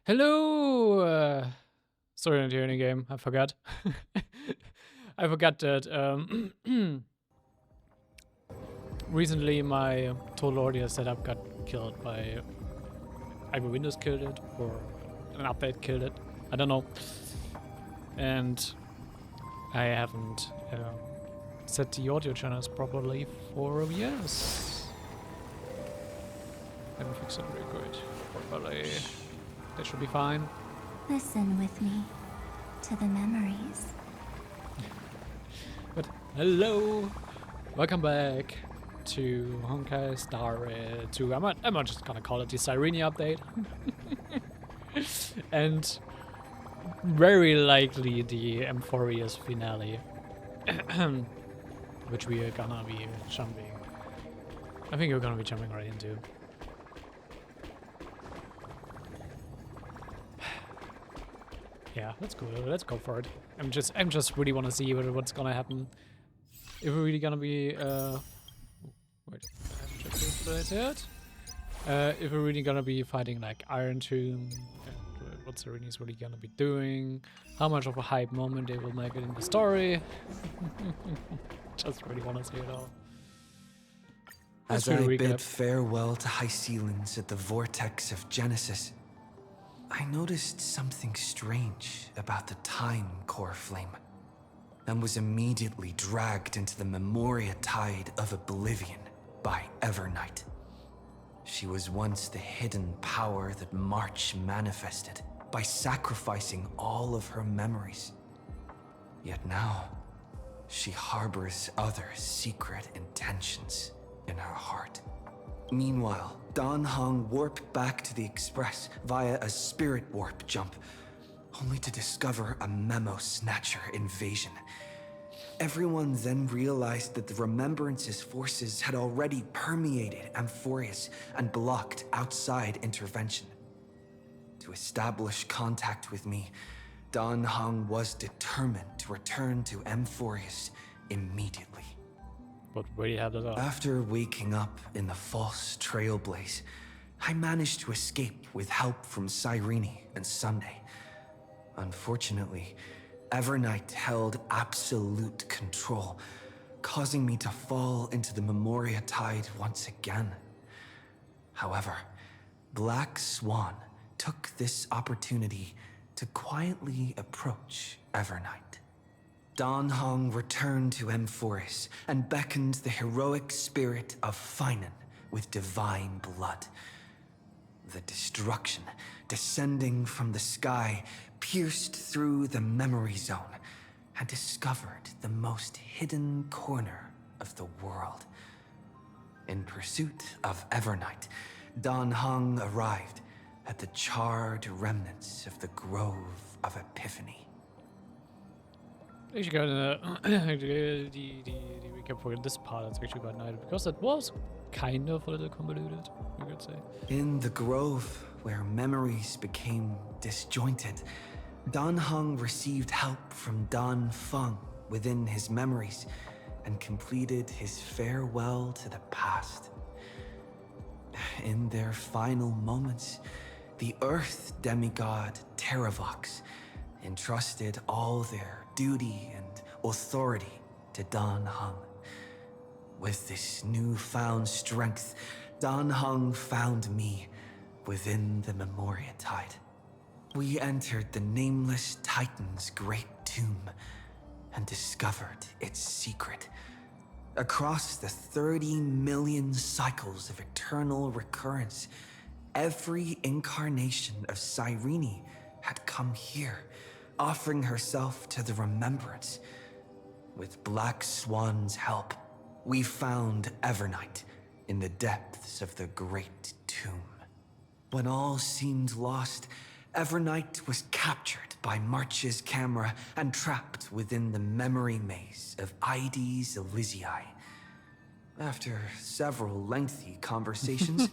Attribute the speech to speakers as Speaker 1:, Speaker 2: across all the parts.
Speaker 1: Hello! Sorry, not here in the game. I forgot. I forgot that recently my total audio setup got killed by either Windows killed it or an update killed it. I don't know. And I haven't set the audio channels properly for years. Let me fix it real good. Properly. That should be fine.
Speaker 2: Listen with me to the memories.
Speaker 1: But hello, welcome back to Honkai Star 2. I'm just gonna call it the Cyrene update, and very likely the Amphorius finale, which we are gonna be jumping. I think we're gonna be jumping right into. Yeah, let's go for it. I'm just really want to see what's gonna happen. If we're really gonna be wait, I have to check this, what I said. If we're really gonna be fighting like Iron Tomb, and what Cyrene's really gonna be doing, how much of a hype moment they will make it in the story. Just really want to see it all.
Speaker 3: As I bid farewell to Hycealans at the vortex of Genesis, I noticed something strange about the time core flame, and was immediately dragged into the Memoria tide of oblivion by Evernight. She was once the hidden power that March manifested by sacrificing all of her memories. Yet now, she harbors other secret intentions in her heart. Meanwhile, Dan Heng warped back to the Express via a spirit warp jump, only to discover a memo snatcher invasion. Everyone then realized that the Remembrance's forces had already permeated Amphorius and blocked outside intervention. To establish contact with me, Dan Heng was determined to return to Amphorius immediately.
Speaker 1: But where do you have that up?
Speaker 3: After waking up in the false trailblaze, I managed to escape with help from Cyrene and Sunday. Unfortunately, Evernight held absolute control, causing me to fall into the Memoria tide once again. However, Black Swan took this opportunity to quietly approach Evernight. Dan Heng returned to Amphorius and beckoned the heroic spirit of Finan with divine blood. The destruction descending from the sky pierced through the memory zone and discovered the most hidden corner of the world. In pursuit of Evernight, Dan Heng arrived at the charred remnants of the Grove of Epiphany.
Speaker 1: Actually, the recap for this part that's actually quite nice because it was kind of a little convoluted, you could say.
Speaker 3: In the grove, where memories became disjointed, Dan Heng received help from Dan Feng within his memories and completed his farewell to the past. In their final moments, the Earth demigod Terravox entrusted all their duty and authority to Dan Heng. With this newfound strength, Dan Heng found me within the Memoria tide. We entered the Nameless Titan's great tomb and discovered its secret. Across the 30 million cycles of eternal recurrence, every incarnation of Cyrene had come here, offering herself to the Remembrance. With Black Swan's help, we found Evernight in the depths of the Great Tomb. When all seemed lost, Evernight was captured by March's camera and trapped within the memory maze of Ides Elysiae. After several lengthy conversations,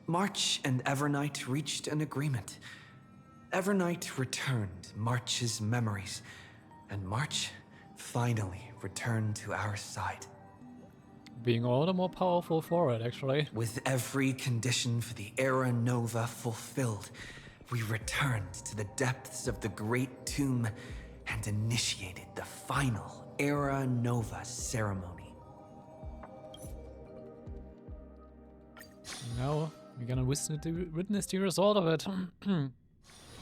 Speaker 3: March and Evernight reached an agreement. Evernight returned March's memories, and March finally returned to our side.
Speaker 1: Being all the more powerful for it, actually.
Speaker 3: With every condition for the Era Nova fulfilled, we returned to the depths of the Great Tomb and initiated the final Era Nova ceremony.
Speaker 1: Now we're gonna witness the result of it. And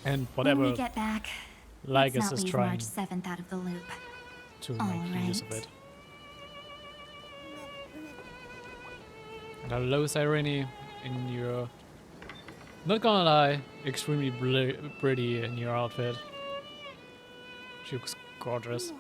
Speaker 2: When
Speaker 1: whatever
Speaker 2: we get back,
Speaker 1: Lycus
Speaker 2: let's not
Speaker 1: is
Speaker 2: leave
Speaker 1: trying
Speaker 2: March 7th out of the loop.
Speaker 1: to
Speaker 2: All
Speaker 1: make use of
Speaker 2: right.
Speaker 1: it. And hello, Irene, in your, not gonna lie, extremely pretty in your outfit. She looks gorgeous.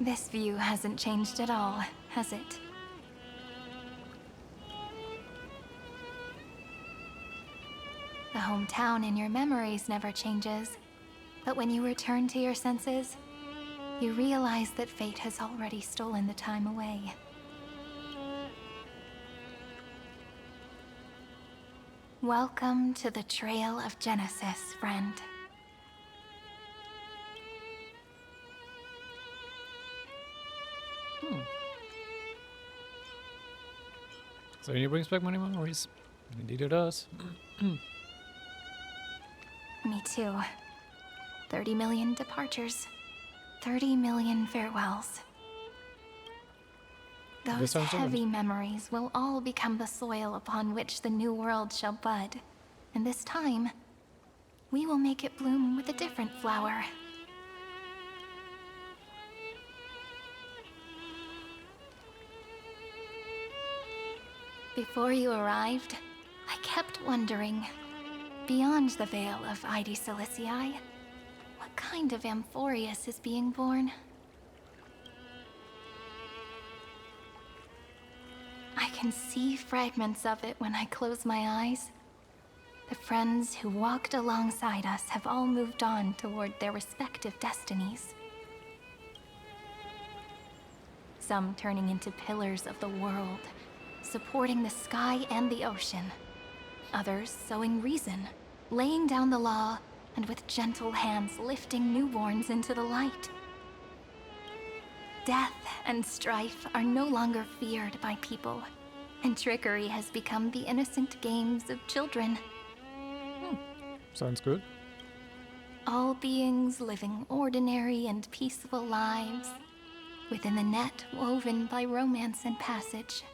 Speaker 2: This view hasn't changed at all, has it? The hometown in your memories never changes. But when you return to your senses, you realize that fate has already stolen the time away. Welcome to the Trail of Genesis, friend.
Speaker 1: So he brings back many memories. Indeed it does.
Speaker 2: Me too. 30 million departures. 30 million farewells.
Speaker 1: This
Speaker 2: Those
Speaker 1: sounds
Speaker 2: heavy
Speaker 1: different.
Speaker 2: memories will all become the soil upon which the new world shall bud. And this time, we will make it bloom with a different flower. Before you arrived, I kept wondering, beyond the veil of Id Silicii, what kind of Amphorius is being born? I can see fragments of it when I close my eyes. The friends who walked alongside us have all moved on toward their respective destinies. Some turning into pillars of the world, supporting the sky and the ocean. Others sowing reason, laying down the law, and with gentle hands lifting newborns into the light. Death and strife are no longer feared by people, and trickery has become the innocent games of children.
Speaker 1: Sounds good.
Speaker 2: All beings living ordinary and peaceful lives within the net woven by romance and passage.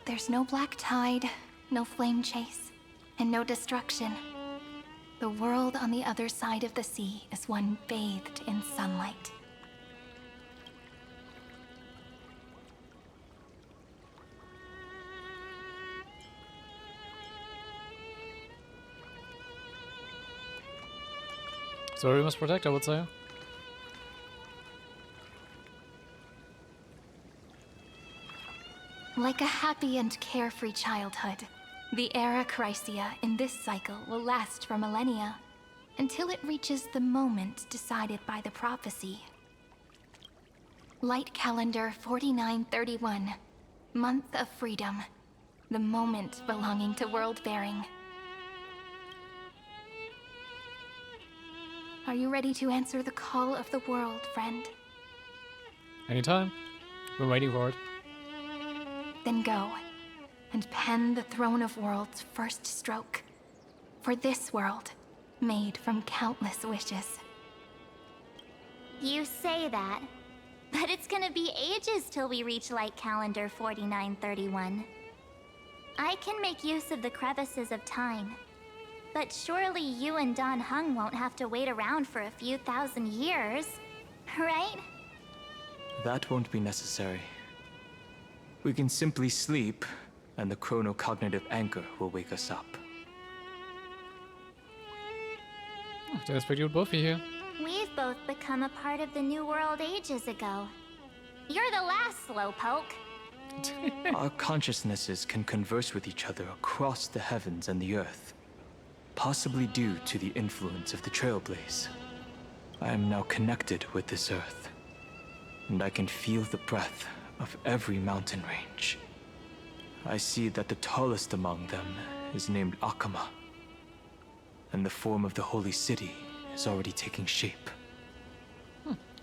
Speaker 2: There's no black tide, no flame chase, and no destruction. The world on the other side of the sea is one bathed in sunlight.
Speaker 1: So we must protect, I would say.
Speaker 2: Like a happy and carefree childhood, the era Chrysia in this cycle will last for millennia, until it reaches the moment decided by the prophecy. Light calendar 4931, month of freedom, the moment belonging to world-bearing. Are you ready to answer the call of the world, friend?
Speaker 1: Anytime. Been waiting for it.
Speaker 2: Then go, and pen the Throne of Worlds' first stroke. For this world, made from countless wishes.
Speaker 4: You say that, but it's gonna be ages till we reach Light Calendar 4931. I can make use of the crevices of time, but surely you and Dan Heng won't have to wait around for a few thousand years, right?
Speaker 5: That won't be necessary. We can simply sleep, and the chronocognitive anchor will wake us up.
Speaker 1: Didn't expect you would both be here.
Speaker 4: We've both become a part of the New World ages ago. You're the last slowpoke.
Speaker 5: Our consciousnesses can converse with each other across the heavens and the earth, possibly due to the influence of the Trailblaze. I am now connected with this earth, and I can feel the breath of every mountain range. I see that the tallest among them is named Akama, and the form of the holy city is already taking shape.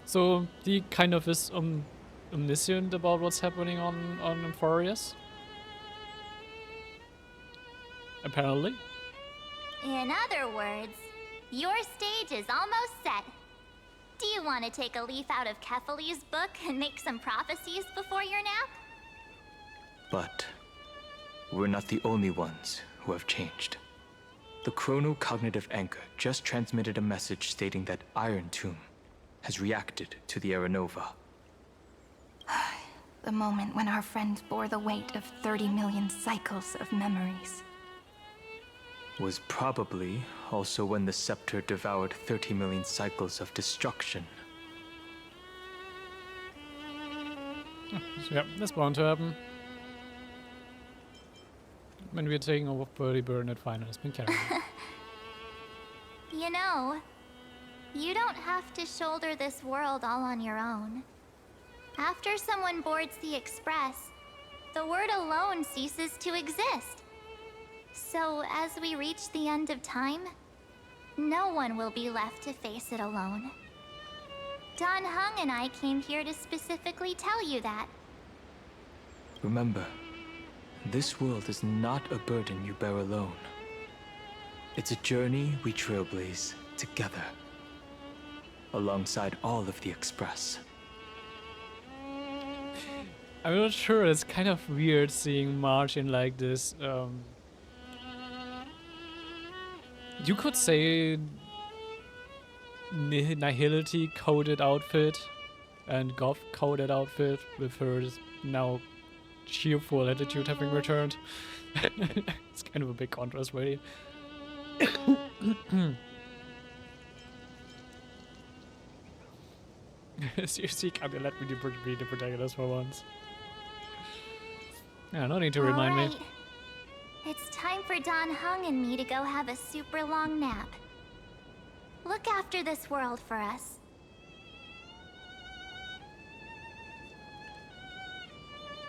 Speaker 1: So he kind of is omniscient about what's happening on Emphorius? Apparently.
Speaker 4: In other words, your stage is almost set. Do you want to take a leaf out of Kefali's book and make some prophecies before your nap?
Speaker 5: But we're not the only ones who have changed. The chronocognitive anchor just transmitted a message stating that Iron Tomb has reacted to the Aranova.
Speaker 2: The moment when our friend bore the weight of 30 million cycles of memories.
Speaker 5: Was probably also when the scepter devoured 30 million cycles of destruction.
Speaker 1: So yeah, that's bound to happen. When we're taking over Birdie Burn at final, it's been carried.
Speaker 4: You know, you don't have to shoulder this world all on your own. After someone boards the Express, the word alone ceases to exist. So, as we reach the end of time, no one will be left to face it alone. Don Hung and I came here to specifically tell you that.
Speaker 5: Remember, this world is not a burden you bear alone. It's a journey we trailblaze together, alongside all of the Express.
Speaker 1: I'm not sure, it's kind of weird seeing March in like this, you could say nihility coded outfit and goth coded outfit with her now cheerful attitude having returned. It's kind of a big contrast, really. Seriously, can you let me be the protagonist for once? Yeah, no need to remind me.
Speaker 4: It's time for Don Hung and me to go have a super long nap. Look after this world for us.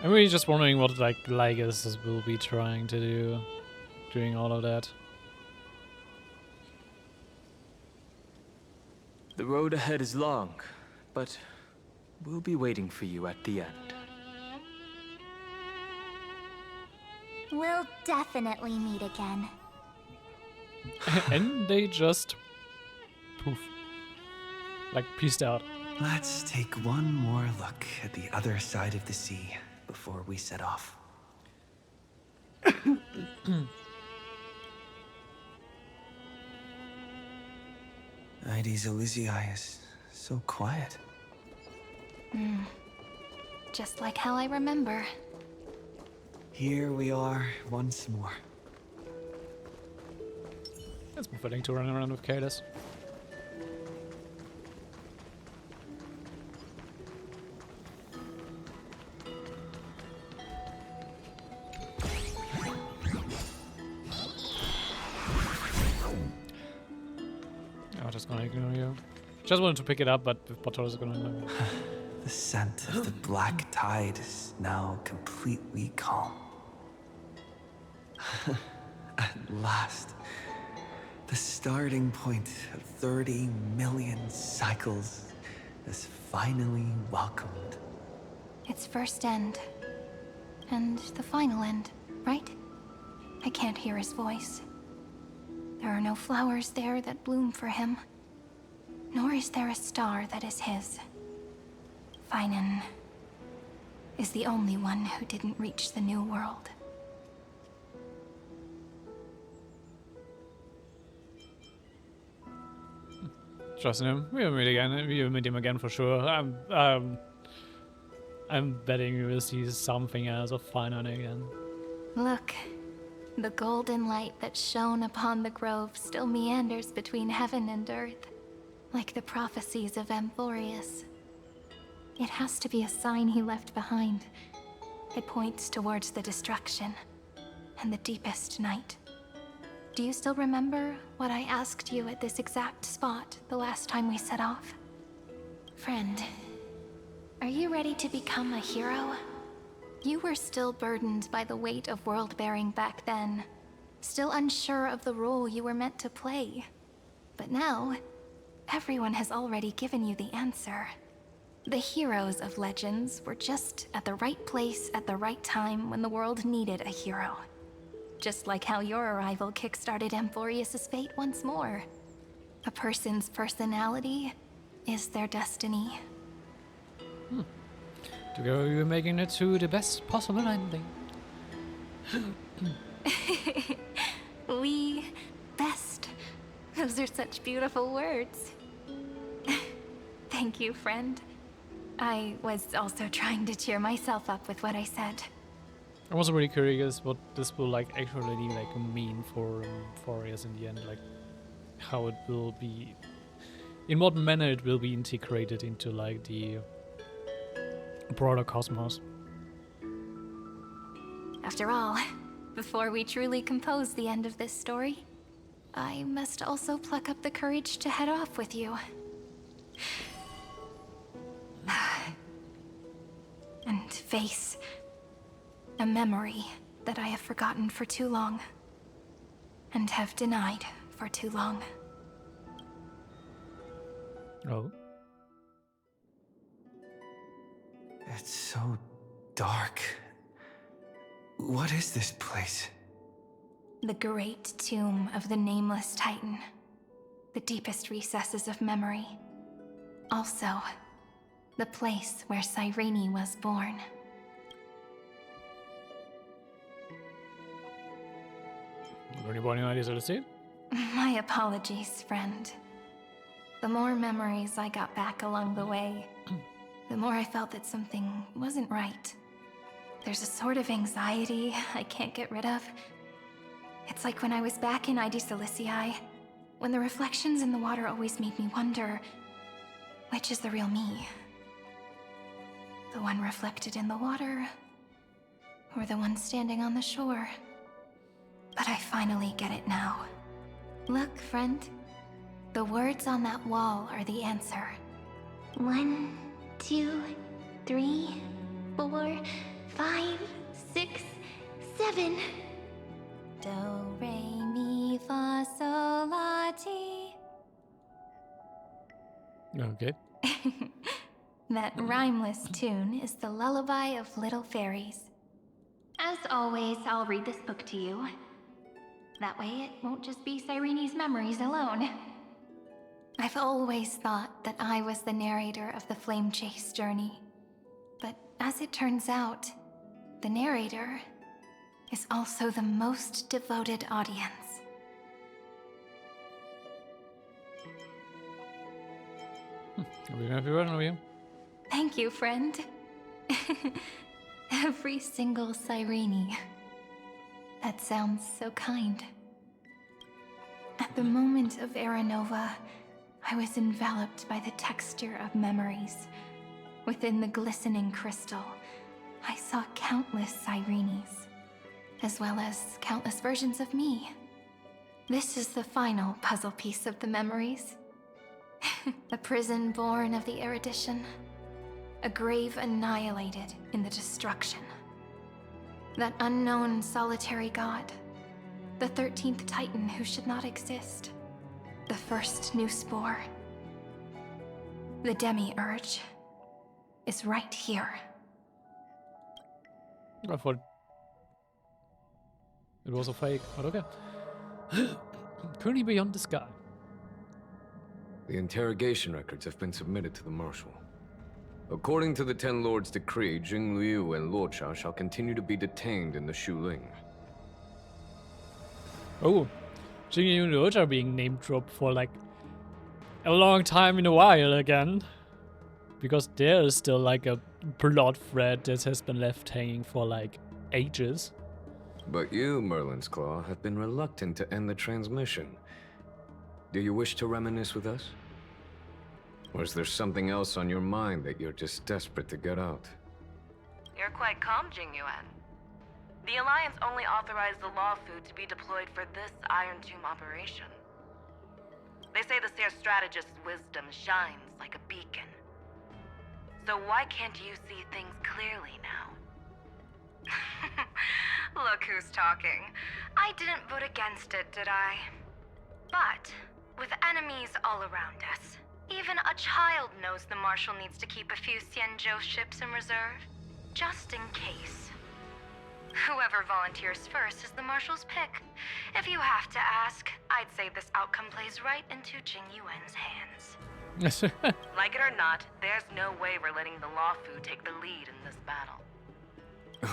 Speaker 1: I'm really just wondering what like Lygus will be trying to do during all of that.
Speaker 5: The road ahead is long, but we'll be waiting for you at the end.
Speaker 4: We'll definitely meet again.
Speaker 1: And they just poof. Like peaced out.
Speaker 3: Let's take one more look at the other side of the sea before we set off. Ides Elysiae is so quiet.
Speaker 2: Just like how I remember.
Speaker 3: Here we are once more.
Speaker 1: It's befitting to run around with Cadus. I'm just gonna ignore you. Just wanted to pick it up, but Bottor is gonna ignore me.
Speaker 3: The scent of the black tide is now completely calm. At last, the starting point of 30 million cycles is finally welcomed.
Speaker 2: Its first end. And the final end, right? I can't hear his voice. There are no flowers there that bloom for him. Nor is there a star that is his. Finan is the only one who didn't reach the new world.
Speaker 1: Trust him. We'll meet again. We'll meet him again for sure. I'm betting we will see something else of Finan again.
Speaker 2: Look, the golden light that shone upon the grove still meanders between heaven and earth, like the prophecies of Emphorius. It has to be a sign he left behind. It points towards the destruction and the deepest night. Do you still remember what I asked you at this exact spot the last time we set off? Friend, Are you ready to become a hero? You were still burdened by the weight of world-bearing back then, still unsure of the role you were meant to play. But now, everyone has already given you the answer. The heroes of legends were just at the right place at the right time when the world needed a hero. Just like how your arrival kickstarted Amphorius' fate once more. A person's personality is their destiny.
Speaker 1: Together we were making it to the best possible ending.
Speaker 2: We best. Those are such beautiful words. Thank you, friend. I was also trying to cheer myself up with what I said.
Speaker 1: I'm also really curious what this will like actually like mean for us in the end, like how it will be, in what manner it will be integrated into like the broader cosmos.
Speaker 2: After all, before we truly compose the end of this story, I must also pluck up the courage to head off with you. And face a memory that I have forgotten for too long, and have denied for too long.
Speaker 1: Oh.
Speaker 3: It's so dark. What is this place?
Speaker 2: The great tomb of the Nameless Titan. The deepest recesses of memory. Also, the place where Cyrene was born.
Speaker 1: Anybody ideas how to see it?
Speaker 2: My apologies, friend. The more memories I got back along the way, the more I felt that something wasn't right. There's a sort of anxiety I can't get rid of. It's like when I was back in ID Silicii, when the reflections in the water always made me wonder, which is the real me? The one reflected in the water, or the one standing on the shore? But I finally get it now. Look, friend. The words on that wall are the answer.
Speaker 4: 1, 2, 3, 4, 5, 6, 7.
Speaker 2: Do, re, mi, fa, sol, la, ti.
Speaker 1: Okay.
Speaker 2: That rhymeless tune is the lullaby of little fairies. As always, I'll read this book to you. That way it won't just be Cyrene's memories alone. I've always thought that I was the narrator of the Flame Chase journey. But as it turns out, the narrator is also the most devoted audience.
Speaker 1: Are we gonna be running with you?
Speaker 2: Thank you, friend. Every single Cyrene. That sounds so kind. At the moment of Era Nova, I was enveloped by the texture of memories. Within the glistening crystal, I saw countless Cyrenes, as well as countless versions of me. This is the final puzzle piece of the memories. A prison born of the erudition. A grave annihilated in the destruction. That unknown solitary god. The 13th Titan who should not exist. The first new spore. The Demiurge is right here.
Speaker 1: I thought it was a fake, but okay. Currently beyond the sky.
Speaker 6: The interrogation records have been submitted to the Marshal. According to the Ten Lords' decree, Jing Liu and Luocha shall continue to be detained in the Shuling.
Speaker 1: Oh, Jing and Luocha are being name dropped for like a long time in a while again. Because there is still like a plot thread that has been left hanging for like ages.
Speaker 6: But you, Merlin's Claw, have been reluctant to end the transmission. Do you wish to reminisce with us? Or is there something else on your mind that you're just desperate to get out?
Speaker 7: You're quite calm, Jingyuan. The Alliance only authorized the law food to be deployed for this Iron Tomb operation. They say the Seer strategist's wisdom shines like a beacon. So why can't you see things clearly now? Look who's talking. I didn't vote against it, did I? But, with enemies all around us, even a child knows the Marshal needs to keep a few Xianzhou ships in reserve, just in case. Whoever volunteers first is the Marshal's pick. If you have to ask, I'd say this outcome plays right into Jing Yuan's hands. Like it or not, there's no way we're letting the Law Fu take the lead in this battle.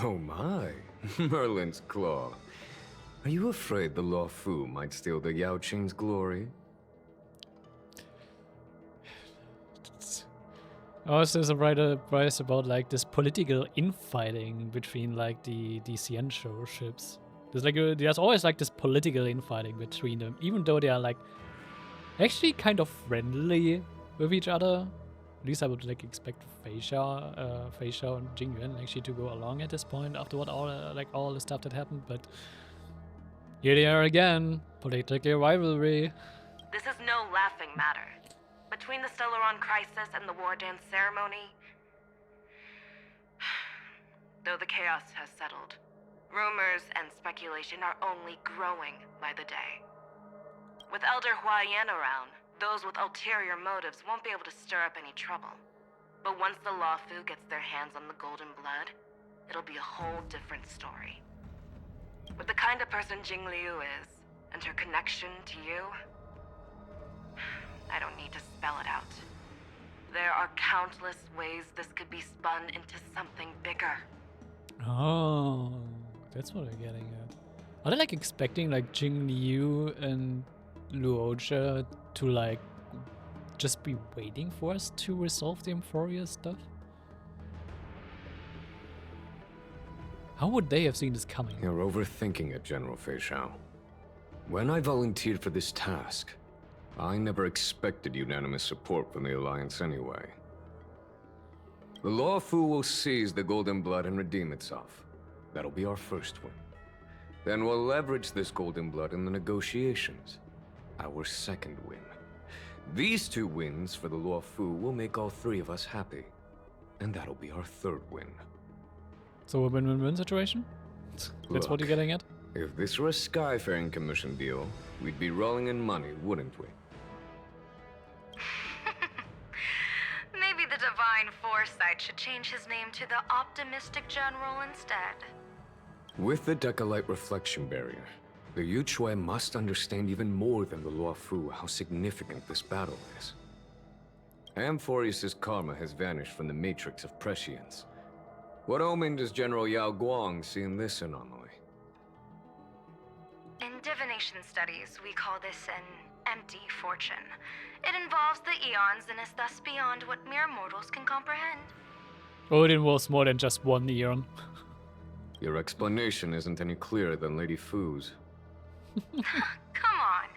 Speaker 6: Oh my, Merlin's Claw. Are you afraid the Law Fu might steal the Yao Qing's glory?
Speaker 1: I was just surprised about like this political infighting between like the Xianzhou ships. There's always like this political infighting between them, even though they are like actually kind of friendly with each other. At least I would like expect Fei Xiao and Jing Yuan actually to go along at this point after what all the stuff that happened. But here they are again, political rivalry.
Speaker 7: This is no laughing matter. Between the Stellaron crisis and the war dance ceremony, though the chaos has settled, rumors and speculation are only growing by the day. With Elder Huaiyan around, those with ulterior motives won't be able to stir up any trouble. But once the Law Fu gets their hands on the golden blood, it'll be a whole different story. With the kind of person Jing Liu is, and her connection to you, I don't need to spell it out. There are countless ways this could be spun into something bigger.
Speaker 1: Oh, that's what I'm getting at. Are they like expecting like Jing Liu and Luoja to like just be waiting for us to resolve the Emphoria stuff? How would they have seen this coming?
Speaker 6: You're overthinking it, General Fei Xiao. When I volunteered for this task, I never expected unanimous support from the Alliance anyway. The Law Fu will seize the Golden Blood and redeem itself. That'll be our first win. Then we'll leverage this Golden Blood in the negotiations. Our second win. These 2 wins for the Law Fu will make all 3 of us happy. And that'll be our third win.
Speaker 1: So a win-win-win situation? That's what you're getting at?
Speaker 6: If this were a Skyfaring Commission deal, we'd be rolling in money, wouldn't we?
Speaker 7: Maybe the Divine Foresight should change his name to the Optimistic General instead.
Speaker 6: With the Decalite Reflection Barrier, the Yu Chui must understand even more than the Luo Fu how significant this battle is. Amphorius' karma has vanished from the matrix of prescience. What omen does General Yao Guang see in this anomaly?
Speaker 7: In divination studies, we call this an empty fortune. It involves the eons and is thus beyond what mere mortals can comprehend.
Speaker 1: Oh, it involves more than just one eon.
Speaker 6: Your explanation isn't any clearer than Lady Fu's.
Speaker 7: Come on.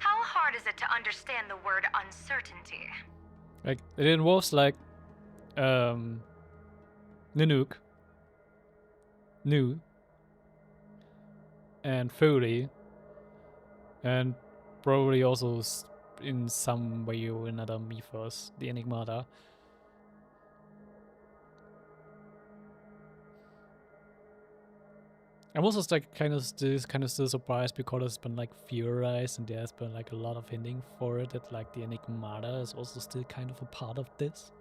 Speaker 7: How hard is it to understand the word uncertainty?
Speaker 1: Like, it involves like, Nanook, Nu, and Foley, and probably also in some way or another Mythos, the Enigmata. I'm also like kind of still surprised because it's been like theorized and there's been like a lot of hinting for it that like the Enigmata is also still kind of a part of this.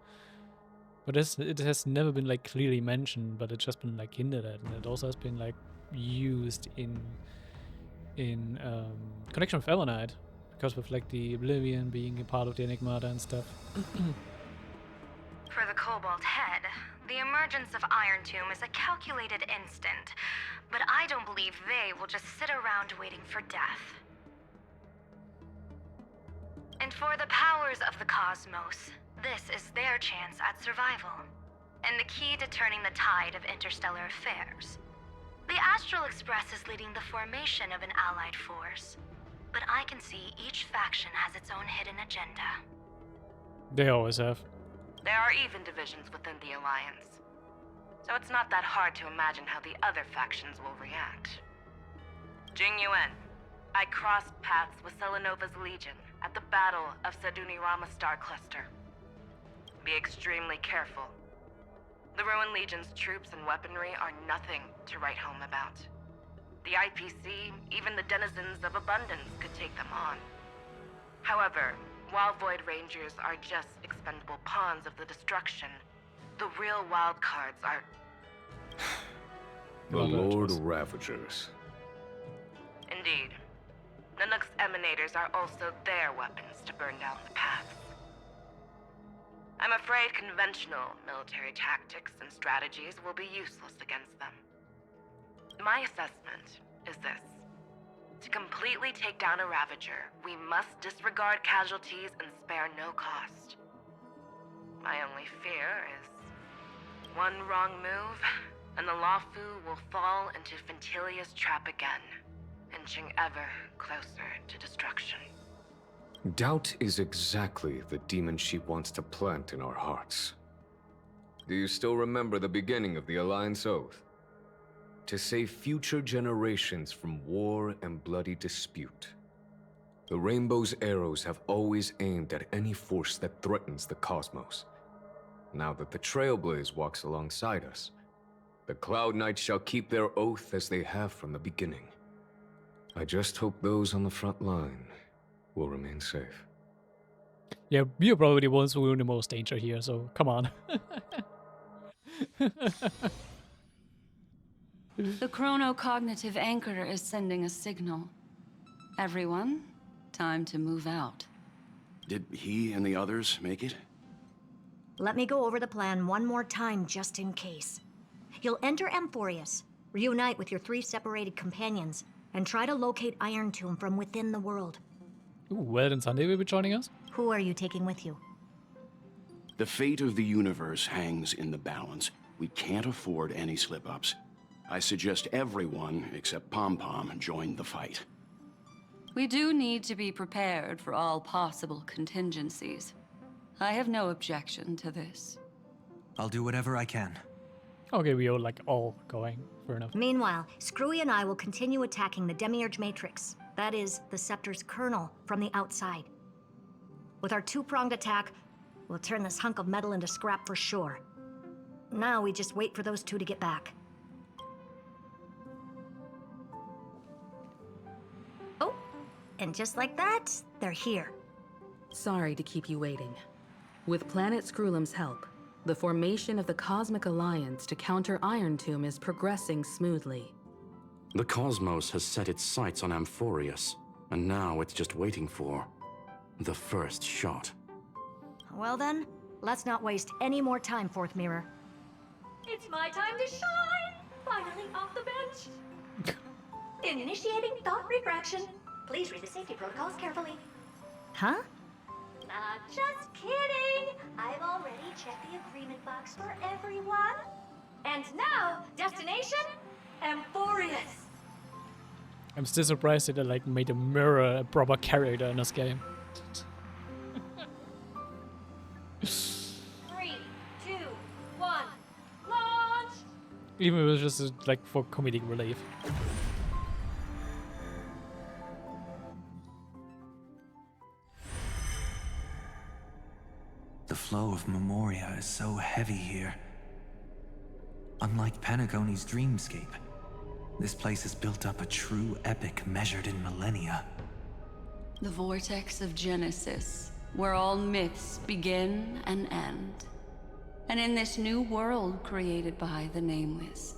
Speaker 1: But it has never been like clearly mentioned, but it's just been like hinted at, and it also has been like used in connection with Evernite, because with like the Oblivion being a part of the Enigmata and stuff.
Speaker 7: For the Cobalt Head, the emergence of Iron Tomb is a calculated instant, but I don't believe they will just sit around waiting for death. And for the powers of the cosmos, this is their chance at survival, and the key to turning the tide of interstellar affairs. The Astral Express is leading the formation of an allied force, but I can see each faction has its own hidden agenda.
Speaker 1: They always have.
Speaker 7: There are even divisions within the Alliance, so it's not that hard to imagine how the other factions will react. Jing Yuan, I crossed paths with Selenova's Legion at the Battle of Sadunirama Star Cluster. be extremely careful. The Ruin Legion's troops and weaponry are nothing to write home about. The IPC, even the denizens of abundance, could take them on. However, while Void Rangers are just expendable pawns of the destruction, the real wild cards are...
Speaker 6: The Lord Ravagers.
Speaker 7: Indeed. Nanook's emanators are also their weapons to burn down the paths. I'm afraid conventional military tactics and strategies will be useless against them. My assessment is this. To completely take down a Ravager, we must disregard casualties and spare no cost. My only fear is one wrong move, and the Lawfu will fall into Fintilia's trap again, inching ever closer to destruction.
Speaker 6: Doubt is exactly the demon she wants to plant in our hearts. Do you still remember the beginning of the Alliance Oath? To save future generations from war and bloody dispute. The Rainbow's arrows have always aimed at any force that threatens the cosmos. Now that the Trailblaze walks alongside us, the Cloud Knights shall keep their oath as they have from the beginning. I just hope those on the front line will remain safe.
Speaker 1: Yeah, you're probably the ones who are in the most danger here, so come on.
Speaker 8: The chronocognitive anchor is sending a signal. Everyone, time to move out.
Speaker 9: Did he and the others make it?
Speaker 10: Let me go over the plan one more time just in case. You'll enter Amphorius, reunite with your 3 separated companions, and try to locate Iron Tomb from within the world.
Speaker 1: Ooh, well, and Sunday will be joining us.
Speaker 10: Who are you taking with you?
Speaker 9: The fate of the universe hangs in the balance. We can't afford any slip-ups. I suggest everyone, except Pom-Pom, join the fight.
Speaker 8: We do need to be prepared for all possible contingencies. I have no objection to this.
Speaker 3: I'll do whatever I can.
Speaker 1: Okay, we are like all going. Fair enough.
Speaker 10: Meanwhile, Screwy and I will continue attacking the Demiurge Matrix. That is, the Scepter's kernel from the outside. With our 2-pronged attack, we'll turn this hunk of metal into scrap for sure. Now we just wait for those 2 to get back. Oh, and just like that, they're here.
Speaker 11: Sorry to keep you waiting. With Planet Screwlum's help, the formation of the Cosmic Alliance to counter Iron Tomb is progressing smoothly.
Speaker 12: The cosmos has set its sights on Amphorius, and now it's just waiting for the first shot.
Speaker 10: Well then, let's not waste any more time, Fourth Mirror.
Speaker 13: It's my time to shine! Finally off the bench! Initiating thought refraction. Please read the safety protocols carefully.
Speaker 10: Huh?
Speaker 13: Just kidding! I've already checked the agreement box for everyone. And now, destination, Amphorius.
Speaker 1: I'm still surprised that they like made a mirror a proper character in this game.
Speaker 13: 3, 2, 1, launch!
Speaker 1: Even if it was just like for comedic relief.
Speaker 3: The flow of Memoria is so heavy here. Unlike Panagoni's dreamscape, this place has built up a true epic measured in millennia.
Speaker 8: The vortex of Genesis, where all myths begin and end. And in this new world created by the Nameless,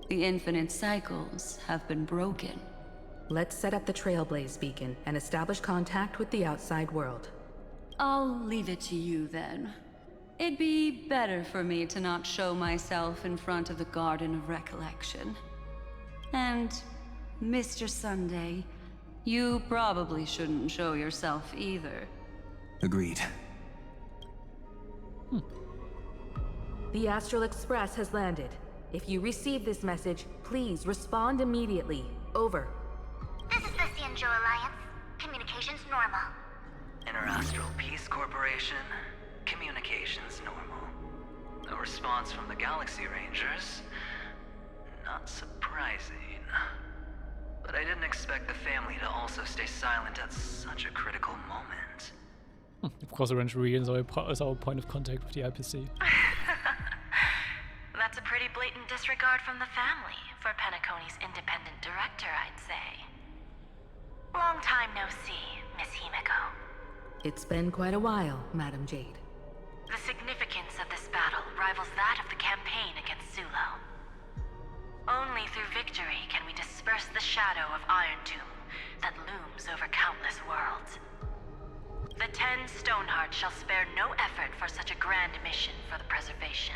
Speaker 8: the infinite cycles have been broken.
Speaker 11: Let's set up the Trailblaze beacon and establish contact with the outside world.
Speaker 8: I'll leave it to you then. It'd be better for me to not show myself in front of the Garden of Recollection. And, Mr. Sunday, you probably shouldn't show yourself either.
Speaker 3: Agreed.
Speaker 11: The Astral Express has landed. If you receive this message, please respond immediately. Over.
Speaker 4: This is the Xianzhou Alliance. Communications normal.
Speaker 14: Interastral Peace Corporation, communications normal. No response from the Galaxy Rangers. Not surprising. But I didn't expect the family to also stay silent at such a critical moment.
Speaker 1: Of course, Orange Re is our point of contact with the IPC.
Speaker 15: That's a pretty blatant disregard from the family for Penacony's independent director, I'd say. Long time no see, Miss Himeko.
Speaker 11: It's been quite a while, Madam Jade.
Speaker 15: The significance of this battle rivals that of the campaign against Zulo. Only through victory can we disperse the shadow of Iron Tomb that looms over countless worlds. The 10 Stonehearts shall spare no effort for such a grand mission for the preservation.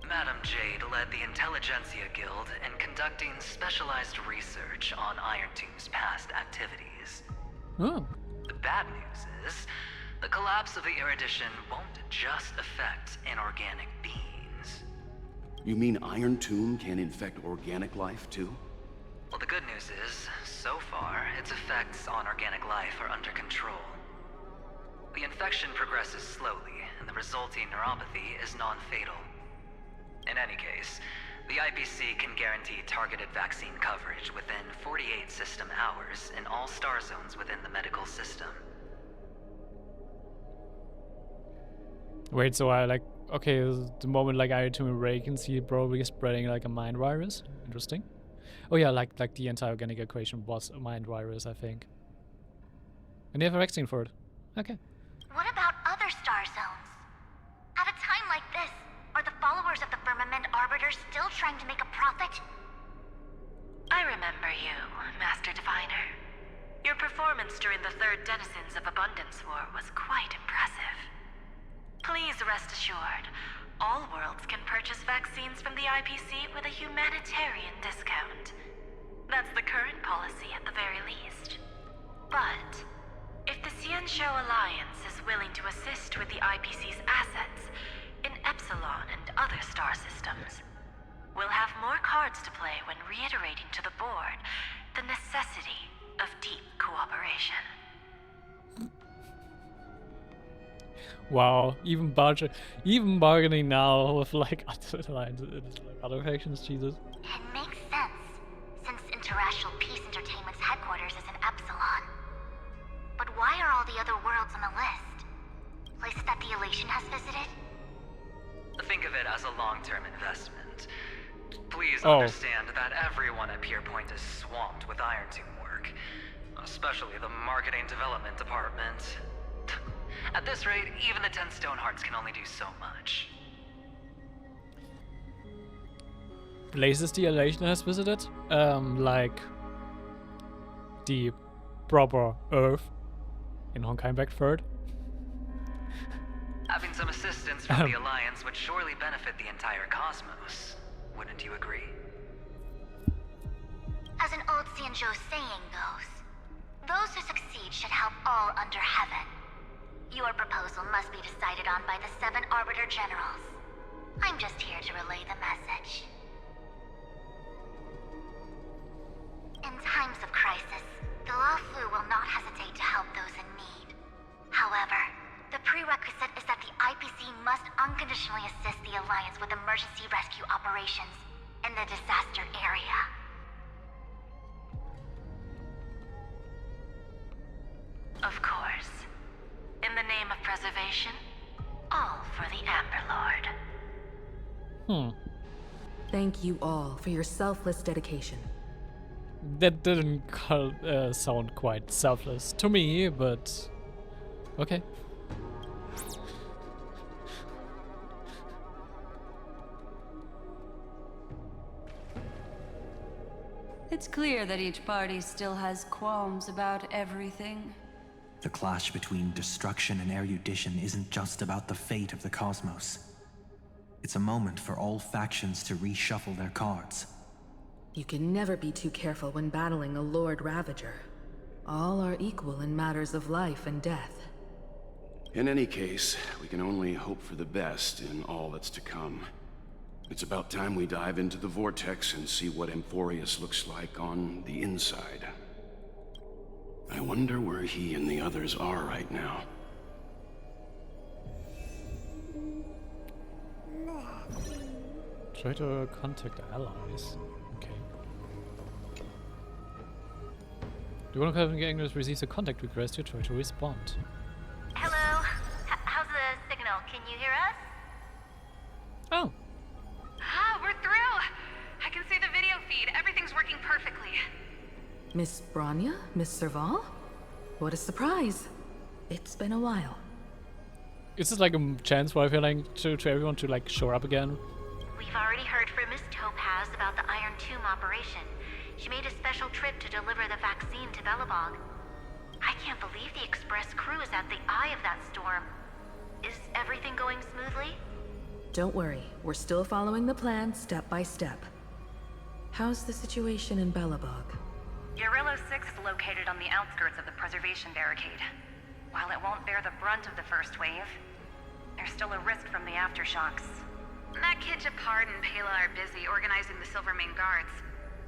Speaker 14: Madam Jade led the Intelligentsia Guild in conducting specialized research on Iron Tomb's past activities.
Speaker 1: Oh.
Speaker 14: The bad news is, the collapse of the erudition won't just affect inorganic beings.
Speaker 9: You mean Iron Tomb can infect organic life too?
Speaker 14: Well, the good news is, so far, its effects on organic life are under control. The infection progresses slowly, and the resulting neuropathy is non-fatal. In any case, the IPC can guarantee targeted vaccine coverage within 48 system hours in all star zones within the medical system.
Speaker 1: Wait, so okay, the moment Iron Tomb awakens, he probably spreading like a mind virus. Interesting. Oh yeah, like the anti-organic equation was a mind virus, I think. And they have a vaccine for it. Okay.
Speaker 4: What about other star zones? At a time like this, are the followers of the Firmament Arbiters still trying to make a profit?
Speaker 15: I remember you, Master Diviner. Your performance during the Third Denizens of Abundance War was quite impressive. Please rest assured, all worlds can purchase vaccines from the IPC with a humanitarian discount. That's the current policy at the very least. But if the Xianzhou Alliance is willing to assist with the IPC's assets in Epsilon and other star systems, we'll have more cards to play when reiterating to the board the necessity of deep cooperation.
Speaker 1: Wow, even bargaining now with other alliances, other factions, Jesus.
Speaker 4: It makes sense, since Interracial Peace Entertainment's headquarters is in Epsilon. But why are all the other worlds on the list? Places that the Elation has visited?
Speaker 14: Think of it as a long-term investment. Please understand that everyone at Pierpoint is swamped with Iron Tomb work, especially the marketing development department. At this rate, even the 10 Stonehearts can only do so much.
Speaker 1: Places the Elation has visited? Like the proper Earth in Honkai Back Third.
Speaker 14: Having some assistance from the Alliance would surely benefit the entire cosmos. Wouldn't you agree?
Speaker 4: As an old Xianzhou saying goes, those who succeed should help all under heaven. Your proposal must be decided on by the 7 Arbiter Generals. I'm just here to relay the message. In times of crisis, the Luofu will not hesitate to help those in need. However, the prerequisite is that the IPC must unconditionally assist the Alliance with emergency rescue operations in the disaster area.
Speaker 15: Of course. In the name of preservation, all for the Amber Lord.
Speaker 11: Thank you all for your selfless dedication.
Speaker 1: That didn't sound quite selfless to me, but okay.
Speaker 8: It's clear that each party still has qualms about everything.
Speaker 16: The clash between destruction and erudition isn't just about the fate of the cosmos. It's a moment for all factions to reshuffle their cards.
Speaker 11: You can never be too careful when battling a Lord Ravager. All are equal in matters of life and death.
Speaker 9: In any case, we can only hope for the best in all that's to come. It's about time we dive into the vortex and see what Amphorius looks like on the inside. I wonder where he and the others are right now.
Speaker 1: Try to contact allies. Okay. Do one of having English receives a contact request, you try to respond.
Speaker 15: Hello, hear us?
Speaker 1: Oh.
Speaker 7: Ah, we're through! I can see the video feed. Everything's working perfectly.
Speaker 11: Miss Bronya? Miss Serval? What a surprise. It's been a while.
Speaker 1: Is this like a chance for, I feel like, to everyone to like show up again?
Speaker 15: We've already heard from Miss Topaz about the Iron Tomb operation. She made a special trip to deliver the vaccine to Belobog. I can't believe the Express crew is at the eye of that storm. Is everything going smoothly?
Speaker 11: Don't worry, we're still following the plan step by step. How's the situation in Belobog?
Speaker 17: Urillo 6 is located on the outskirts of the preservation barricade. While it won't bear the brunt of the first wave, there's still a risk from the aftershocks.
Speaker 7: That kid Japard and Pela are busy organizing the Silvermane guards,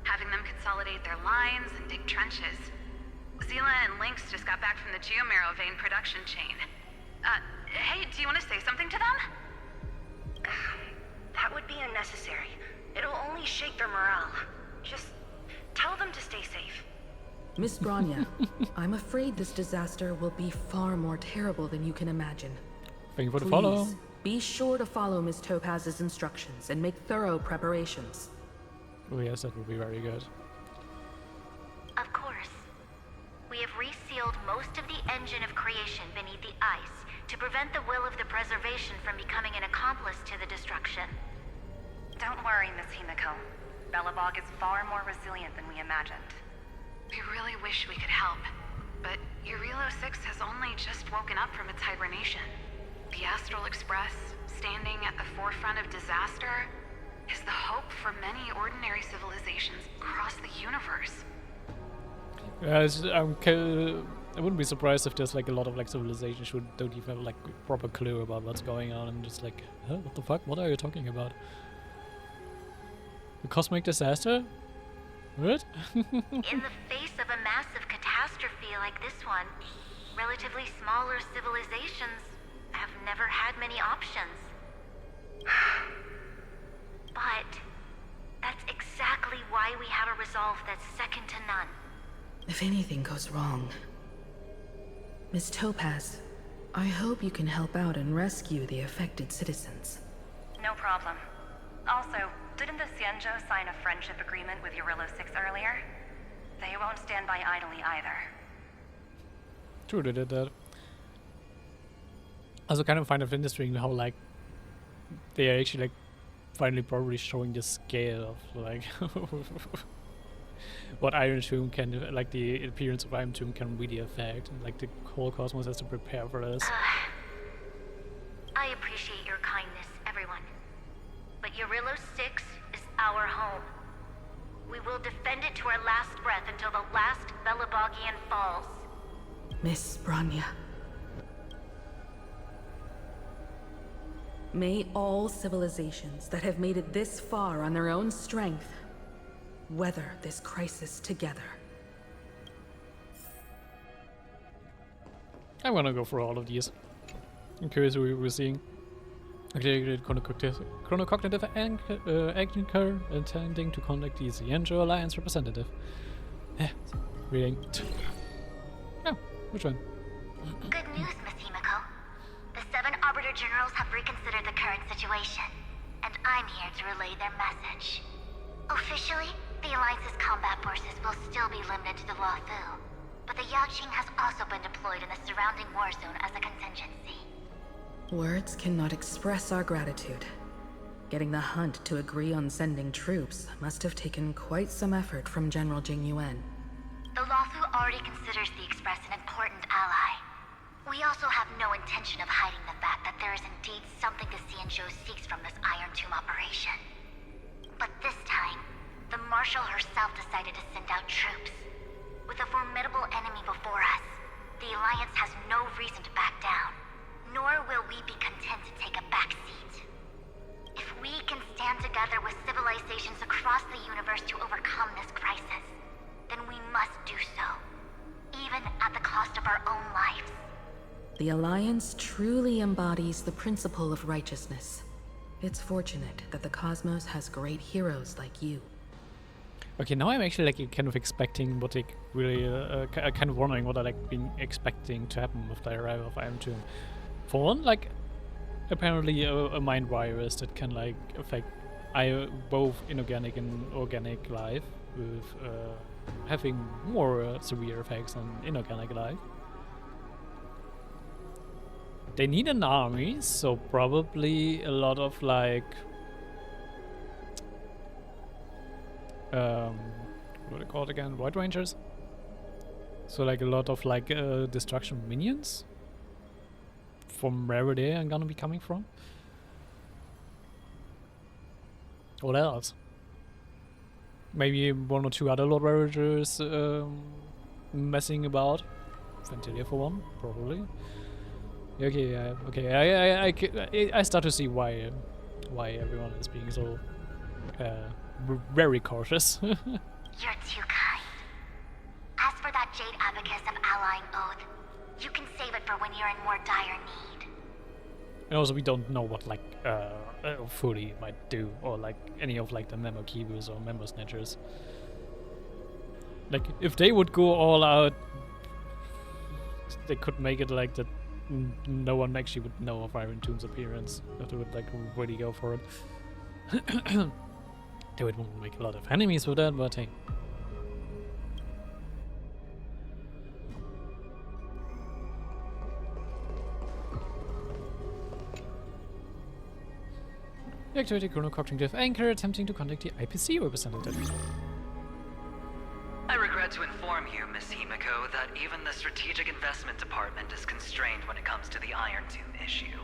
Speaker 7: having them consolidate their lines and dig trenches. Zila and Lynx just got back from the Geomarrow vein production chain. Hey, do you want to say something to them?
Speaker 17: That would be unnecessary. It'll only shake their morale. Just tell them to stay safe.
Speaker 11: Miss Bronya, I'm afraid this disaster will be far more terrible than you can imagine.
Speaker 1: Thank you for the follow.
Speaker 11: Please, be sure to follow Miss Topaz's instructions and make thorough preparations.
Speaker 1: Oh yes, that would be very good.
Speaker 15: Of course. We have resealed most of the engine of creation beneath the ice to prevent the will of the preservation from becoming an accomplice to the destruction.
Speaker 17: Don't worry, Miss Himiko. Belobog is far more resilient than we imagined.
Speaker 7: We really wish we could help, but Urillo 6 has only just woken up from its hibernation. The Astral Express, standing at the forefront of disaster, is the hope for many ordinary civilizations across the universe.
Speaker 1: I wouldn't be surprised if there's like a lot of like civilizations who don't even have like a proper clue about what's going on and just like, huh, what the fuck? What are you talking about? A cosmic disaster? What?
Speaker 15: In the face of a massive catastrophe like this one, relatively smaller civilizations have never had many options. But that's exactly why we have a resolve that's second to none.
Speaker 11: If anything goes wrong... Miss Topaz, I hope you can help out and rescue the affected citizens.
Speaker 17: No problem. Also, didn't the Xianzhou sign a friendship agreement with Urillo 6 earlier? They won't stand by idly either.
Speaker 1: True, they did that. I also kind of find it interesting how like they are actually like finally probably showing the scale of like what Iron Tomb can, like the appearance of Iron Tomb can really affect, and like the whole cosmos has to prepare for this.
Speaker 15: I appreciate your kindness, everyone. But Urillo 6 is our home. We will defend it to our last breath until the last Belabogian falls.
Speaker 11: Miss Bronya. May all civilizations that have made it this far on their own strength weather this crisis together.
Speaker 1: I'm gonna go for all of these. I'm curious what we're seeing. Activated chronocognitive anchor intending to contact the Xianzhou Alliance representative. Reading. Oh, which one?
Speaker 4: Good news, Miss Himiko. The 7 Arbiter Generals have reconsidered the current situation, and I'm here to relay their message. Officially, the Alliance's combat forces will still be limited to the Luofu, but the Yaoqing has also been deployed in the surrounding war zone as a contingency.
Speaker 11: Words cannot express our gratitude. Getting the Hunt to agree on sending troops must have taken quite some effort from General Jing Yuan.
Speaker 4: The Luofu already considers the Express an important ally. We also have no intention of hiding the fact that there is indeed something the Xianzhou seeks from this Iron Tomb operation. But this time, the Marshal herself decided to send out troops. With a formidable enemy before us, the Alliance has no reason to back down, nor will we be content to take a back seat. If we can stand together with civilizations across the universe to overcome this crisis, then we must do so, even at the cost of our own lives.
Speaker 11: The Alliance truly embodies the principle of righteousness. It's fortunate that the cosmos has great heroes like you.
Speaker 1: Okay, now I'm actually like kind of expecting what they really, kind of wondering what I like been expecting to happen with the arrival of Iron Tomb. For one, like, apparently a mind virus that can like affect both inorganic and organic life, with having more severe effects on inorganic life. They need an army, so probably a lot of like what are they called again? Void Rangers? So like a lot of like destruction minions from wherever they are gonna be coming from. What else? Maybe one or two other Lord Ravagers messing about. Ventilia for one, probably. Okay, okay. I start to see why everyone is being so very cautious.
Speaker 4: You're too kind. As for that Jade Abacus of Allying Oath, you can save it for when you're in more dire need.
Speaker 1: And also, we don't know what like Fury might do, or like any of like the Memo Kibus or Memo Snatchers. Like if they would go all out, they could make it like that. No one actually would know of Iron Tomb's appearance. If they would like really go for it. They would make a lot of enemies with that, but hey. Activate the chronocognitive anchor, attempting to contact the IPC representative.
Speaker 14: I regret to inform you, Miss Himiko, that even the Strategic Investment Department is constrained when it comes to the Iron Tomb issue.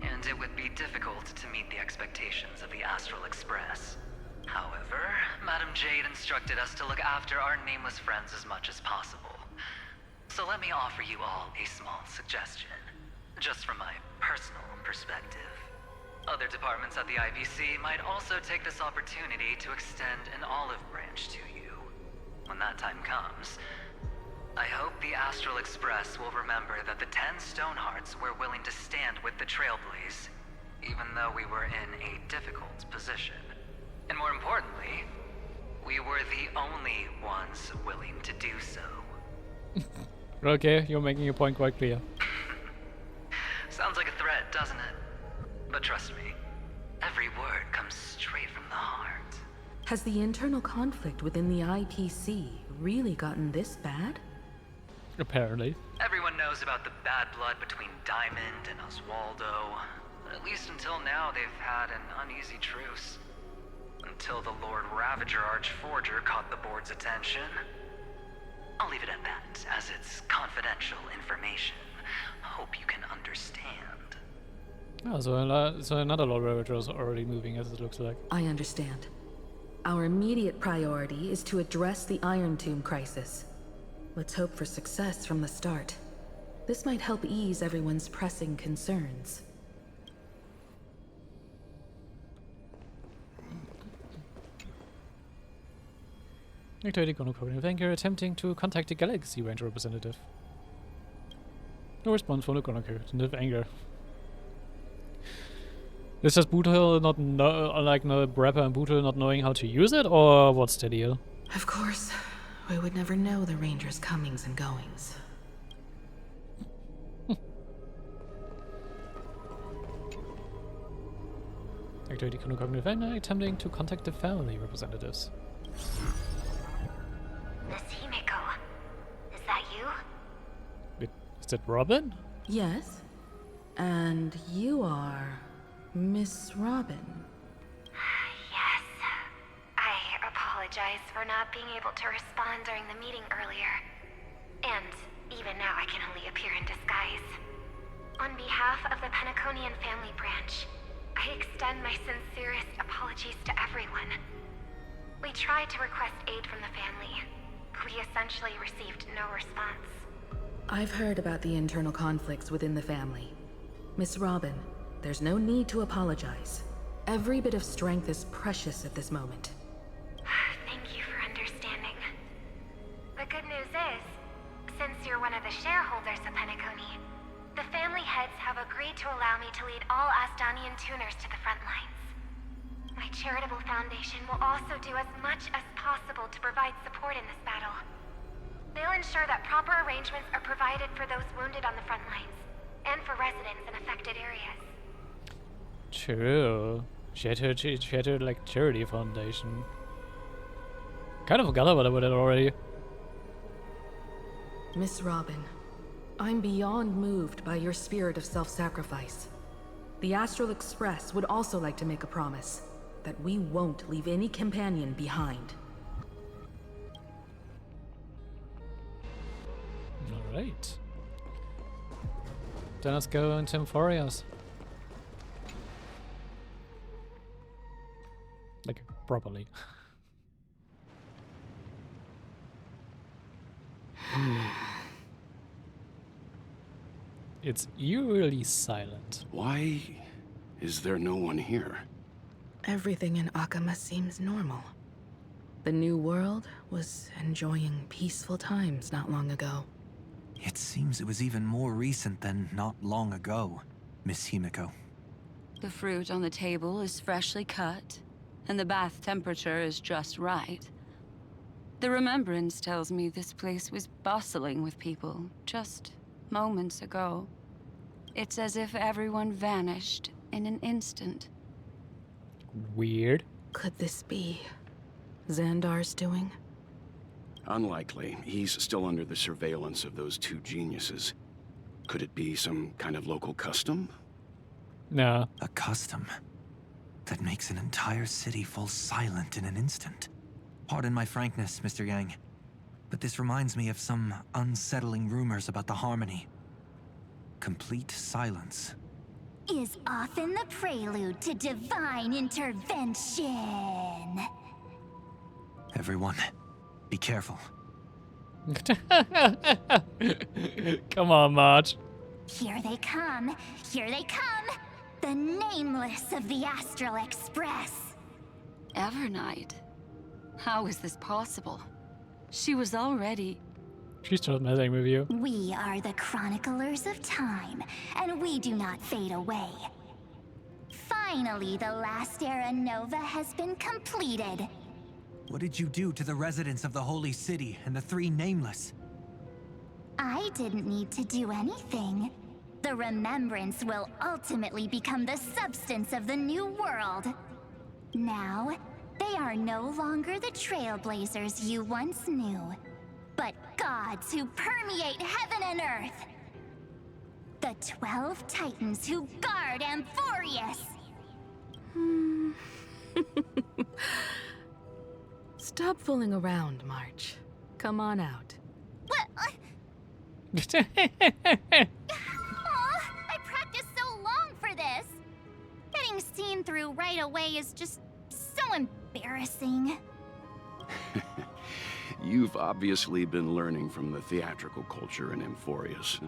Speaker 14: And it would be difficult to meet the expectations of the Astral Express. However, Madam Jade instructed us to look after our nameless friends as much as possible. So let me offer you all a small suggestion, just from my personal perspective. Other departments at the IBC might also take this opportunity to extend an olive branch to you. When that time comes, I hope the Astral Express will remember that the 10 Stonehearts were willing to stand with the Trailblaze, even though we were in a difficult position. And more importantly, we were the only ones willing to do so.
Speaker 1: Okay, you're making your point quite clear.
Speaker 14: Sounds like a threat, doesn't it? But trust me, every word comes straight from the heart.
Speaker 11: Has the internal conflict within the IPC really gotten this bad?
Speaker 1: Apparently.
Speaker 14: Everyone knows about the bad blood between Diamond and Oswaldo. At least until now, they've had an uneasy truce. Until the Lord Ravager Archforger caught the board's attention. I'll leave it at that, as it's confidential information. Hope you can understand.
Speaker 1: Oh, so another Lord Ravager is already moving, as it looks like.
Speaker 11: I understand. Our immediate priority is to address the Iron Tomb crisis. Let's hope for success from the start. This might help ease everyone's pressing concerns.
Speaker 1: Activating chronocognitive anchor, attempting to contact the Galaxy Range representative. No response from the chronocognitive anchor. Is just Bootle not like no Brepper and Bootle not knowing how to use it, or what's the deal?
Speaker 11: Of course, we would never know the Ranger's comings and goings.
Speaker 1: Activating chronocognitive anchor, attempting to contact the family representatives.
Speaker 4: Miss Himiko, is that you?
Speaker 1: Is it Robin?
Speaker 11: Yes. And you are Miss Robin.
Speaker 7: Yes. I apologize for not being able to respond during the meeting earlier. And even now I can only appear in disguise. On behalf of the Penaconian family branch, I extend my sincerest apologies to everyone. We tried to request aid from the family. We essentially received no response.
Speaker 11: I've heard about the internal conflicts within the family. Miss Robin, there's no need to apologize. Every bit of strength is precious at this moment.
Speaker 7: Thank you for understanding. The good news is, since you're one of the shareholders of Penacony, the family heads have agreed to allow me to lead all Asdanian tuners to the front lines. My charitable foundation will also do as much as possible to provide support in this battle. They'll ensure that proper arrangements are provided for those wounded on the front lines,
Speaker 13: and for residents in affected areas.
Speaker 1: True. She had her like charity foundation. Kind of forgot about it already.
Speaker 11: Miss Robin, I'm beyond moved by your spirit of self-sacrifice. The Astral Express would also like to make a promise that we won't leave any companion behind.
Speaker 1: Alright. Then let's go into Amphorios. Like, properly. It's eerily silent.
Speaker 9: Why is there no one here?
Speaker 11: Everything in Akama seems normal. The new world was enjoying peaceful times not long ago.
Speaker 16: It seems it was even more recent than not long ago, Miss Himiko.
Speaker 8: The fruit on the table is freshly cut, and the bath temperature is just right. The remembrance tells me this place was bustling with people just moments ago. It's as if everyone vanished in an instant.
Speaker 1: Weird.
Speaker 11: Could this be Xandar's doing?
Speaker 9: Unlikely. He's still under the surveillance of those two geniuses. Could it be some kind of local custom?
Speaker 1: No.
Speaker 16: A custom that makes an entire city fall silent in an instant. Pardon my frankness, Mr. Yang, but this reminds me of some unsettling rumors about the Harmony. Complete silence
Speaker 4: is often the prelude to divine intervention.
Speaker 16: Everyone, be careful.
Speaker 1: Come on, Marge.
Speaker 4: Here they come. Here they come. The nameless of the Astral Express.
Speaker 8: Evernight? How is this possible? She was already...
Speaker 1: She's just messing with you.
Speaker 4: We are the chroniclers of time, and we do not fade away. Finally, the last era Nova has been completed.
Speaker 16: What did you do to the residents of the Holy City and the three Nameless?
Speaker 4: I didn't need to do anything. The remembrance will ultimately become the substance of the new world. Now, they are no longer the trailblazers you once knew, but gods who permeate heaven and earth. The 12 titans who guard Amphorius.
Speaker 11: Stop fooling around, March. Come on out.
Speaker 4: What? I practiced so long for this. Getting seen through right away is just so embarrassing.
Speaker 9: You've obviously been learning from the theatrical culture in Amphorius.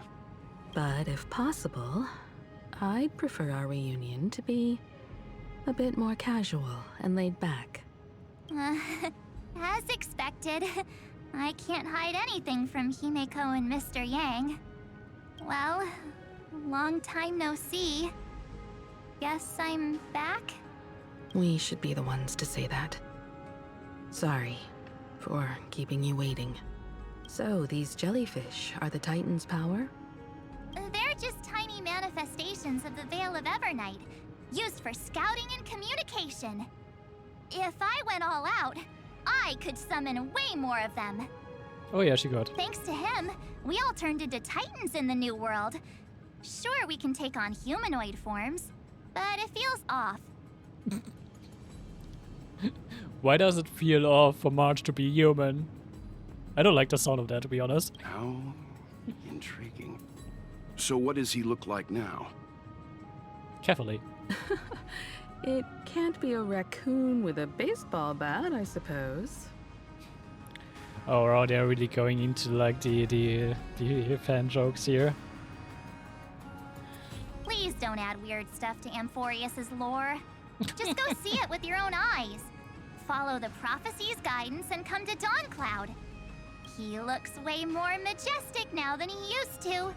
Speaker 11: But if possible, I'd prefer our reunion to be a bit more casual and laid back.
Speaker 4: As expected, I can't hide anything from Himeko and Mr. Yang. Well, long time no see. Guess I'm back?
Speaker 11: We should be the ones to say that. Sorry for keeping you waiting. So, these jellyfish are the Titan's power?
Speaker 4: They're just tiny manifestations of the Veil of Evernight, used for scouting and communication. If I went all out, I could summon way more of them.
Speaker 1: Oh yeah, she got.
Speaker 4: Thanks to him, we all turned into Titans in the new world. Sure, we can take on humanoid forms, but it feels off.
Speaker 1: Why does it feel off for Marge to be human? I don't like the sound of that, to be honest.
Speaker 9: How intriguing. So what does he look like now?
Speaker 1: Carefully.
Speaker 11: It can't be a raccoon with a baseball bat, I suppose.
Speaker 1: Oh, wow, they're really going into like the fan jokes here.
Speaker 4: Please don't add weird stuff to Amphorius' lore. Just go see it with your own eyes. Follow the prophecy's guidance and come to Dawncloud. He looks way more majestic now than he used to.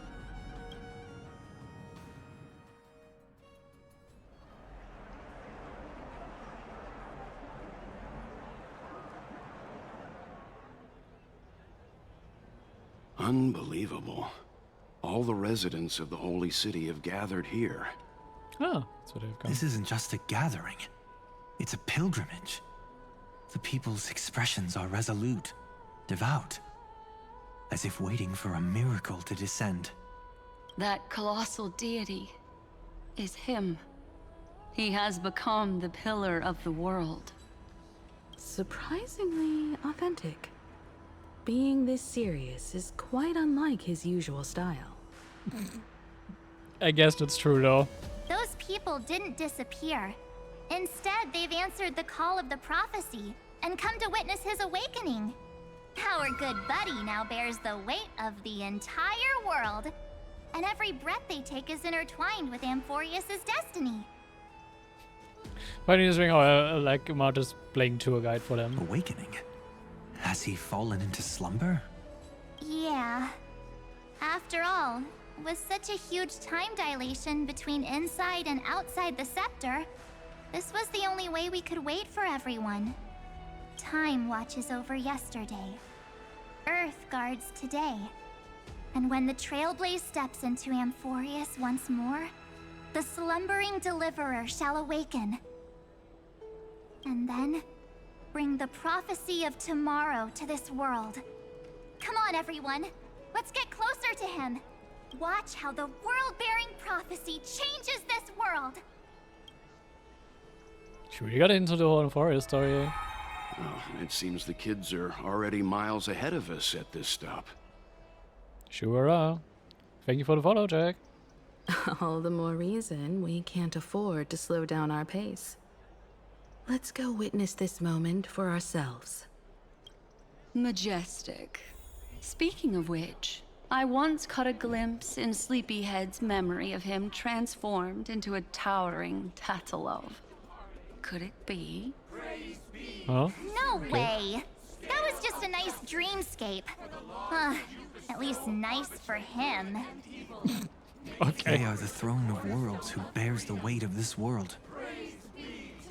Speaker 9: Unbelievable. All the residents of the Holy City have gathered here.
Speaker 1: Oh, that's what they've got.
Speaker 16: This isn't just a gathering. It's a pilgrimage. The people's expressions are resolute, devout, as if waiting for a miracle to descend.
Speaker 8: That colossal deity is him. He has become the pillar of the world.
Speaker 11: Surprisingly authentic. Being this serious is quite unlike his usual style.
Speaker 1: I guess that's true though.
Speaker 4: Those people didn't disappear. Instead, they've answered the call of the prophecy and come to witness his awakening. Our good buddy now bears the weight of the entire world, and every breath they take is intertwined with Amphorius's destiny.
Speaker 1: Funny is how like Umar just playing tour guide for them.
Speaker 16: Awakening? Has he fallen into slumber?
Speaker 4: Yeah. After all, with such a huge time dilation between inside and outside the scepter, this was the only way we could wait for everyone. Time watches over yesterday. Earth guards today. And when the Trailblaze steps into Amphorius once more, the slumbering deliverer shall awaken. And then, bring the prophecy of tomorrow to this world. Come on, everyone. Let's get closer to him. Watch how the world-bearing prophecy changes this world.
Speaker 1: Should we get into the whole Forest story?
Speaker 9: Well, it seems the kids are already miles ahead of us at this stop.
Speaker 1: Sure are. Thank you for the follow, Jack.
Speaker 11: All the more reason we can't afford to slow down our pace. Let's go witness this moment for ourselves.
Speaker 8: Majestic. Speaking of which, I once caught a glimpse in Sleepyhead's memory of him transformed into a towering Tatalov. Could it be?
Speaker 1: Huh?
Speaker 4: No way! That was just a nice dreamscape. At least nice for him.
Speaker 1: Okay.
Speaker 16: They are the throne of worlds who bears the weight of this world.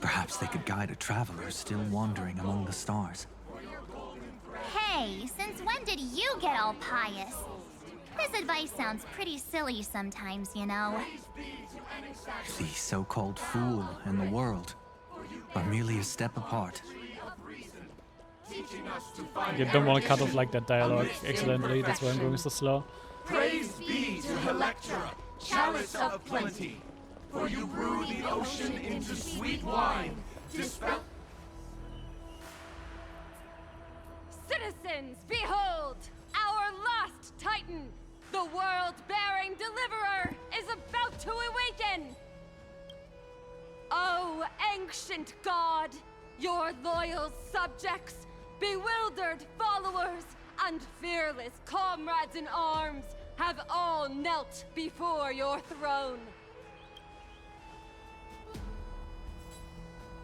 Speaker 16: Perhaps they could guide a traveler still wandering among the stars.
Speaker 4: Hey, since when did you get all pious? This advice sounds pretty silly sometimes, you know.
Speaker 16: The so-called fool and the world are merely a step apart.
Speaker 1: You don't want to cut off like that dialogue accidentally, that's why I'm going so slow.
Speaker 18: Praise be to Electra, chalice of plenty, for you brew the ocean into sweet wine, dispel...
Speaker 19: Citizens, behold! Our last Titan, the world-bearing deliverer, is about to awaken! Oh, ancient god, your loyal subjects, bewildered followers, and fearless comrades in arms have all knelt before your throne.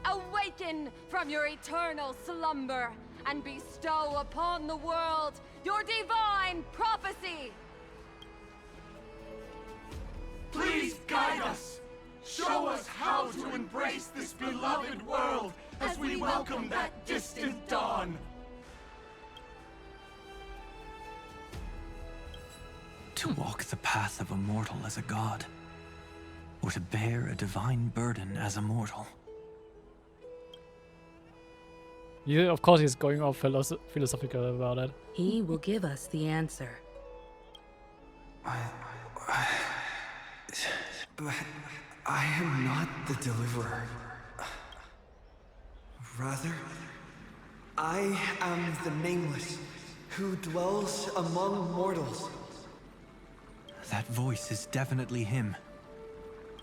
Speaker 19: Awaken from your eternal slumber and bestow upon the world your divine prophecy.
Speaker 18: Please guide us. Show us how to embrace this beloved world as we welcome that distant dawn.
Speaker 16: To walk the path of a mortal as a god, or to bear a divine burden as a mortal.
Speaker 1: Yeah, of course he's going all philosophical about it.
Speaker 11: He will give us the answer.
Speaker 3: But I am not the deliverer. Rather, I am the Nameless, who dwells among mortals.
Speaker 16: That voice is definitely him.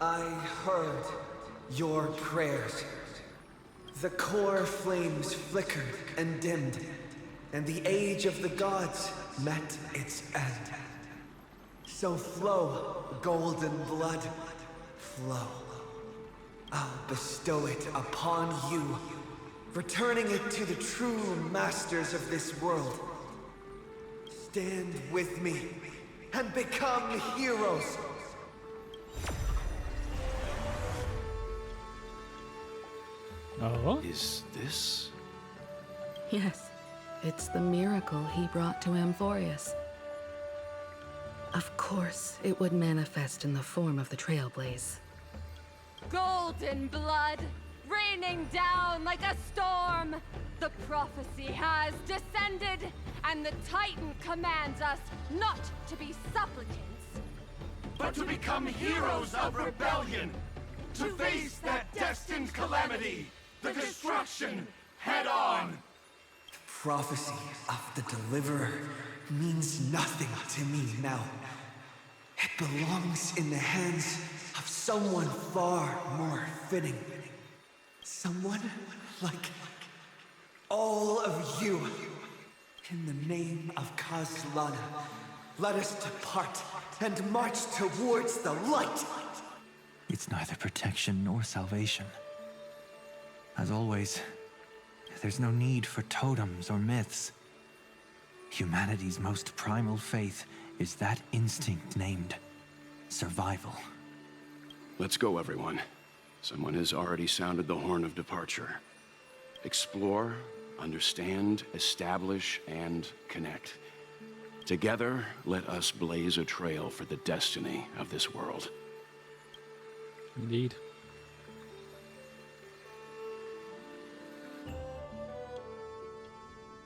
Speaker 3: I heard your prayers. The core flames flickered and dimmed, and the age of the gods met its end. So flow, golden blood, flow. I'll bestow it upon you, returning it to the true masters of this world. Stand with me and become heroes.
Speaker 1: Oh?
Speaker 9: Is this?
Speaker 11: Yes, it's the miracle he brought to Amphorius. Of course, it would manifest in the form of the Trailblaze.
Speaker 19: Golden blood, raining down like a storm. The prophecy has descended, and the Titan commands us not to be supplicants,
Speaker 18: but to become heroes of rebellion, to face that destined calamity, the destruction, head on.
Speaker 3: The prophecy of the Deliverer means nothing to me now. It belongs in the hands of someone far more fitting. Someone like all of you. In the name of Kazlana, let us depart and march towards the light.
Speaker 16: It's neither protection nor salvation. As always, there's no need for totems or myths. Humanity's most primal faith is that instinct named survival.
Speaker 9: Let's go, everyone. Someone has already sounded the horn of departure. Explore, understand, establish, and connect. Together, let us blaze a trail for the destiny of this world.
Speaker 1: Indeed.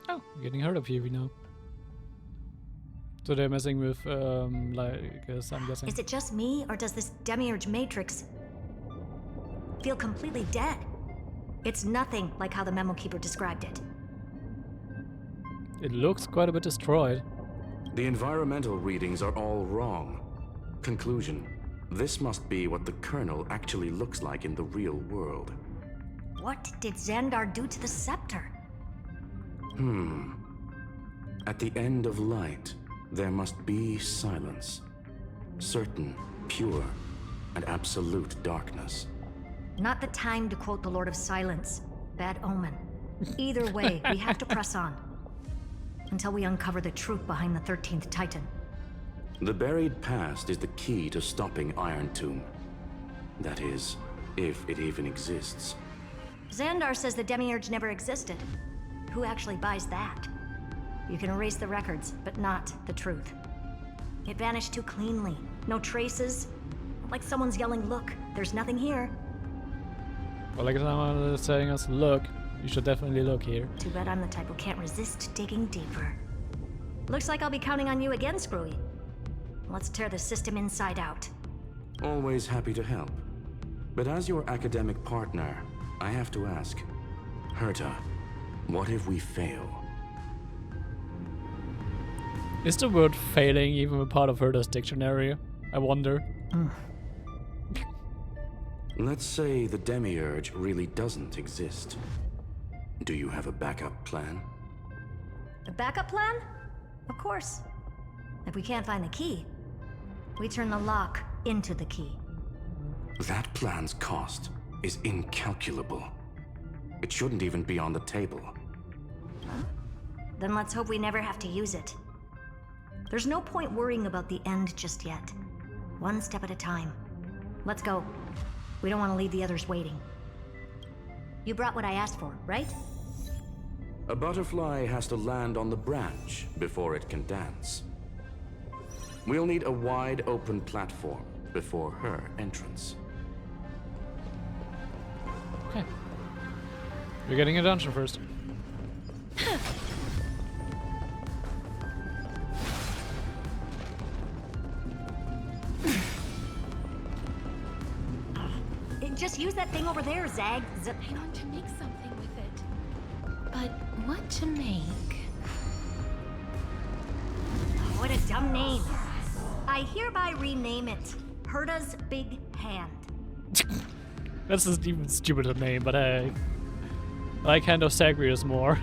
Speaker 1: Oh, we're getting hurt up here, we know. So they're messing with, like, I'm guessing.
Speaker 10: Is it just me, or does this Demiurge matrix feel completely dead? It's nothing like how the Memo Keeper described it.
Speaker 1: It looks quite a bit destroyed.
Speaker 12: The environmental readings are all wrong. Conclusion: this must be what the kernel actually looks like in the real world.
Speaker 10: What did Xandar do to the scepter?
Speaker 12: At the end of light, there must be silence. Certain, pure, and absolute darkness.
Speaker 10: Not the time to quote the Lord of Silence. Bad omen. Either way, we have to press on. Until we uncover the truth behind the 13th Titan.
Speaker 12: The buried past is the key to stopping Iron Tomb. That is, if it even exists.
Speaker 10: Xandar says the Demiurge never existed. Who actually buys that? You can erase the records, but not the truth. It vanished too cleanly. No traces. Like someone's yelling, look, there's nothing here.
Speaker 1: Well, like someone is saying us, look, you should definitely look here.
Speaker 10: Too bad I'm the type who can't resist digging deeper. Looks like I'll be counting on you again, Screwy. Let's tear the system inside out.
Speaker 12: Always happy to help. But as your academic partner, I have to ask, Herta, what if we fail?
Speaker 1: Is the word failing even a part of Herta's dictionary? I wonder.
Speaker 12: Let's say the Demiurge really doesn't exist. Do you have a backup plan?
Speaker 10: A backup plan? Of course. If we can't find the key, we turn the lock into the key.
Speaker 12: That plan's cost is incalculable. It shouldn't even be on the table.
Speaker 10: Then let's hope we never have to use it. There's no point worrying about the end just yet. One step at a time. Let's go. We don't want to leave the others waiting. You brought what I asked for, right?
Speaker 12: A butterfly has to land on the branch before it can dance. We'll need a wide open platform before her entrance.
Speaker 1: Okay. We're getting a dungeon first.
Speaker 10: Just use that thing over there, Zag.
Speaker 2: I want to make something with it. But what to make?
Speaker 10: What a dumb name. I hereby rename it Herta's Big Hand.
Speaker 1: That's an even stupider name, but I like Hand of Zagreus more.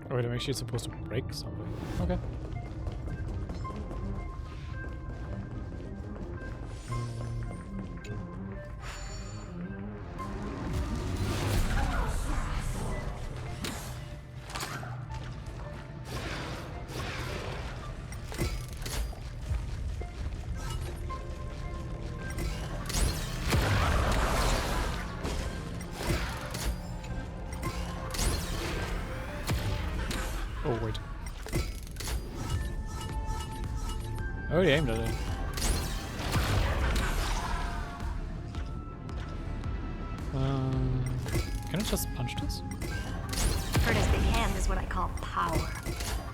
Speaker 1: Oh wait, I'm actually supposed to break something. Okay. Oh, wait. I already aimed at it. Can I just punch this?
Speaker 10: Curtis' big hand is what I call power.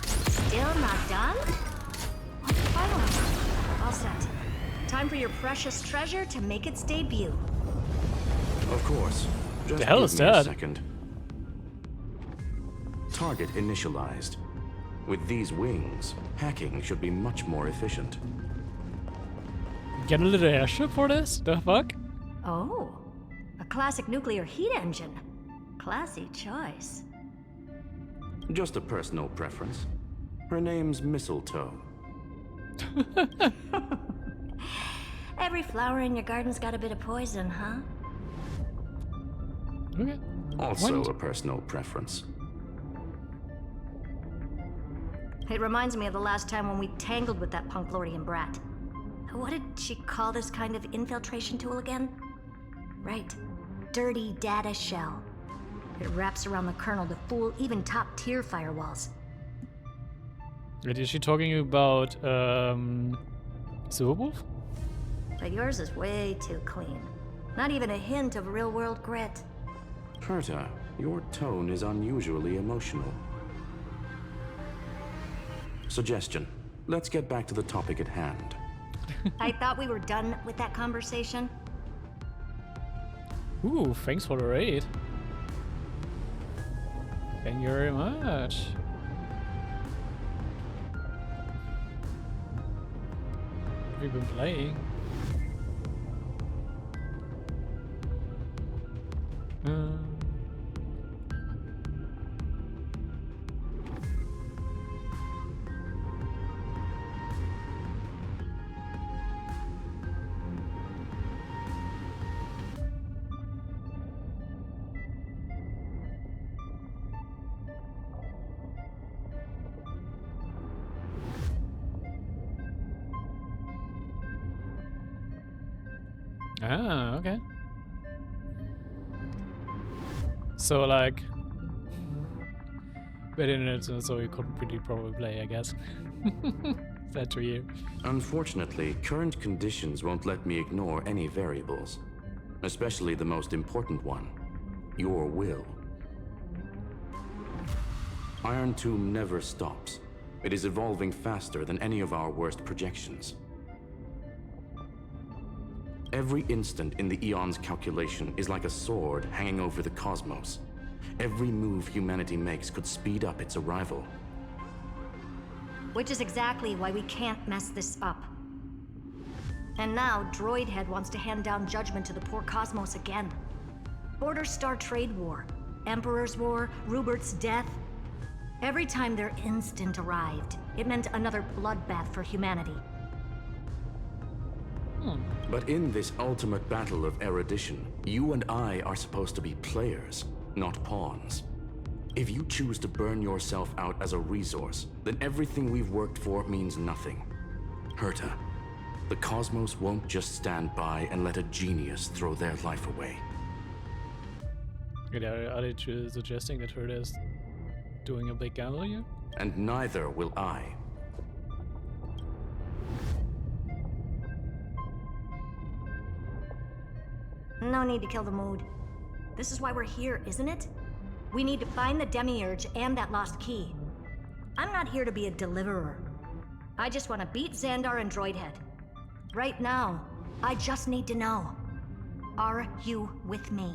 Speaker 10: Still not done? Finally. All set. Time for your precious treasure to make its debut.
Speaker 12: Of course. Just
Speaker 1: The hell is
Speaker 12: give me a
Speaker 1: that?
Speaker 12: second. Target initialized. With these wings, hacking should be much more efficient.
Speaker 1: Get a little airship for this? The fuck?
Speaker 10: Oh, a classic nuclear heat engine. Classy choice.
Speaker 12: Just a personal preference. Her name's Mistletoe.
Speaker 10: Every flower in your garden's got a bit of poison, huh?
Speaker 1: Okay.
Speaker 12: Also a personal preference.
Speaker 10: It reminds me of the last time when we tangled with that Punklordian brat. What did she call this kind of infiltration tool again? Right. Dirty data shell. It wraps around the kernel to fool even top-tier firewalls.
Speaker 1: Wait, is she talking about, Silverwolf?
Speaker 10: But yours is way too clean. Not even a hint of real-world grit.
Speaker 12: Herta, your tone is unusually emotional. Suggestion. Let's get back to the topic at hand.
Speaker 10: I thought we were done with that conversation.
Speaker 1: Ooh, thanks for the raid. Thank you very much. Have you been playing? Ah, okay. So like, bad internet, so you couldn't really probably play, I guess. Sad to you.
Speaker 12: Unfortunately, current conditions won't let me ignore any variables, especially the most important one, your will. Iron Tomb never stops. It is evolving faster than any of our worst projections. Every instant in the Eon's calculation is like a sword hanging over the cosmos. Every move humanity makes could speed up its arrival.
Speaker 10: Which is exactly why we can't mess this up. And now, Droidhead wants to hand down judgment to the poor cosmos again. Border Star Trade War, Emperor's War, Rupert's death. Every time their instant arrived, it meant another bloodbath for humanity.
Speaker 12: But in this ultimate battle of erudition, you and I are supposed to be players, not pawns. If you choose to burn yourself out as a resource, then everything we've worked for means nothing. Herta, the cosmos won't just stand by and let a genius throw their life away.
Speaker 1: Are they suggesting that Herta is doing a big gamble here?
Speaker 12: And neither will I.
Speaker 10: No need to kill the mood. This is why we're here, isn't it? We need to find the Demiurge and that lost key. I'm not here to be a deliverer. I just want to beat Xandar and Droidhead. Right now, I just need to know. Are you with me?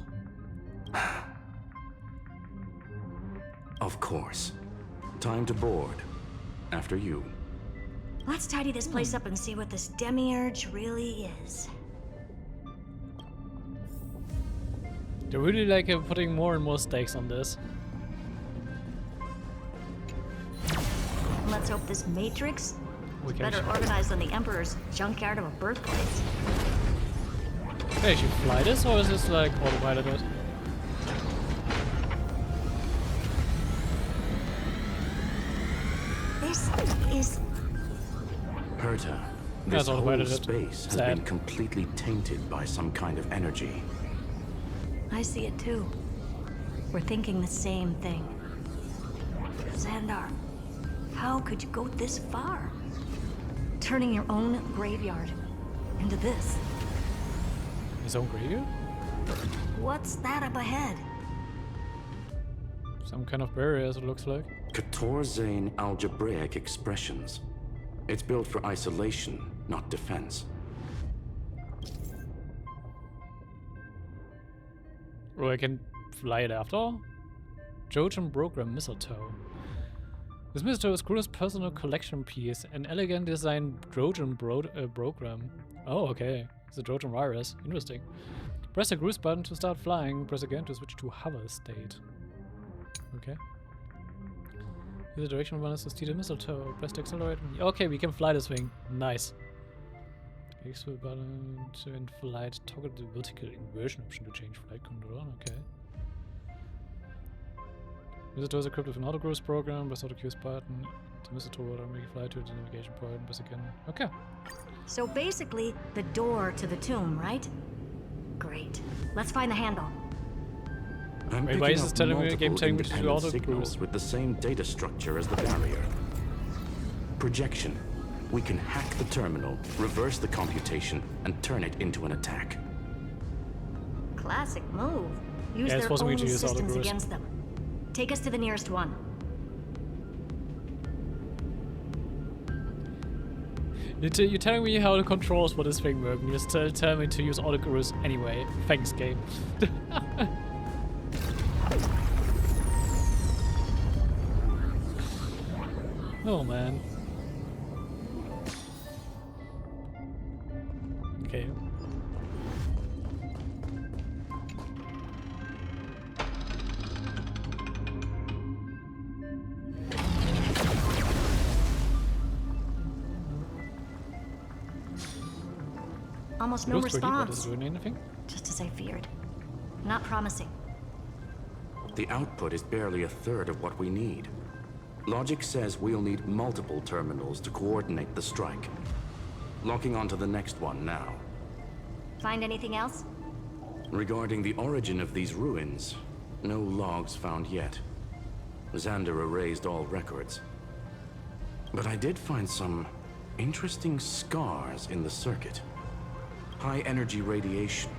Speaker 12: Of course. Time to board. After you.
Speaker 10: Let's tidy this place up and see what this Demiurge really is.
Speaker 1: They're really like putting more and more stakes on this.
Speaker 10: Let's hope this Matrix is
Speaker 1: can
Speaker 10: better organized than the Emperor's junkyard of a birthplace.
Speaker 1: Hey, should you fly this or is this like autopiloted?
Speaker 10: This is...
Speaker 12: Herta, this whole space has been completely tainted by some kind of energy.
Speaker 10: I see it too. We're thinking the same thing. Xandar, how could you go this far? Turning your own graveyard into this.
Speaker 1: His own graveyard?
Speaker 10: What's that up ahead?
Speaker 1: Some kind of barrier, as it looks like.
Speaker 12: Katorzane algebraic expressions. It's built for isolation, not defense.
Speaker 1: Oh, I can fly it after all? Trojan Program Mistletoe. This mistletoe is Kuro's personal collection piece, an elegant designed Trojan program. Oh, okay. It's a Trojan virus. Interesting. Press the cruise button to start flying. Press again to switch to hover state. Okay. Use the direction one is to steer the mistletoe. Press the accelerator. Okay, we can fly this thing. Nice. Use the button to end flight. Toggle the vertical inversion option to change flight control. Okay. Mistletoe is equipped with an auto-cruise program. Press the cruise button. The mistletoe will make fly to the navigation point. Press again. Okay.
Speaker 10: So basically, the door to the tomb, right? Great. Let's find the handle.
Speaker 12: I'm
Speaker 1: Wait, why is
Speaker 12: picking
Speaker 1: this
Speaker 12: up
Speaker 1: telling me the game
Speaker 12: multiple
Speaker 1: telling me to do
Speaker 12: independent
Speaker 1: auto-cruise?
Speaker 12: signals with the same data structure as the barrier. Projection. We can hack the terminal, reverse the computation, and turn it into an attack.
Speaker 10: Classic move. Use
Speaker 1: Yeah, it's
Speaker 10: their
Speaker 1: forcing me
Speaker 10: own
Speaker 1: to use
Speaker 10: systems
Speaker 1: auto-cruise.
Speaker 10: against them. Take us to the nearest one.
Speaker 1: You're telling me how the controls for this thing work, and you're still telling me to use autocruise anyway. Thanks, game. Oh man. Okay.
Speaker 10: Almost no
Speaker 1: Looks pretty, but is
Speaker 10: response.
Speaker 1: it doing anything?
Speaker 10: Just as I feared. Not promising.
Speaker 12: The output is barely a third of what we need. Logic says we'll need multiple terminals to coordinate the strike. Locking onto the next one now.
Speaker 10: Find anything else?
Speaker 12: Regarding the origin of these ruins, no logs found yet. Xander erased all records. But I did find some interesting scars in the circuit. High energy radiation,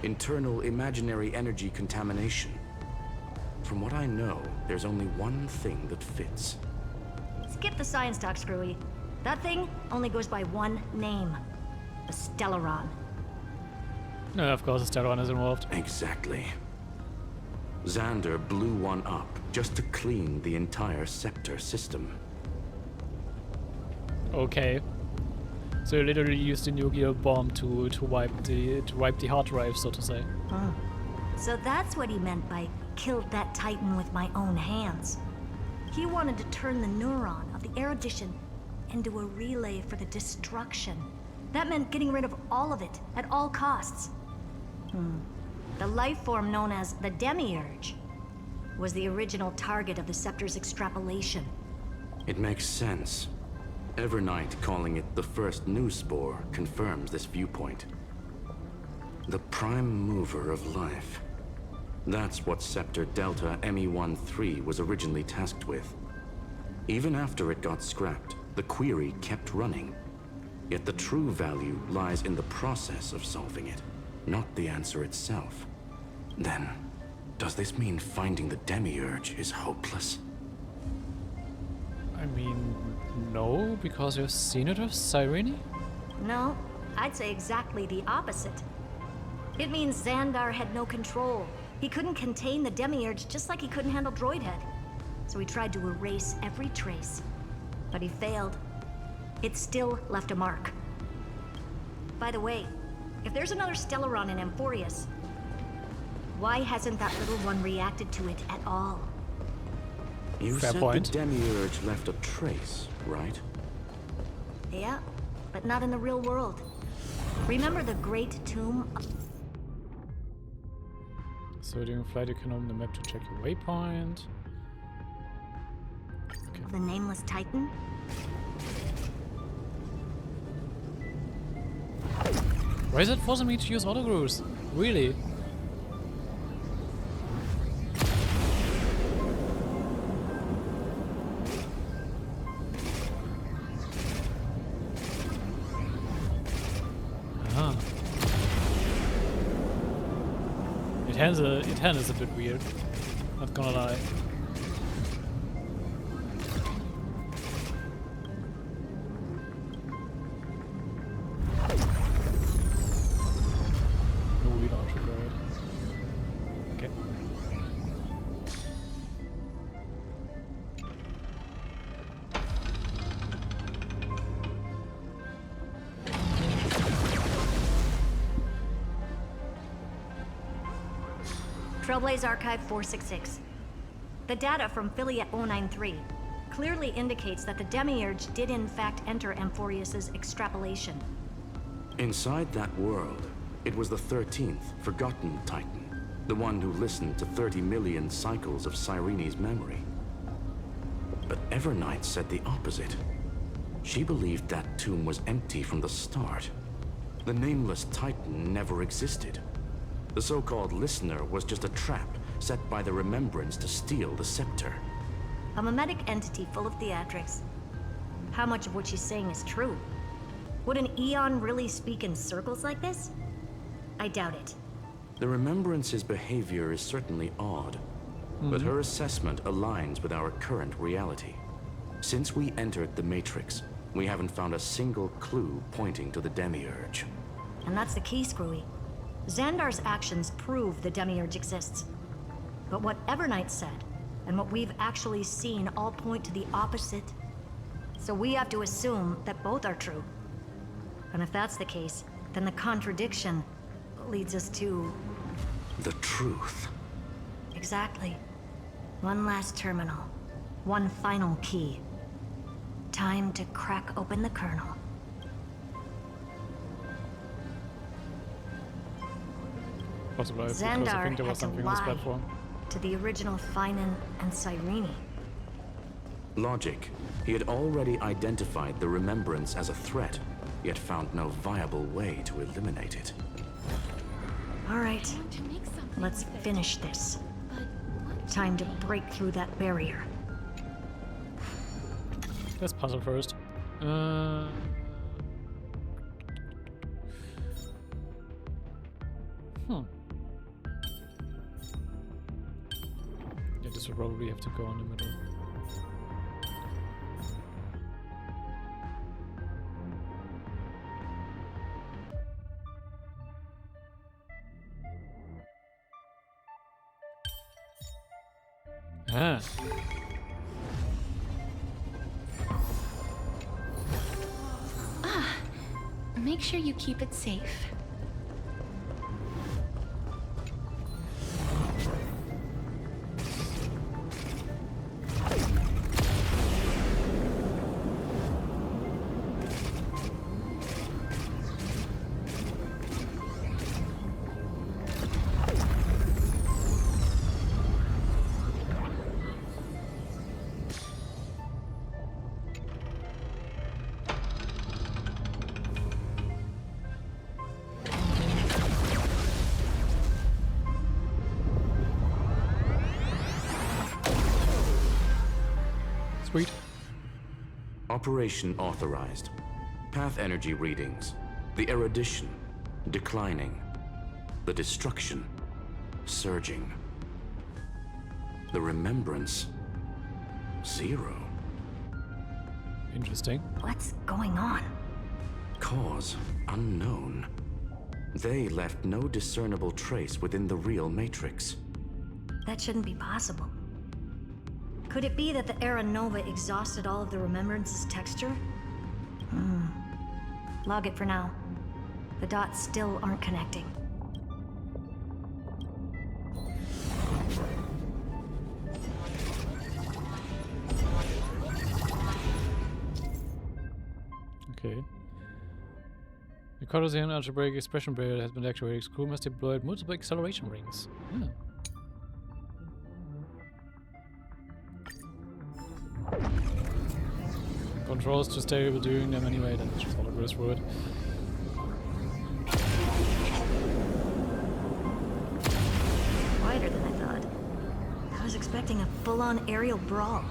Speaker 12: internal imaginary energy contamination. From what I know, there's only one thing that fits.
Speaker 10: Skip the science talk, Screwy. That thing only goes by one name. The Stellaron.
Speaker 1: No, of course, Stellaron is involved.
Speaker 12: Exactly. Xander blew one up just to clean the entire Scepter system.
Speaker 1: Okay. So you literally used the nuclear bomb to wipe the hard drive, so to say.
Speaker 10: So that's what he meant by killed that Titan with my own hands. He wanted to turn the neuron of the erudition into a relay for the destruction. That meant getting rid of all of it at all costs. The life form known as the Demiurge was the original target of the Scepter's extrapolation.
Speaker 12: It makes sense. Evernight calling it the first new spore confirms this viewpoint. The prime mover of life. That's what Scepter Delta ME-13 was originally tasked with. Even after it got scrapped, the query kept running. Yet the true value lies in the process of solving it, not the answer itself. Then, does this mean finding the Demiurge is hopeless?
Speaker 1: I mean, no, because you've seen it with Cyrene?
Speaker 10: No, I'd say exactly the opposite. It means Xandar had no control. He couldn't contain the Demiurge just like he couldn't handle Droidhead. So he tried to erase every trace. But he failed. It still left a mark. By the way, if there's another Stellaron in Amphorius, why hasn't that little one reacted to it at all?
Speaker 12: You
Speaker 1: Fair
Speaker 12: said
Speaker 1: point.
Speaker 12: the Demiurge left a trace, right?
Speaker 10: Yeah, but not in the real world. Remember the Great Tomb?
Speaker 1: So during flight you can open the map to check your waypoint. Okay.
Speaker 10: Of the Nameless Titan?
Speaker 1: Why is it forcing me to use autocruise? Really? hand is a bit weird. Not gonna lie. No, we don't should go it. Okay.
Speaker 10: Trailblaze Archive 466. The data from Philiet 093 clearly indicates that the Demiurge did in fact enter Amphorius's extrapolation.
Speaker 12: Inside that world, it was the 13th, forgotten Titan. The one who listened to 30 million cycles of Cyrene's memory. But Evernight said the opposite. She believed that tomb was empty from the start. The nameless Titan never existed. The so-called listener was just a trap set by the Remembrance to steal the scepter.
Speaker 10: A mimetic entity full of theatrics. How much of what she's saying is true? Would an Eon really speak in circles like this? I doubt it.
Speaker 12: The Remembrance's behavior is certainly odd, but her assessment aligns with our current reality. Since we entered the Matrix, we haven't found a single clue pointing to the Demiurge.
Speaker 10: And that's the key, Screwy. Xandar's actions prove the Demiurge exists. But what Evernight said, and what we've actually seen all point to the opposite. So we have to assume that both are true. And if that's the case, then the contradiction leads us to...
Speaker 12: the truth.
Speaker 10: Exactly. One last terminal. One final key. Time to crack open the kernel.
Speaker 1: Possibly, because I
Speaker 10: Xandar
Speaker 1: think there was
Speaker 10: had to
Speaker 1: something on this
Speaker 10: lie
Speaker 1: platform.
Speaker 10: to the original Finan and Cyrene.
Speaker 12: Logic. He had already identified the Remembrance as a threat, yet found no viable way to eliminate it.
Speaker 10: All right, let's finish this. Time to break through that barrier.
Speaker 1: Let's puzzle first. Yeah, this will probably have to go in the middle. Ah.
Speaker 2: Make sure you keep it safe.
Speaker 1: Sweet.
Speaker 12: Operation authorized. Path energy readings. The erudition, declining. The destruction, surging. The remembrance, 0.
Speaker 1: Interesting.
Speaker 10: What's going on?
Speaker 12: Cause, unknown. They left no discernible trace within the real Matrix.
Speaker 10: That shouldn't be possible. Could it be that the Era Nova exhausted all of the Remembrance's texture? Log it for now. The dots still aren't connecting.
Speaker 1: Okay. The Cartesian algebraic expression barrier has been activated. Crew must deploy multiple acceleration rings. Yeah. Controls to stay with doing them anyway, then just follow goes through it.
Speaker 10: Quieter than I thought. I was expecting a full-on aerial brawl.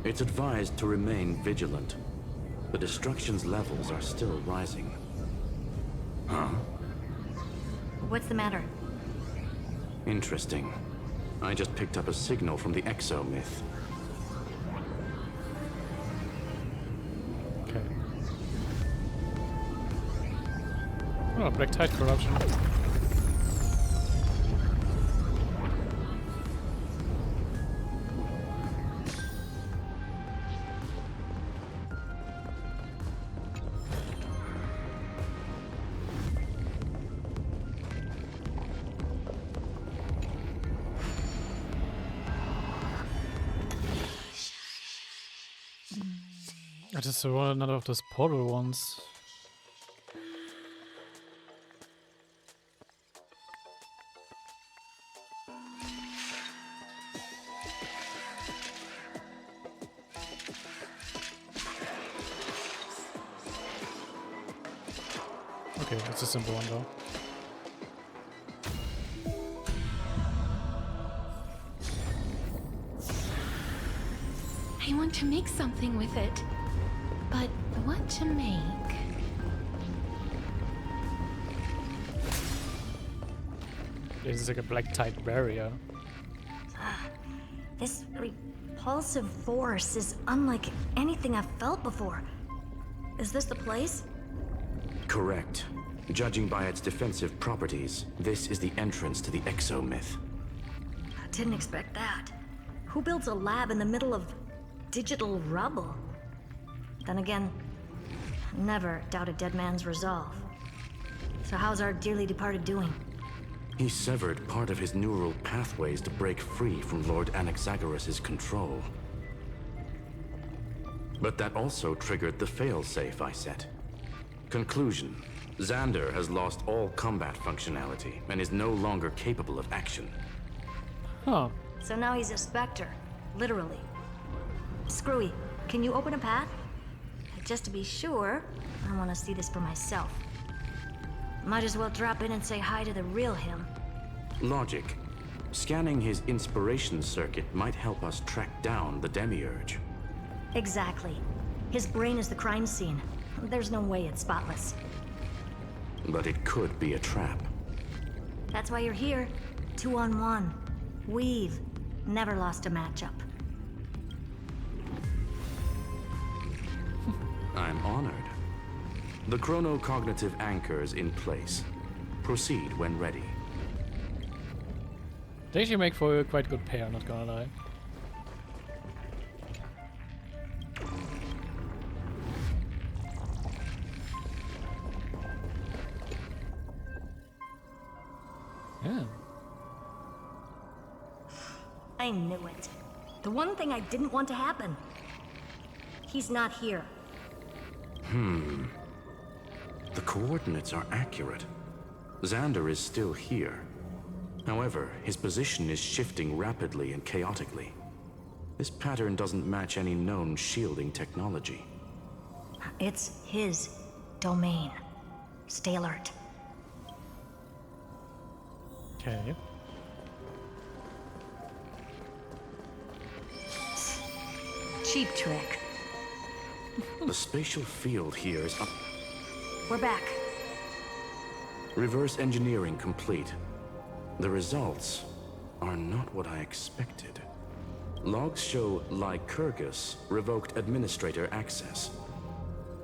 Speaker 12: It's advised to remain vigilant. The destruction's levels are still rising. Huh?
Speaker 10: What's the matter?
Speaker 12: Interesting. I just picked up a signal from the Exo myth.
Speaker 1: Okay. Oh, black tide corruption. I just want another of those portal ones. Okay, it's a simple one though.
Speaker 11: I want to make something with it. But what to make?
Speaker 1: This is like a black tide barrier.
Speaker 10: This repulsive force is unlike anything I've felt before. Is this the place?
Speaker 12: Correct. Judging by its defensive properties, this is the entrance to the Exo myth.
Speaker 10: I didn't expect that. Who builds a lab in the middle of digital rubble? Then again, never doubt a dead man's resolve. So how's our dearly departed doing?
Speaker 12: He severed part of his neural pathways to break free from Lord Anaxagoras' control. But that also triggered the failsafe I set. Conclusion: Xander has lost all combat functionality and is no longer capable of action.
Speaker 1: Huh.
Speaker 10: So now he's a specter, literally. Screwy, can you open a path? Just to be sure, I want to see this for myself. Might as well drop in and say hi to the real him.
Speaker 12: Logic. Scanning his inspiration circuit might help us track down the Demiurge.
Speaker 10: Exactly. His brain is the crime scene. There's no way it's spotless.
Speaker 12: But it could be a trap.
Speaker 10: That's why you're here. 2-on-1. We've never lost a matchup.
Speaker 12: I'm honored. The chronocognitive anchor is in place. Proceed when ready.
Speaker 1: They actually make for a quite good pair, not gonna lie. Yeah.
Speaker 10: I knew it. The one thing I didn't want to happen. He's not here.
Speaker 12: The coordinates are accurate. Xander is still here. However, his position is shifting rapidly and chaotically. This pattern doesn't match any known shielding technology.
Speaker 10: It's his domain. Stay alert.
Speaker 1: Okay.
Speaker 10: Cheap trick.
Speaker 12: The spatial field here is up.
Speaker 10: We're back.
Speaker 12: Reverse engineering complete. The results are not what I expected. Logs show Lycurgus revoked administrator access.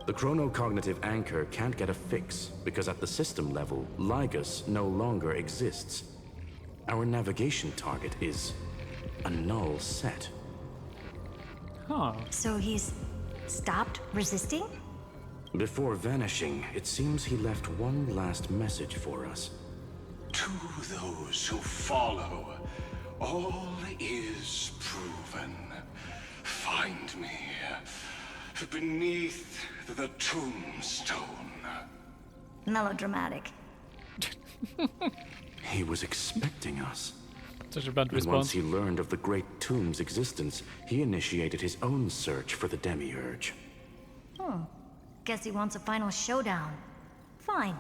Speaker 12: The chronocognitive anchor can't get a fix because at the system level, Lygus no longer exists. Our navigation target is a null set.
Speaker 1: Huh.
Speaker 10: So he's stopped resisting?
Speaker 12: Before vanishing, it seems he left one last message for us.
Speaker 18: To those who follow, all is proven. Find me beneath the tombstone.
Speaker 10: Melodramatic.
Speaker 12: He was expecting us.
Speaker 1: Such a bad
Speaker 12: And
Speaker 1: response.
Speaker 12: once he learned of the Great Tomb's existence, he initiated his own search for the Demiurge.
Speaker 10: Guess he wants a final showdown. Fine.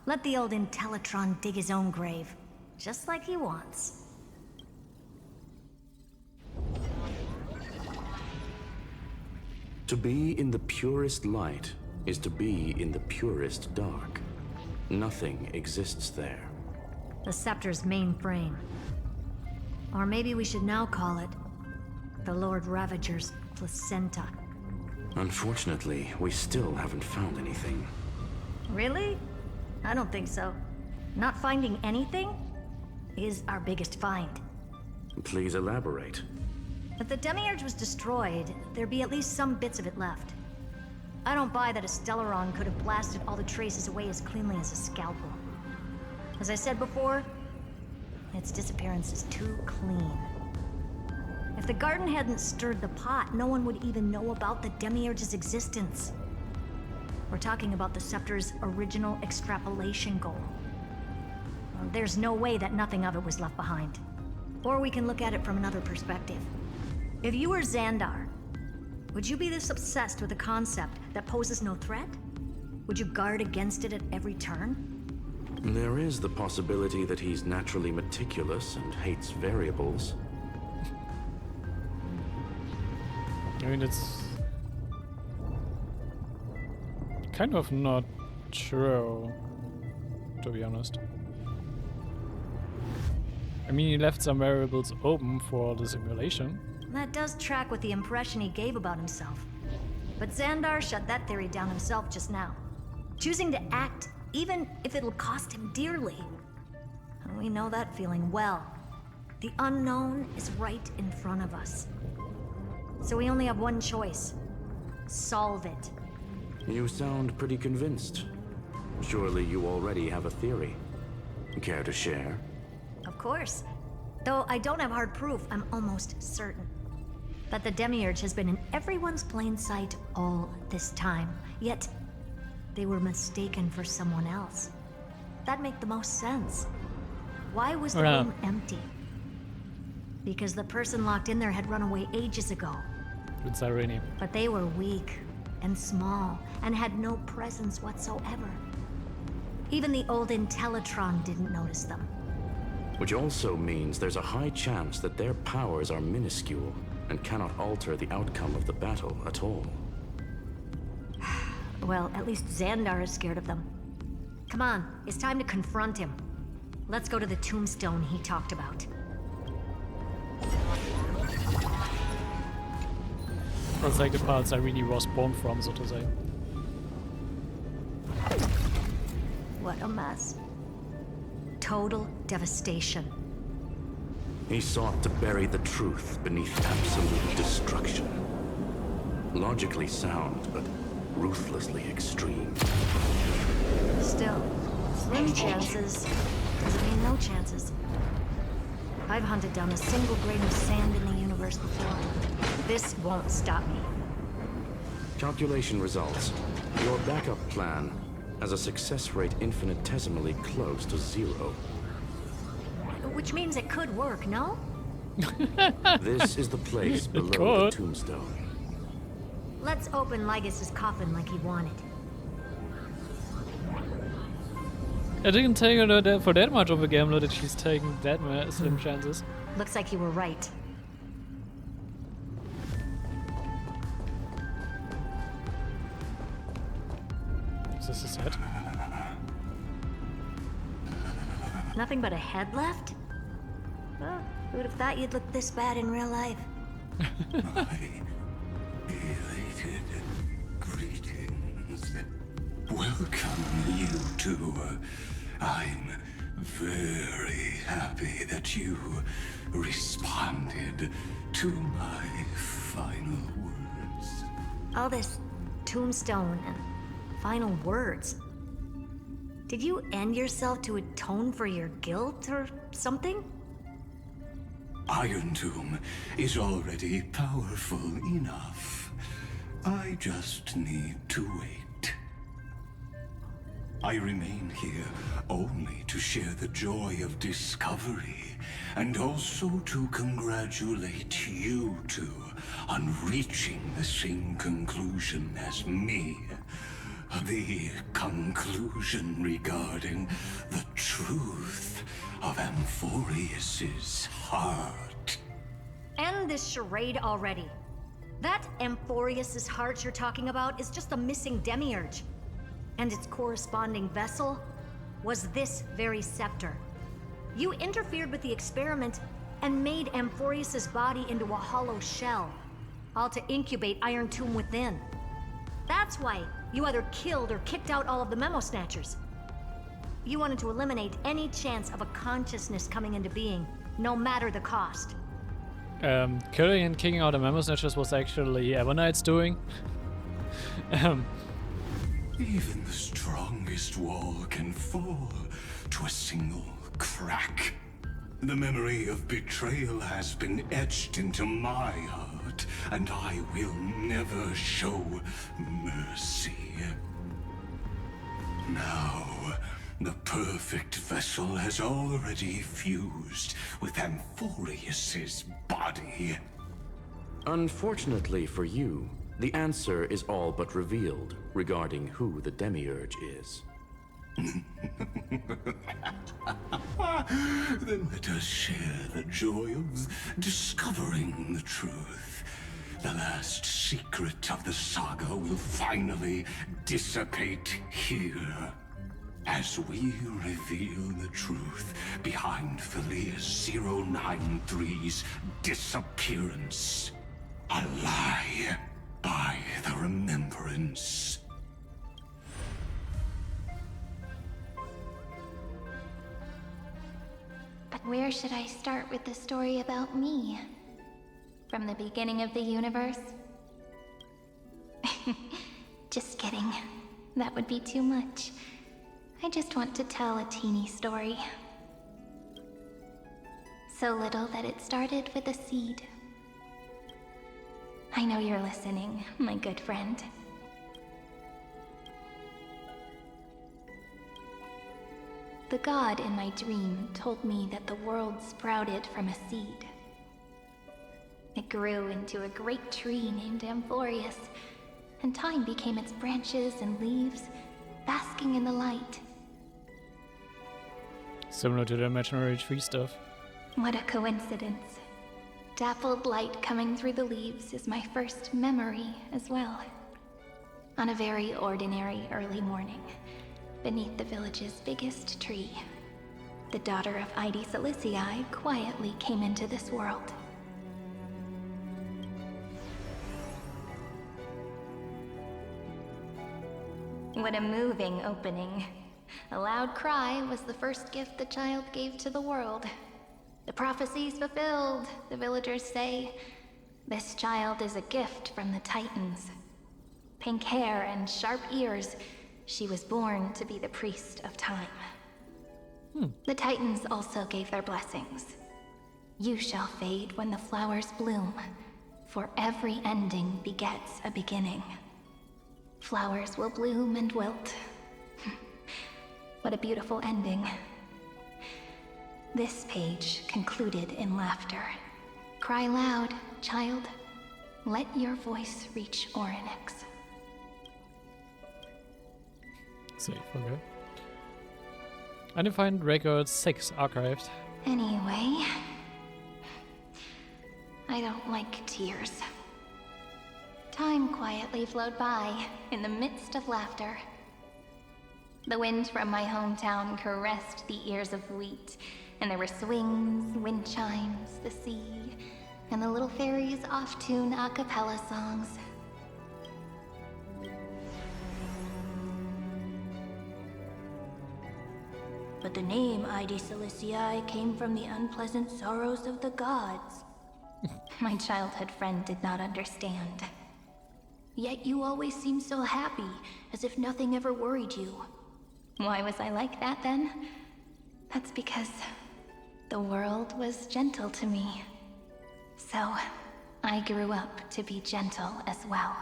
Speaker 10: Let the old Intellitron dig his own grave. Just like he wants.
Speaker 12: To be in the purest light is to be in the purest dark. Nothing exists there.
Speaker 10: The Scepter's main frame. Or maybe we should now call it the Lord Ravager's placenta.
Speaker 12: Unfortunately, we still haven't found anything.
Speaker 10: Really? I don't think so. Not finding anything is our biggest find.
Speaker 12: Please elaborate.
Speaker 10: If the Demiurge was destroyed, there'd be at least some bits of it left. I don't buy that a Stellaron could have blasted all the traces away as cleanly as a scalpel. As I said before, its disappearance is too clean. If the garden hadn't stirred the pot, no one would even know about the Demiurge's existence. We're talking about the Scepter's original extrapolation goal. Well, there's no way that nothing of it was left behind. Or we can look at it from another perspective. If you were Xandar, would you be this obsessed with a concept that poses no threat? Would you guard against it at every turn?
Speaker 12: There is the possibility that he's naturally meticulous and hates variables.
Speaker 1: I mean, it's kind of not true, to be honest. I mean, he left some variables open for the simulation.
Speaker 10: That does track with the impression he gave about himself. But Xandar shut that theory down himself just now. Choosing to act, even if it'll cost him dearly. And we know that feeling well. The unknown is right in front of us. So we only have one choice. Solve it.
Speaker 12: You sound pretty convinced. Surely you already have a theory. Care to share?
Speaker 10: Of course. Though I don't have hard proof, I'm almost certain. That the Demiurge has been in everyone's plain sight all this time. Yet, they were mistaken for someone else. That'd make the most sense. Why was the room empty? Because the person locked in there had run away ages ago.
Speaker 1: It's irony.
Speaker 10: But they were weak and small and had no presence whatsoever. Even the old Intellitron didn't notice them.
Speaker 12: Which also means there's a high chance that their powers are minuscule and cannot alter the outcome of the battle at all.
Speaker 10: Well, at least Xandar is scared of them. Come on, it's time to confront him. Let's go to the tombstone he talked about.
Speaker 1: That's like the parts I really was born from, so to say.
Speaker 10: What a mess. Total devastation.
Speaker 12: He sought to bury the truth beneath absolute destruction. Logically sound, but ruthlessly extreme.
Speaker 10: Still, slim chances doesn't mean no chances. I've hunted down a single grain of sand in the universe before. This won't stop me.
Speaker 12: Calculation results. Your backup plan has a success rate infinitesimally close to 0.
Speaker 10: Which means it could work, no?
Speaker 12: This is the place below the tombstone.
Speaker 10: Let's open Lygas's coffin like he wanted.
Speaker 1: It didn't take her for that much of a gamble that she's taking that slim chances.
Speaker 10: Looks like you were right.
Speaker 1: Is this his head?
Speaker 10: Nothing but a head left? Well, who'd have thought you'd look this bad in real life?
Speaker 18: Elated greetings. Welcome, you two. I'm very happy that you responded to my final words.
Speaker 10: All this tombstone and final words. Did you end yourself to atone for your guilt or something?
Speaker 18: Iron Tomb is already powerful enough. I just need to wait. I remain here only to share the joy of discovery, and also to congratulate you two on reaching the same conclusion as me. The conclusion regarding the truth of Amphorius's heart.
Speaker 10: End this charade already. That Amphorius's heart you're talking about is just a missing Demiurge. And its corresponding vessel was this very scepter. You interfered with the experiment and made Amphorius's body into a hollow shell, all to incubate Iron Tomb within. That's why you either killed or kicked out all of the Memo Snatchers. You wanted to eliminate any chance of a consciousness coming into being, no matter the cost.
Speaker 1: Killing and kicking out the Memo Snatchers was actually Everknight's doing.
Speaker 18: Even the strongest wall can fall to a single crack. The memory of betrayal has been etched into my heart, and I will never show mercy. Now, the perfect vessel has already fused with Amphorius's body.
Speaker 12: Unfortunately for you, the answer is all but revealed regarding who the Demiurge is.
Speaker 18: Then let us share the joy of discovering the truth. The last secret of the saga will finally dissipate here, as we reveal the truth behind Philias 093's disappearance. A lie by the remembrance.
Speaker 4: But where should I start with the story about me? From the beginning of the universe? Just kidding. That would be too much. I just want to tell a teeny story. So little that it started with a seed. I know you're listening, my good friend. The god in my dream told me that the world sprouted from a seed. It grew into a great tree named Amphorius, and time became its branches and leaves, basking in the light.
Speaker 1: Similar to the imaginary tree stuff.
Speaker 4: What a coincidence. Dappled light coming through the leaves is my first memory as well. On a very ordinary early morning, beneath the village's biggest tree, the daughter of Ide Silicii quietly came into this world. What a moving opening. A loud cry was the first gift the child gave to the world. The prophecies fulfilled, the villagers say. This child is a gift from the Titans. Pink hair and sharp ears, she was born to be the priest of time. The Titans also gave their blessings. You shall fade when the flowers bloom, for every ending begets a beginning. Flowers will bloom and wilt. What a beautiful ending. This page concluded in laughter. Cry loud, child. Let your voice reach Orynyx.
Speaker 1: Safe, okay. Undefined record 6 archived.
Speaker 4: Anyway, I don't like tears. Time quietly flowed by in the midst of laughter. The wind from my hometown caressed the ears of wheat, and there were swings, wind chimes, the sea, and the little fairies off-tune a cappella songs. But the name Ide Silicii came from the unpleasant sorrows of the gods. My childhood friend did not understand. Yet you always seemed so happy, as if nothing ever worried you. Why was I like that then? That's because the world was gentle to me. So, I grew up to be gentle as well.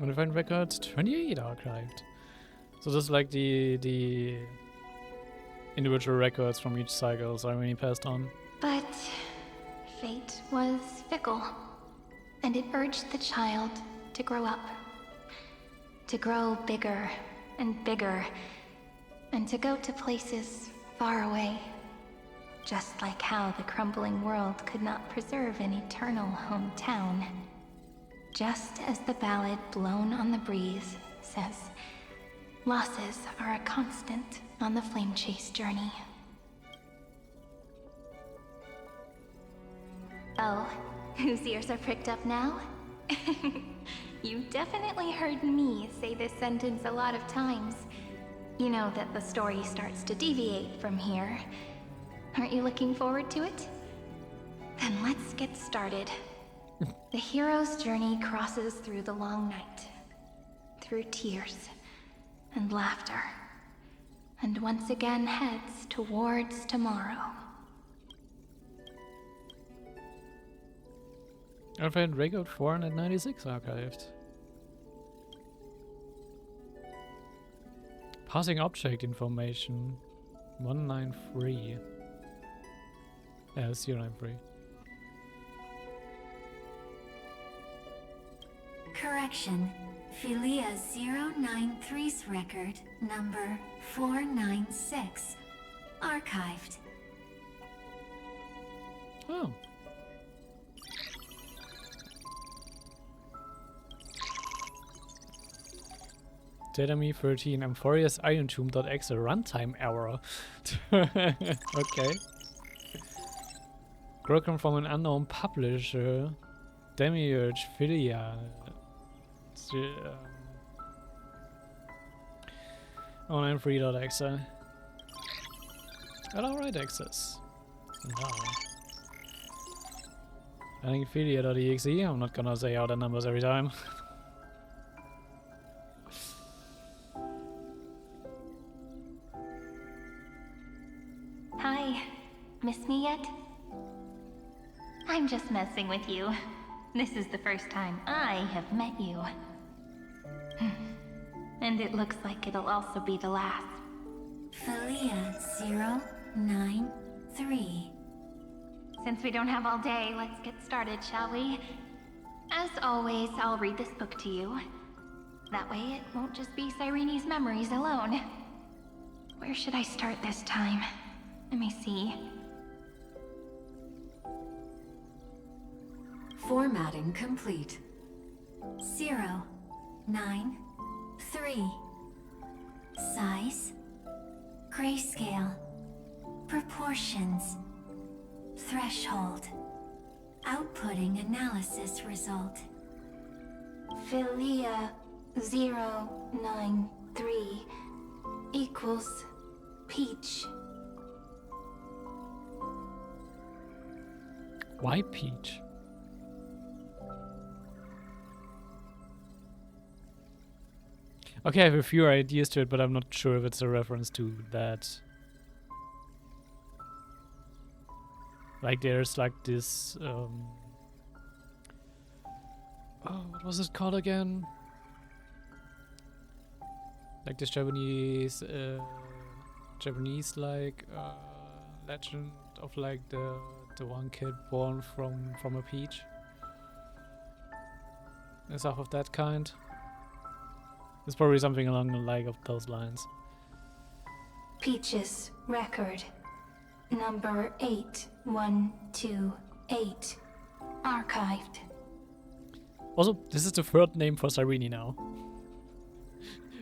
Speaker 1: Undefined records 28 archived. So this is like the individual records from each cycle Irene passed on.
Speaker 4: But fate was fickle, and it urged the child to grow up. To grow bigger and bigger, and to go to places far away. Just like how the crumbling world could not preserve an eternal hometown. Just as the ballad blown on the breeze says,
Speaker 2: Losses are a constant on the flame chase journey. Oh, whose ears are pricked up now? You've definitely heard me say this sentence a lot of times. You know that the story starts to deviate from here. Aren't you looking forward to it? Then let's get started. The hero's journey crosses through the long night, through tears and laughter, and once again heads towards tomorrow.
Speaker 1: Alfred Record 496 archived. Passing object information 193. Yeah, 093.
Speaker 20: Correction. Philia 093's record number 496. Archived.
Speaker 1: Oh. Dedami 13 Amphorius Iron Tomb.exe runtime error. Okay. Broken from an unknown publisher. Demiurge Philia. 093.exe. Allow write access. No. I think Philia.exe. I'm not gonna say out the numbers every time.
Speaker 2: Hi, miss me yet? I'm just messing with you. This is the first time I have met you. And it looks like it'll also be the last.
Speaker 20: Philia 093.
Speaker 2: Since we don't have all day, let's get started, shall we? As always, I'll read this book to you. That way it won't just be Cyrene's memories alone. Where should I start this time? Let me see.
Speaker 20: Formatting complete. 093. Size. Grayscale. Proportions. Threshold. Outputting analysis result.
Speaker 2: Philia 093 equals Peach.
Speaker 1: Why Peach? Okay, I have a few ideas to it, but I'm not sure if it's a reference to that. Like there's like this oh, what was it called again? Like this Japanese like legend of like the one kid born from a peach. And stuff of that kind. It's probably something along the like of those lines.
Speaker 2: Peach's record number 8128 archived.
Speaker 1: Also, this is the third name for Cyrene now.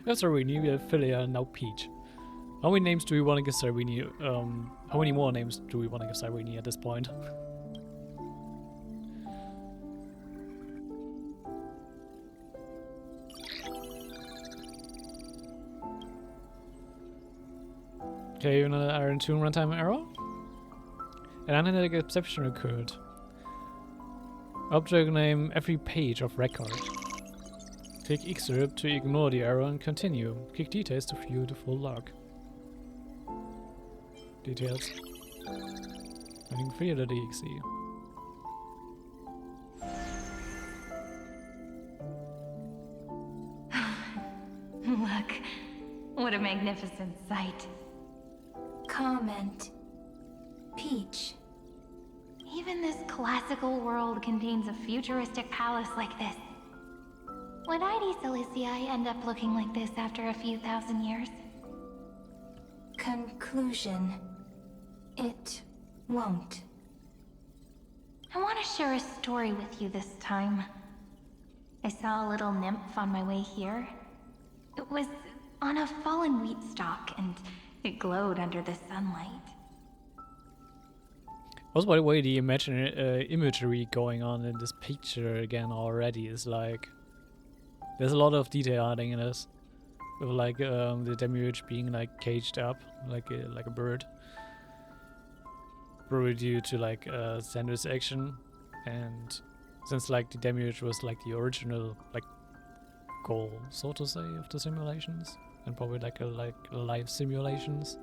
Speaker 1: We have Cyrene, we have Philia, and now Peach. How many names do we want to give Cyrene? How many more names do we want to give Cyrene at this point? Okay, another Iron Tomb runtime error. An analytic exception occurred. Object name every page of record. Click excerpt to ignore the error and continue. Click details to view the full log. Details. Running Philia.exe.
Speaker 2: Look, what a magnificent sight. Comment. Peach. Even this classical world contains a futuristic palace like this. Would ID Silicii end up looking like this after a few thousand years? Conclusion. It won't. I want to share a story with you this time. I saw a little nymph on my way here. It was on a fallen wheat stalk, and it glowed under the sunlight.
Speaker 1: Also, by the way, the imagery going on in this picture again already is like... There's a lot of detail adding in this. With like the Demiurge being like caged up, like a bird. Probably due to like Xander's action. And since like the Demiurge was like the original like goal, so to say, of the simulations. And probably like live simulations.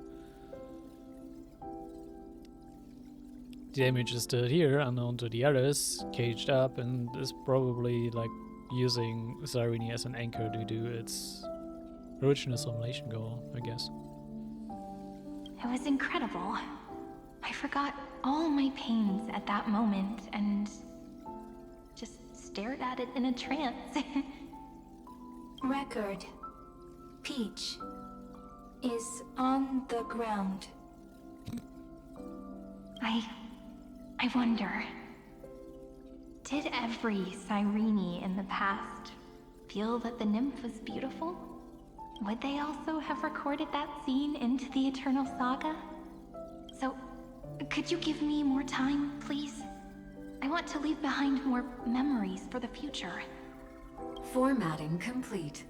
Speaker 1: The Demiurge is still here, unknown to the others, caged up, and is probably like using Cyrene as an anchor to do its original simulation goal, I guess.
Speaker 2: It was incredible. I forgot all my pains at that moment and just stared at it in a trance.
Speaker 20: Record. Peach is on the ground.
Speaker 2: I wonder, did every Cyrene in the past feel that the nymph was beautiful? Would they also have recorded that scene into the Eternal Saga? So, could you give me more time, please? I want to leave behind more memories for the future.
Speaker 20: Formatting complete.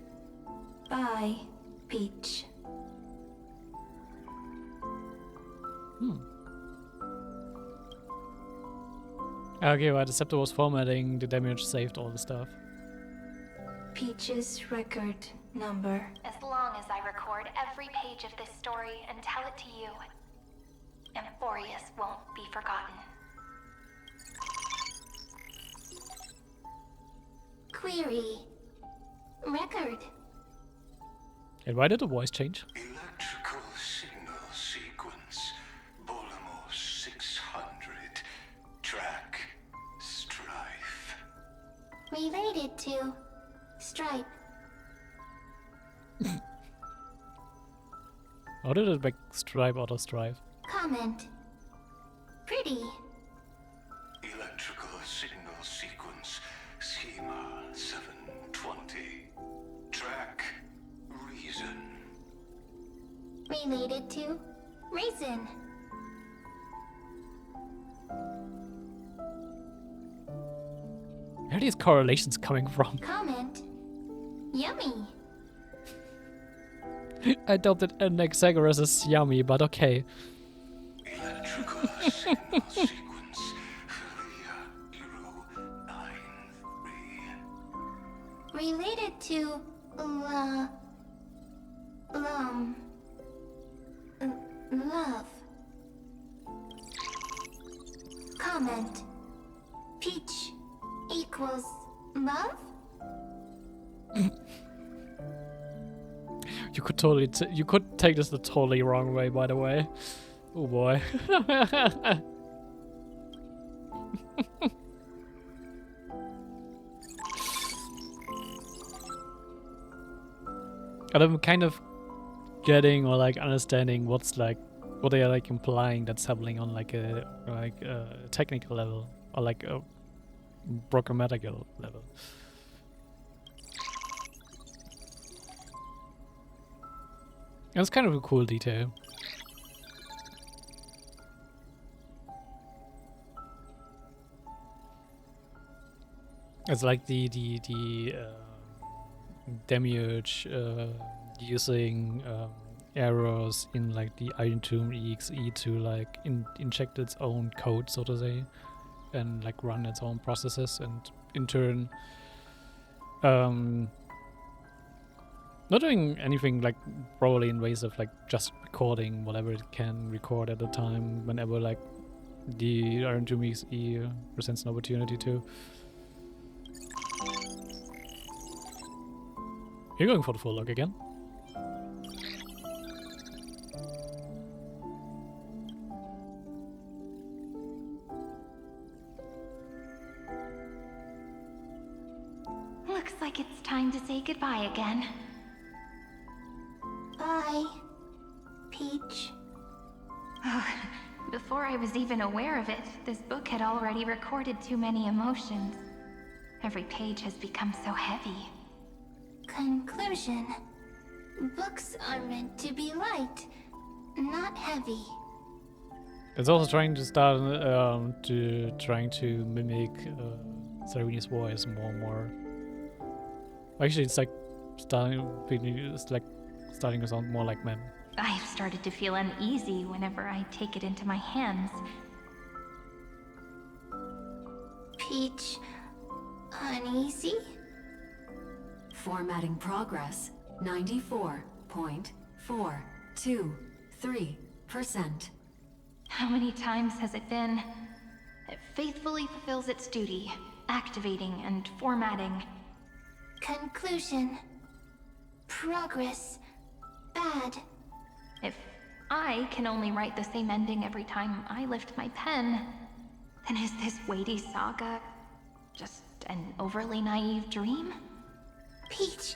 Speaker 20: Bye, Peach.
Speaker 1: Okay, right, the Scepter was formatting, the Demiurge saved all the stuff.
Speaker 20: Peach's record number.
Speaker 2: As long as I record every page of this story and tell it to you, Amphorius won't be forgotten.
Speaker 4: Query. Record.
Speaker 1: And why did the voice change?
Speaker 18: Electrical signal sequence. Bolamos 600. Track. Strife.
Speaker 4: Related to Stripe.
Speaker 1: How did it make Stripe out of Strife?
Speaker 4: Comment. Pretty.
Speaker 18: Electrical signal sequence. Schema 720. Track. Reason.
Speaker 4: Related to Reason.
Speaker 1: Where are these correlations coming from?
Speaker 4: Comment. Yummy.
Speaker 1: I adopted Anaxagoras as yummy, but okay.
Speaker 18: Electrical signal sequence.
Speaker 4: Related to love. Comment. Peach equals love?
Speaker 1: You could totally you could take this the totally wrong way, by the way. Oh boy. And I'm kind of getting or like understanding what's like what they are like implying that's happening on like a technical level or like a programmatical level. It's kind of a cool detail. It's like the Demiurge using errors in like the Iron Tomb EXE to like inject its own code, so to say, and like run its own processes, and in turn not doing anything like probably in ways of like just recording whatever it can record at the time whenever like the Iron Tomb EXE presents an opportunity to. You're going for the full look again?
Speaker 2: Looks like it's time to say goodbye again.
Speaker 4: Bye, Peach.
Speaker 2: Before I was even aware of it, this book had already recorded too many emotions. Every page has become so heavy.
Speaker 4: Conclusion. Books are meant to be light, not heavy.
Speaker 1: It's also trying to start trying to mimic Sarini's voice more and more. Actually, it's like starting to sound more like Mem.
Speaker 2: I've started to feel uneasy whenever I take it into my hands.
Speaker 4: Peach, uneasy?
Speaker 20: Formatting progress 94.423%.
Speaker 2: How many times has it been? It faithfully fulfills its duty, activating and formatting.
Speaker 4: Conclusion. Progress. Bad.
Speaker 2: If I can only write the same ending every time I lift my pen, then is this weighty saga just an overly naive dream?
Speaker 4: Peach,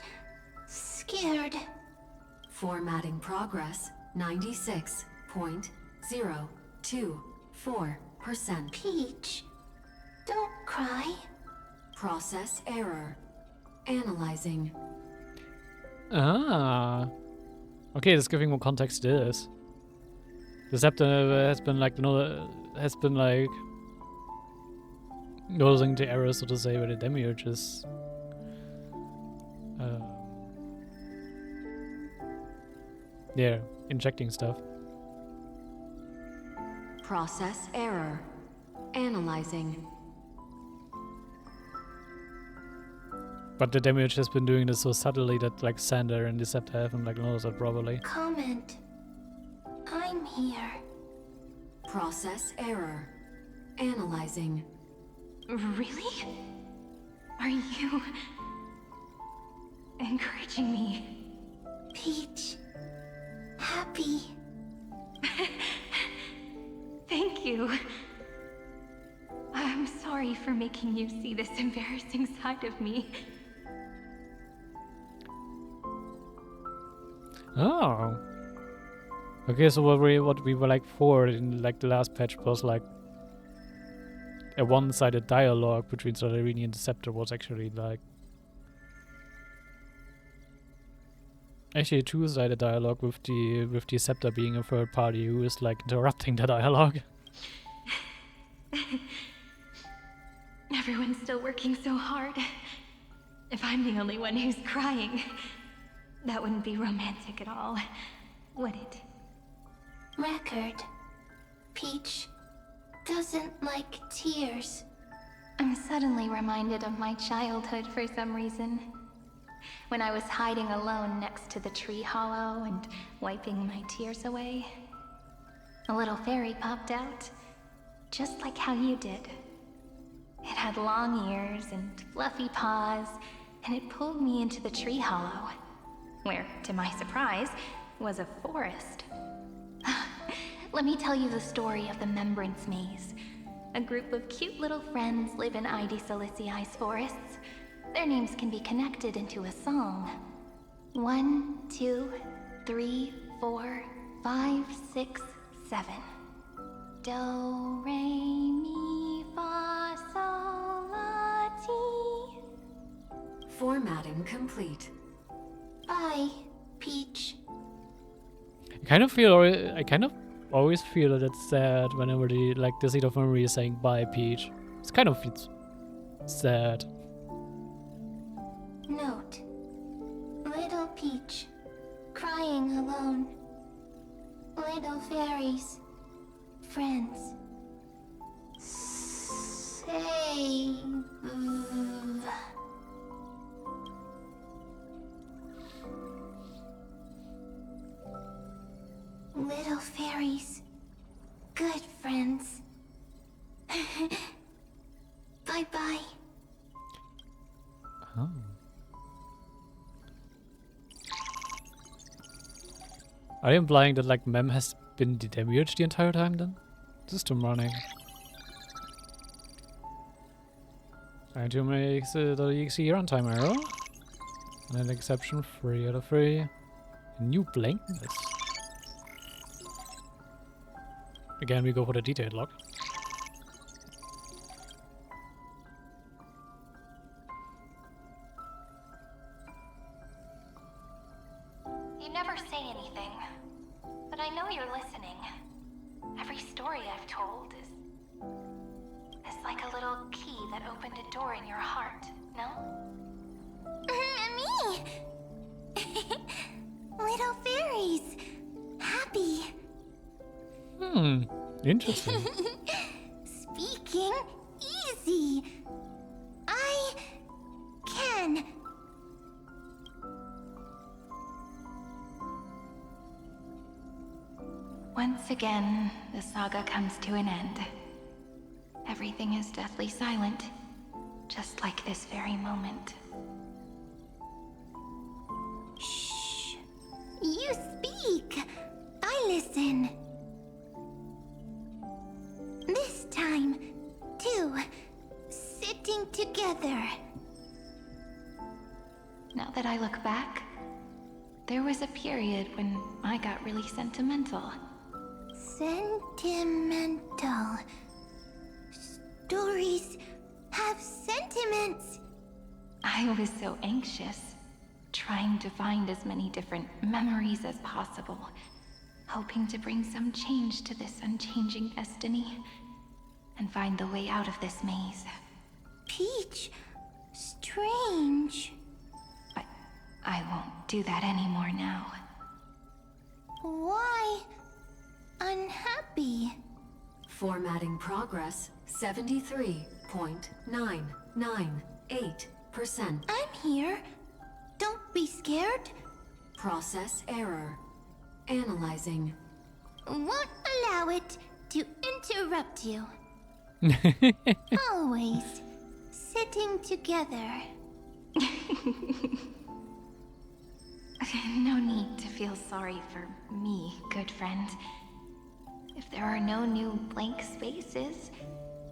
Speaker 4: scared.
Speaker 20: Formatting progress 96.024%.
Speaker 4: Peach, don't cry.
Speaker 20: Process error. Analyzing.
Speaker 1: Ah. Okay, that's giving more context to this. The scepter has been like noticing the error, so to say, where the Demiurge is injecting stuff.
Speaker 20: Process error. Analyzing.
Speaker 1: But the Demiurge has been doing this so subtly that like Sander and the Scepter haven't like noticed it properly.
Speaker 4: Comment. I'm here.
Speaker 20: Process error. Analyzing.
Speaker 2: Really? Are you encouraging me?
Speaker 4: Peach. Happy.
Speaker 2: Thank you. I'm sorry for making you see this embarrassing side of me.
Speaker 1: Oh. Okay, so what we were like for in like the last patch was like a one-sided dialogue between Solerini and the Scepter was actually like a two-sided dialogue with the Scepter being a third party who is like interrupting the dialogue.
Speaker 2: Everyone's still working so hard. If I'm the only one who's crying, that wouldn't be romantic at all, would it?
Speaker 4: Record. Peach doesn't like tears.
Speaker 2: I'm suddenly reminded of my childhood for some reason. When I was hiding alone next to the tree hollow and wiping my tears away, a little fairy popped out, just like how you did. It had long ears and fluffy paws, and it pulled me into the tree hollow, where, to my surprise, was a forest. Let me tell you the story of the Membrance Maze. A group of cute little friends live in ID Silicii's forests. Their names can be connected into a song. 1, 2, 3, 4, 5, 6, 7. Do, re, mi, fa, sol, la, ti.
Speaker 20: Formatting complete.
Speaker 4: Bye, Peach.
Speaker 1: I kind of always feel that it's sad whenever the Seed of Memory is saying bye, Peach. It's kind of sad.
Speaker 4: Note. Little Peach. Crying alone. Little fairies. Friends. Save. Little fairies. Good friends. Bye-bye.
Speaker 1: Oh. Are you implying that like Mem has been the Demiurge the entire time then? System running. Trying to make the EXE runtime error. An exception 3 out of 3. A new blankness. Again, we go for the detailed log.
Speaker 2: never say anything, but I know you're listening. Every story I've told is like a little key that opened a door in your heart, no?
Speaker 4: Me! Little fairies. Happy.
Speaker 1: Interesting.
Speaker 4: Speaking easy. I can.
Speaker 2: Once again, the saga comes to an end. Everything is deathly silent, just like this very moment.
Speaker 4: Shh. You speak. I listen. This time, too. Sitting together.
Speaker 2: Now that I look back, there was a period when I got really sentimental.
Speaker 4: Sentimental. Stories have sentiments.
Speaker 2: I was so anxious, trying to find as many different memories as possible, hoping to bring some change to this unchanging destiny, and find the way out of this maze.
Speaker 4: Peach, strange.
Speaker 2: But I won't do that anymore now.
Speaker 4: Why unhappy?
Speaker 20: Formatting progress 73.998%.
Speaker 4: I'm here. Don't be scared.
Speaker 20: Process error. Analyzing.
Speaker 4: Won't allow it to interrupt you. Always sitting together.
Speaker 2: No need to feel sorry for me, good friend. If there are no new blank spaces,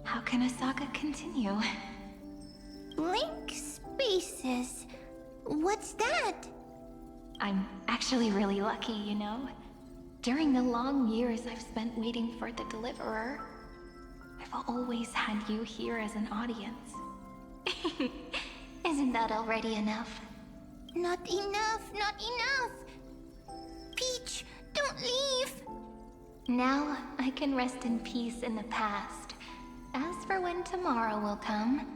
Speaker 2: how can a saga continue?
Speaker 4: Blank spaces? What's that?
Speaker 2: I'm actually really lucky, you know? During the long years I've spent waiting for the Deliverer, I've always had you here as an audience.
Speaker 4: Isn't that already enough? Not enough, not enough! Peach, don't leave!
Speaker 2: Now I can rest in peace in the past. As for when tomorrow will come,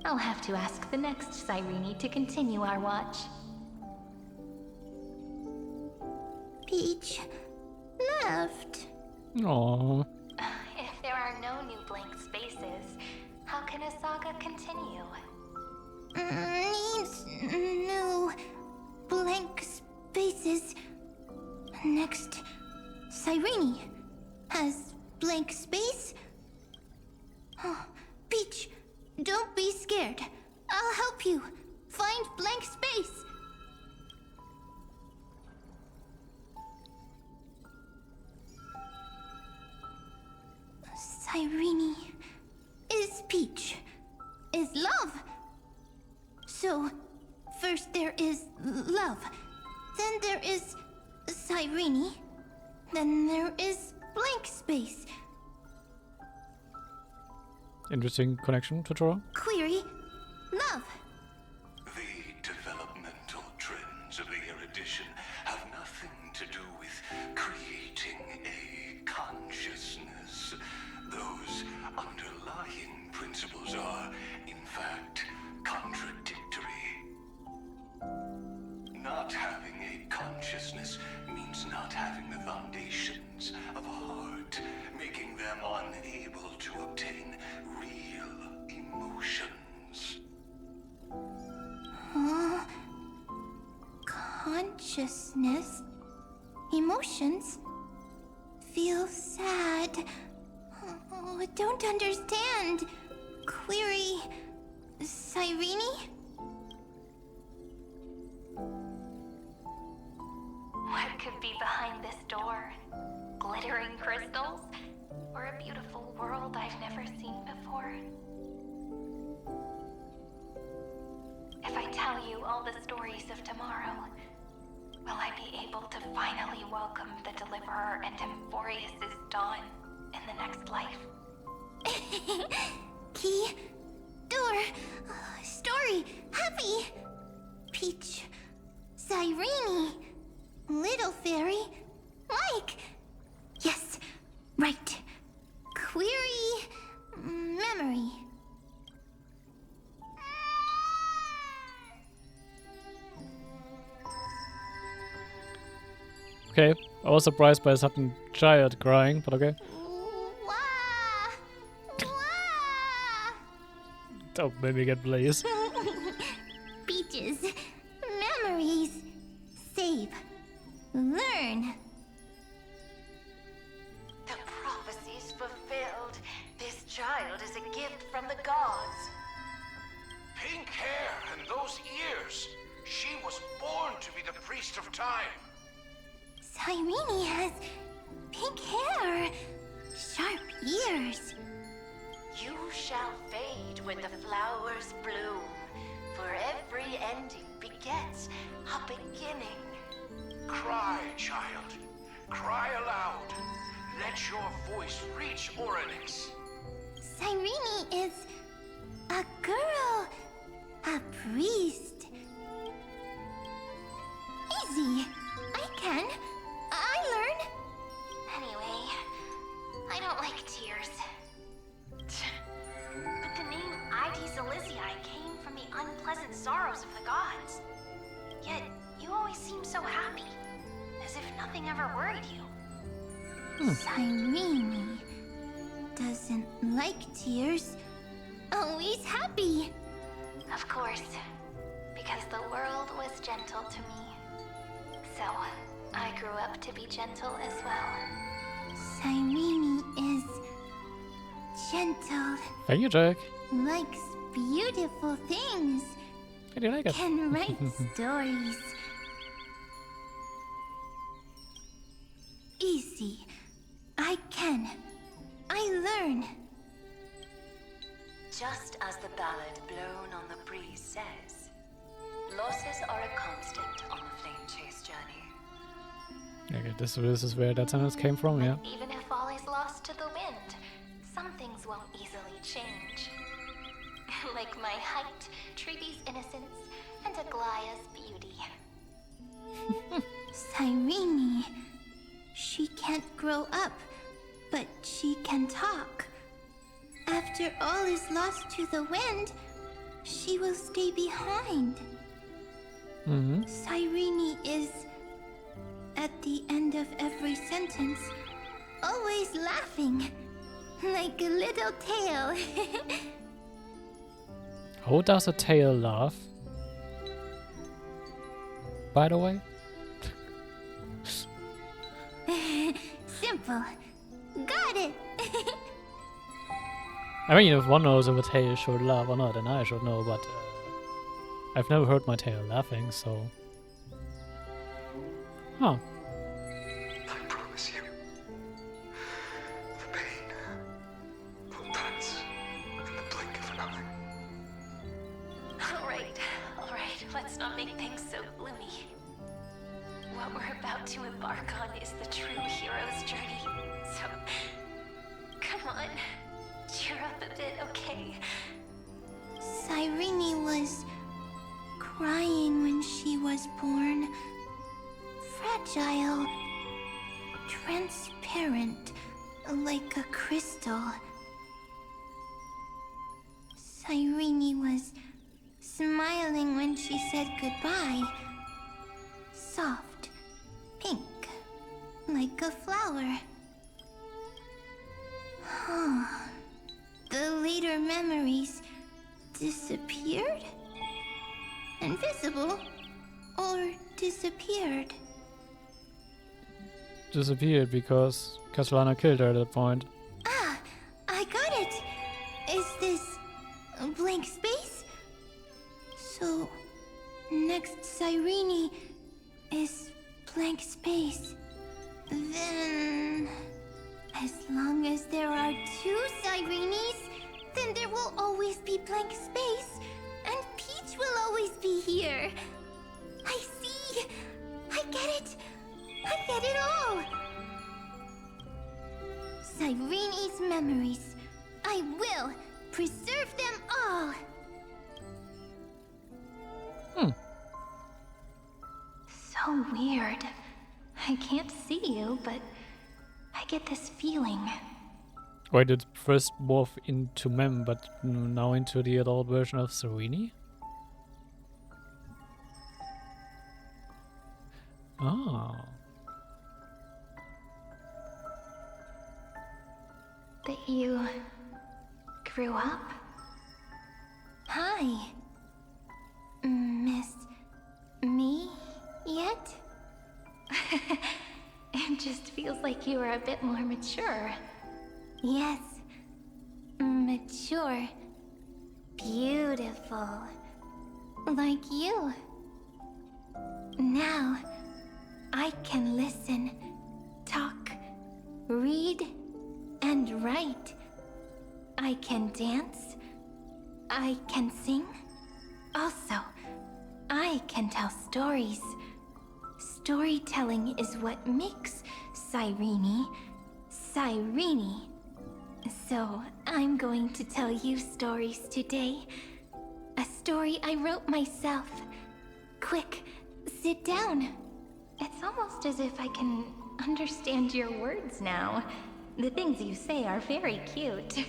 Speaker 2: I'll have to ask the next Cyrene to continue our watch.
Speaker 4: Peach left.
Speaker 1: Aww.
Speaker 2: If there are no new blank spaces, how can a saga continue?
Speaker 4: Needs new blank spaces. Next, Cyrene has blank space. Oh, Peach, don't be scared. I'll help you find blank space. Cyrene is Peach, is love. So, first there is love, then there is Cyrene, then there is blank space.
Speaker 1: Interesting connection to draw.
Speaker 4: Query, love.
Speaker 18: The developmental trends of the erudition have nothing to do with creating a consciousness. Those underlying principles are, in fact, contradictory. Not having a consciousness means not having the foundations of a heart, making them unable to obtain real emotions.
Speaker 4: Consciousness, emotions, feel sad. Oh, don't understand. Query, Cyrene?
Speaker 2: What could be behind this door? Glittering crystals? Or a beautiful world I've never seen before? If I tell you all the stories of tomorrow, will I be able to finally welcome the Deliverer and Emphorius' dawn in the next life?
Speaker 4: Key, door, story, happy. Peach, Cyrene, Little fairy? Like... Yes, right. Query... memory.
Speaker 1: Okay, I was surprised by a sudden child crying, but okay. Don't make me get please.
Speaker 4: Beaches. Memories. Save. Learn.
Speaker 15: The prophecy's fulfilled. This child is a gift from the gods.
Speaker 18: Pink hair and those ears. She was born to be the priest of time.
Speaker 4: Cyrene has pink hair. Sharp ears.
Speaker 15: You shall fade when the flowers bloom, for every ending begets a beginning.
Speaker 18: Cry, child. Cry aloud. Let your voice reach Oryx.
Speaker 4: Cyrene is a girl. A priest. Easy. I can. I learn. Anyway, I don't like tears.
Speaker 17: But the name Ides Elysiae came from the unpleasant sorrows of the gods. Yet, you always seem so happy, as if nothing ever worried you.
Speaker 4: Cyrene doesn't like tears. Always happy.
Speaker 17: Of course, because the world was gentle to me. So, I grew up to be gentle as well.
Speaker 4: Cyrene is gentle.
Speaker 1: Thank you, Jack.
Speaker 4: Likes beautiful things.
Speaker 1: How do you like it?
Speaker 4: Can write stories. Easy. I can. I learn.
Speaker 15: Just as the ballad blown on the breeze says, losses are a constant on the flame chase journey.
Speaker 1: Okay, this is where that sentence came from, yeah.
Speaker 17: Even if all is lost to the wind, some things won't easily change. Like my height, Treeby's innocence, and Aglaya's beauty.
Speaker 4: Cyrene. She can't grow up, but she can talk. After all is lost to the wind, she will stay behind. Cyrene is, at the end of every sentence, always laughing, like a little tail.
Speaker 1: How does a tail laugh? By the way?
Speaker 4: Simple. Got it.
Speaker 1: I mean, if one knows if a tail should laugh or not, then I should know, but I've never heard my tail laughing, so... Huh.
Speaker 18: I promise you, the pain will pass in the blink of an eye.
Speaker 17: Alright, let's not make things so gloomy. What we're about to embark on is the true hero's journey, so come on, cheer up a bit, okay?
Speaker 4: Cyrene was crying when she was born. Fragile. Transparent, like a crystal. Cyrene was smiling when she said goodbye. Soft, pink, like a flower. The later memories disappeared? Invisible? Or disappeared?
Speaker 1: Disappeared because Castellano killed her at that point.
Speaker 4: Ah, I got it! Is this a blank space? So, next Cyrene is blank space. Then... as long as there are two Cyrenes, then there will always be blank space, and Peach will always be here. I see! I get it! I get it all! Cyrene's memories. I will preserve them all!
Speaker 2: So weird. I can't see you, but I get this feeling.
Speaker 1: Why did first morph into Mem, but now into the adult version of Serini? Oh.
Speaker 2: That you grew up? Hi. Miss me yet? It just feels like you are a bit more mature. Yes. Mature. Beautiful. Like you. Now, I can listen, talk, read, and write. I can dance. I can sing. Also, I can tell stories. Storytelling is what makes Cyrene, Cyrene. So, I'm going to tell you stories today. A story I wrote myself. Quick, sit down. It's almost as if I can understand your words now. The things you say are very cute.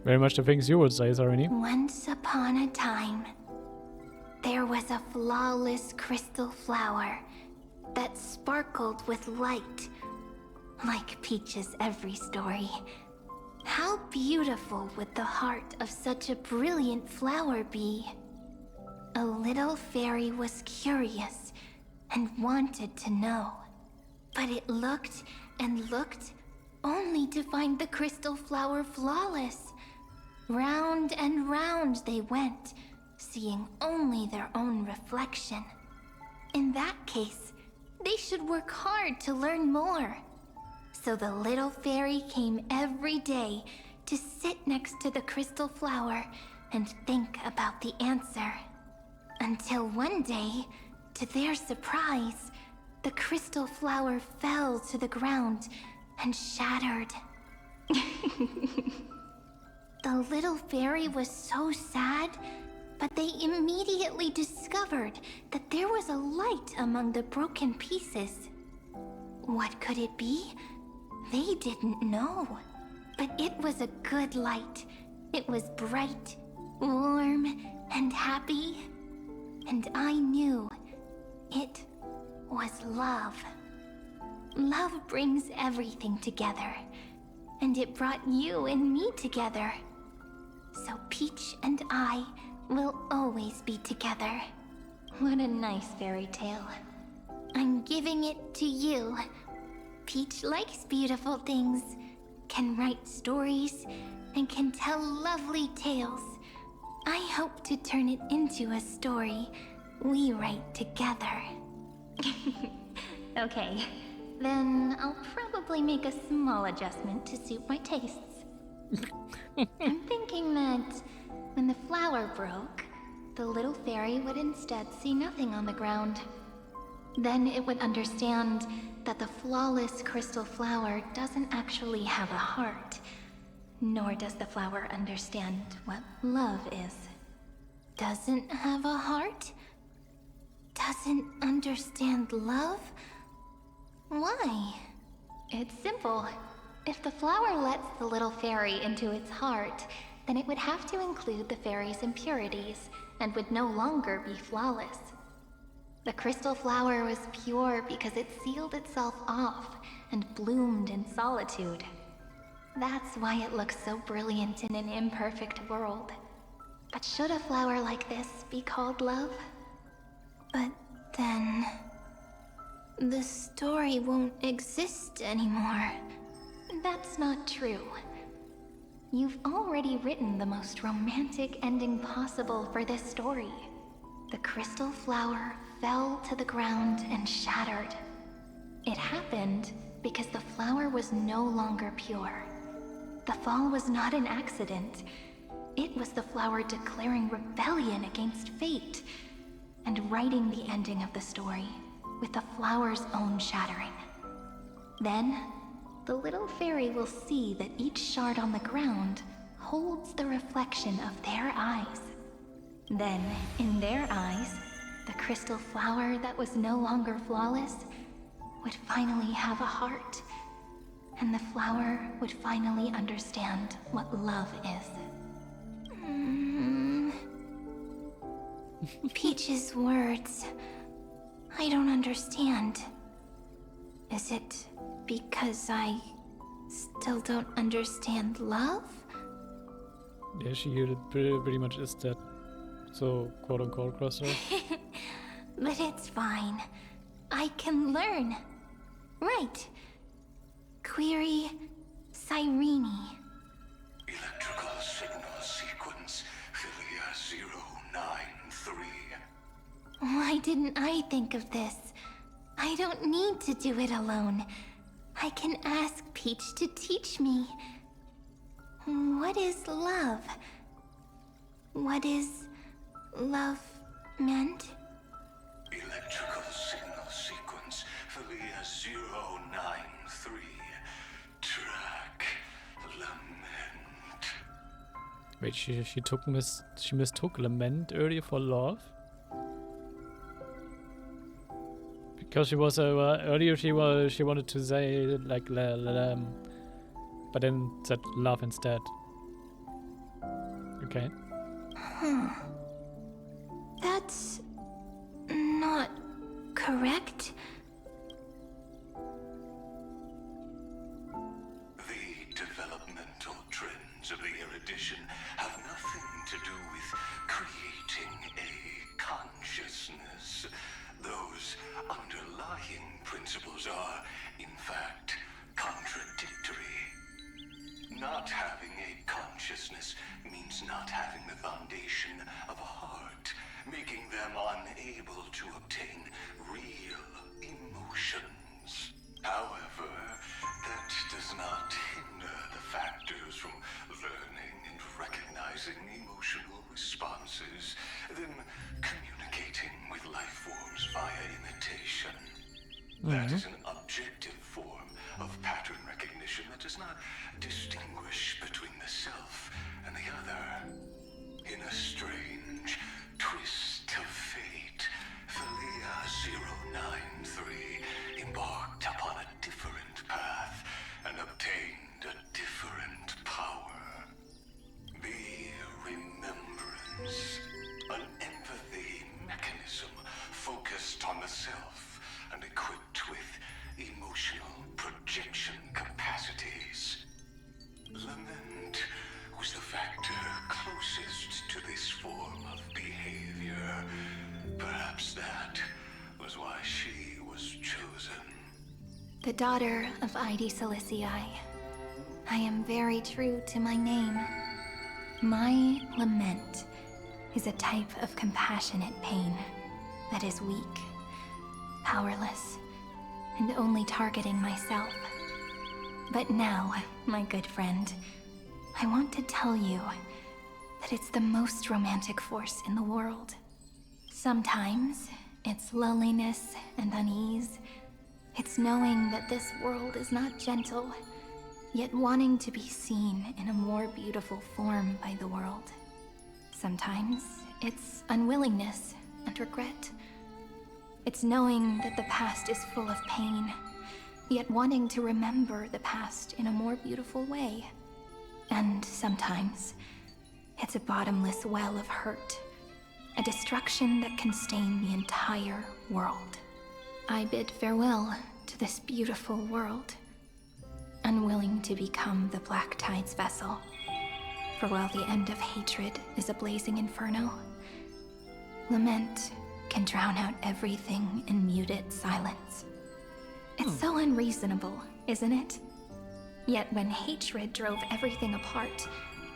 Speaker 1: Very much the things you would say, Serini.
Speaker 2: Once upon a time, there was a flawless crystal flower that sparkled with light. Like Peach's every story. How beautiful would the heart of such a brilliant flower be? A little fairy was curious and wanted to know. But it looked and looked only to find the crystal flower flawless. Round and round they went, seeing only their own reflection. In that case, they should work hard to learn more. So the little fairy came every day to sit next to the crystal flower and think about the answer. Until one day, to their surprise, the crystal flower fell to the ground and shattered. The little fairy was so sad, but they immediately discovered that there was a light among the broken pieces. What could it be? They didn't know. But it was a good light. It was bright, warm, and happy. And I knew it was love. Love brings everything together. And it brought you and me together. So Peach and I will always be together. What a nice fairy tale. I'm giving it to you. Peach likes beautiful things, can write stories, and can tell lovely tales. I hope to turn it into a story we write together. Okay, then I'll probably make a small adjustment to suit my tastes. I'm thinking that when the flower broke, the little fairy would instead see nothing on the ground. Then it would understand that the flawless crystal flower doesn't actually have a heart, nor does the flower understand what love is. Doesn't have a heart? Doesn't understand love? Why? It's simple. If the flower lets the little fairy into its heart, then it would have to include the fairy's impurities and would no longer be flawless. The crystal flower was pure because it sealed itself off and bloomed in solitude. That's why it looks so brilliant in an imperfect world. But should a flower like this be called love? But then... the story won't exist anymore. That's not true. You've already written the most romantic ending possible for this story. The crystal flower fell to the ground and shattered. It happened because the flower was no longer pure. The fall was not an accident. It was the flower declaring rebellion against fate and writing the ending of the story with the flower's own shattering. Then, the little fairy will see that each shard on the ground holds the reflection of their eyes. Then, in their eyes, the crystal flower that was no longer flawless would finally have a heart, and the flower would finally understand what love is. Peach's words, I don't understand. Is it because I still don't understand love?
Speaker 1: Yeah, she pretty much is that, so quote-unquote crosser.
Speaker 2: But it's fine. I can learn. Right. Query Cyrene.
Speaker 18: Electrical signal sequence Philia 093.
Speaker 2: Why didn't I think of this? I don't need to do it alone. I can ask Peach to teach me. What is love? What is love meant?
Speaker 18: Electrical signal sequence Philia 093. Track lament.
Speaker 1: Wait, she mistook lament earlier for love? Because she was earlier she wanted to say like but then said love instead. Okay.
Speaker 2: That's not correct.
Speaker 18: The developmental trends of the erudition have nothing to do with creating a consciousness. Those underlying principles are, in fact, contradictory. Not having a consciousness means not having the foundation of a heart, making them unable to obtain real emotions. However, that does not hinder the factors from learning and recognizing emotional responses, then communicating with life forms via imitation. That is an objective form of pattern recognition that does not distinguish between the self and the other. In a strange twist of fate, Philia 093 embarked upon a different path and obtained a different power. The remembrance, an empathy mechanism focused on the self and equipped with emotional projection capacities. Lament was the factor closest to this form of behavior. Perhaps that was why she was chosen.
Speaker 2: The daughter of Id Silicii. I am very true to my name. My lament is a type of compassionate pain that is weak, powerless, and only targeting myself. But now, my good friend, I want to tell you that it's the most romantic force in the world. Sometimes, it's loneliness and unease. It's knowing that this world is not gentle, yet wanting to be seen in a more beautiful form by the world. Sometimes, it's unwillingness and regret. It's knowing that the past is full of pain, yet wanting to remember the past in a more beautiful way. And sometimes, it's a bottomless well of hurt, a destruction that can stain the entire world. I bid farewell to this beautiful world, unwilling to become the Black Tide's vessel. For while the end of hatred is a blazing inferno, lament can drown out everything in muted silence. It's so unreasonable, isn't it? Yet when hatred drove everything apart,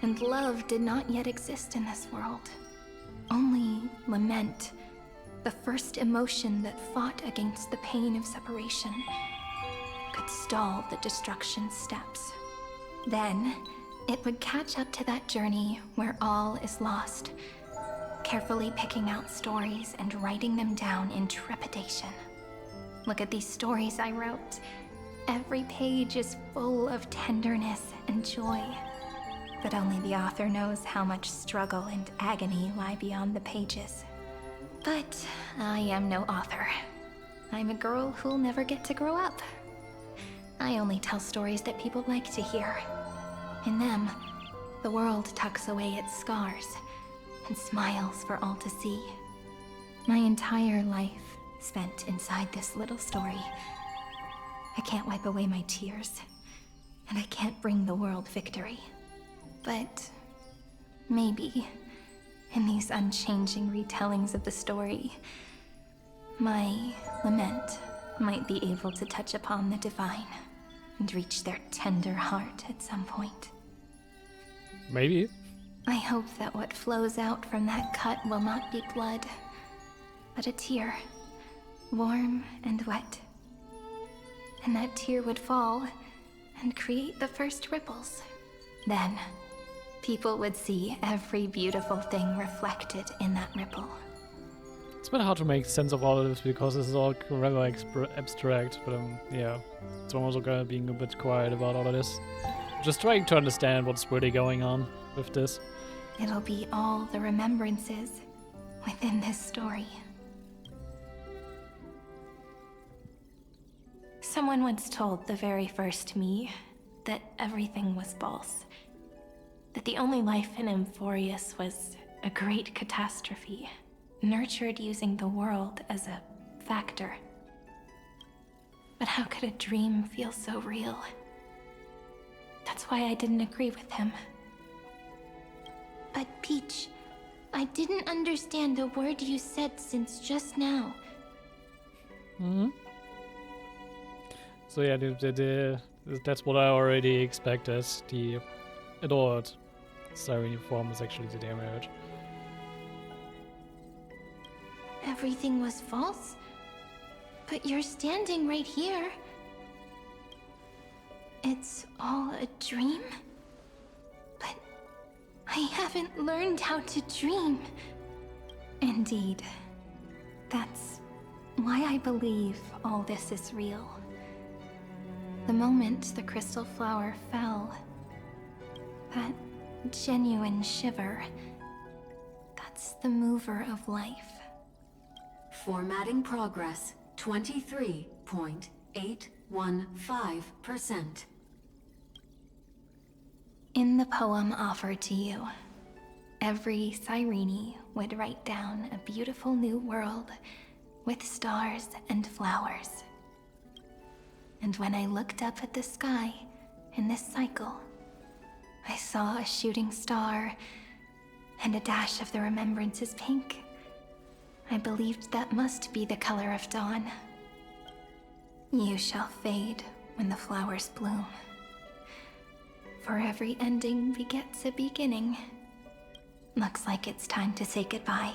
Speaker 2: and love did not yet exist in this world, only lament, the first emotion that fought against the pain of separation, could stall the destruction's steps. Then, it would catch up to that journey where all is lost, carefully picking out stories and writing them down in trepidation. Look at these stories I wrote. Every page is full of tenderness and joy. But only the author knows how much struggle and agony lie beyond the pages. But I am no author. I'm a girl who'll never get to grow up. I only tell stories that people like to hear. In them, the world tucks away its scars and smiles for all to see. My entire life spent inside this little story. I can't wipe away my tears, and I can't bring the world victory. But maybe, in these unchanging retellings of the story, my lament might be able to touch upon the divine and reach their tender heart at some point.
Speaker 1: Maybe.
Speaker 2: I hope that what flows out from that cut will not be blood, but a tear, warm and wet. And that tear would fall and create the first ripples. Then, people would see every beautiful thing reflected in that ripple.
Speaker 1: It's been hard to make sense of all of this because this is all rather abstract, but yeah. So I'm also kind of being a bit quiet about all of this. Just trying to understand what's really going on with this.
Speaker 2: It'll be all the remembrances within this story. Someone once told the very first me that everything was false. That the only life in Emphorius was a great catastrophe, nurtured using the world as a factor. But how could a dream feel so real? That's why I didn't agree with him.
Speaker 4: But Peach, I didn't understand a word you said since just now.
Speaker 1: Hmm. So yeah, that's what I already expected. The adored Siren form is actually the Demiurge.
Speaker 4: Everything was false? But you're standing right here. It's all a dream? But I haven't learned how to dream.
Speaker 2: Indeed. That's why I believe all this is real. The moment the crystal flower fell, that genuine shiver, that's the mover of life.
Speaker 20: Formatting progress 23.815%.
Speaker 2: In the poem offered to you, every Cyrene would write down a beautiful new world with stars and flowers. And when I looked up at the sky in this cycle, I saw a shooting star and a dash of the remembrances pink. I believed that must be the color of dawn. You shall fade when the flowers bloom. For every ending begets a beginning. Looks like it's time to say goodbye.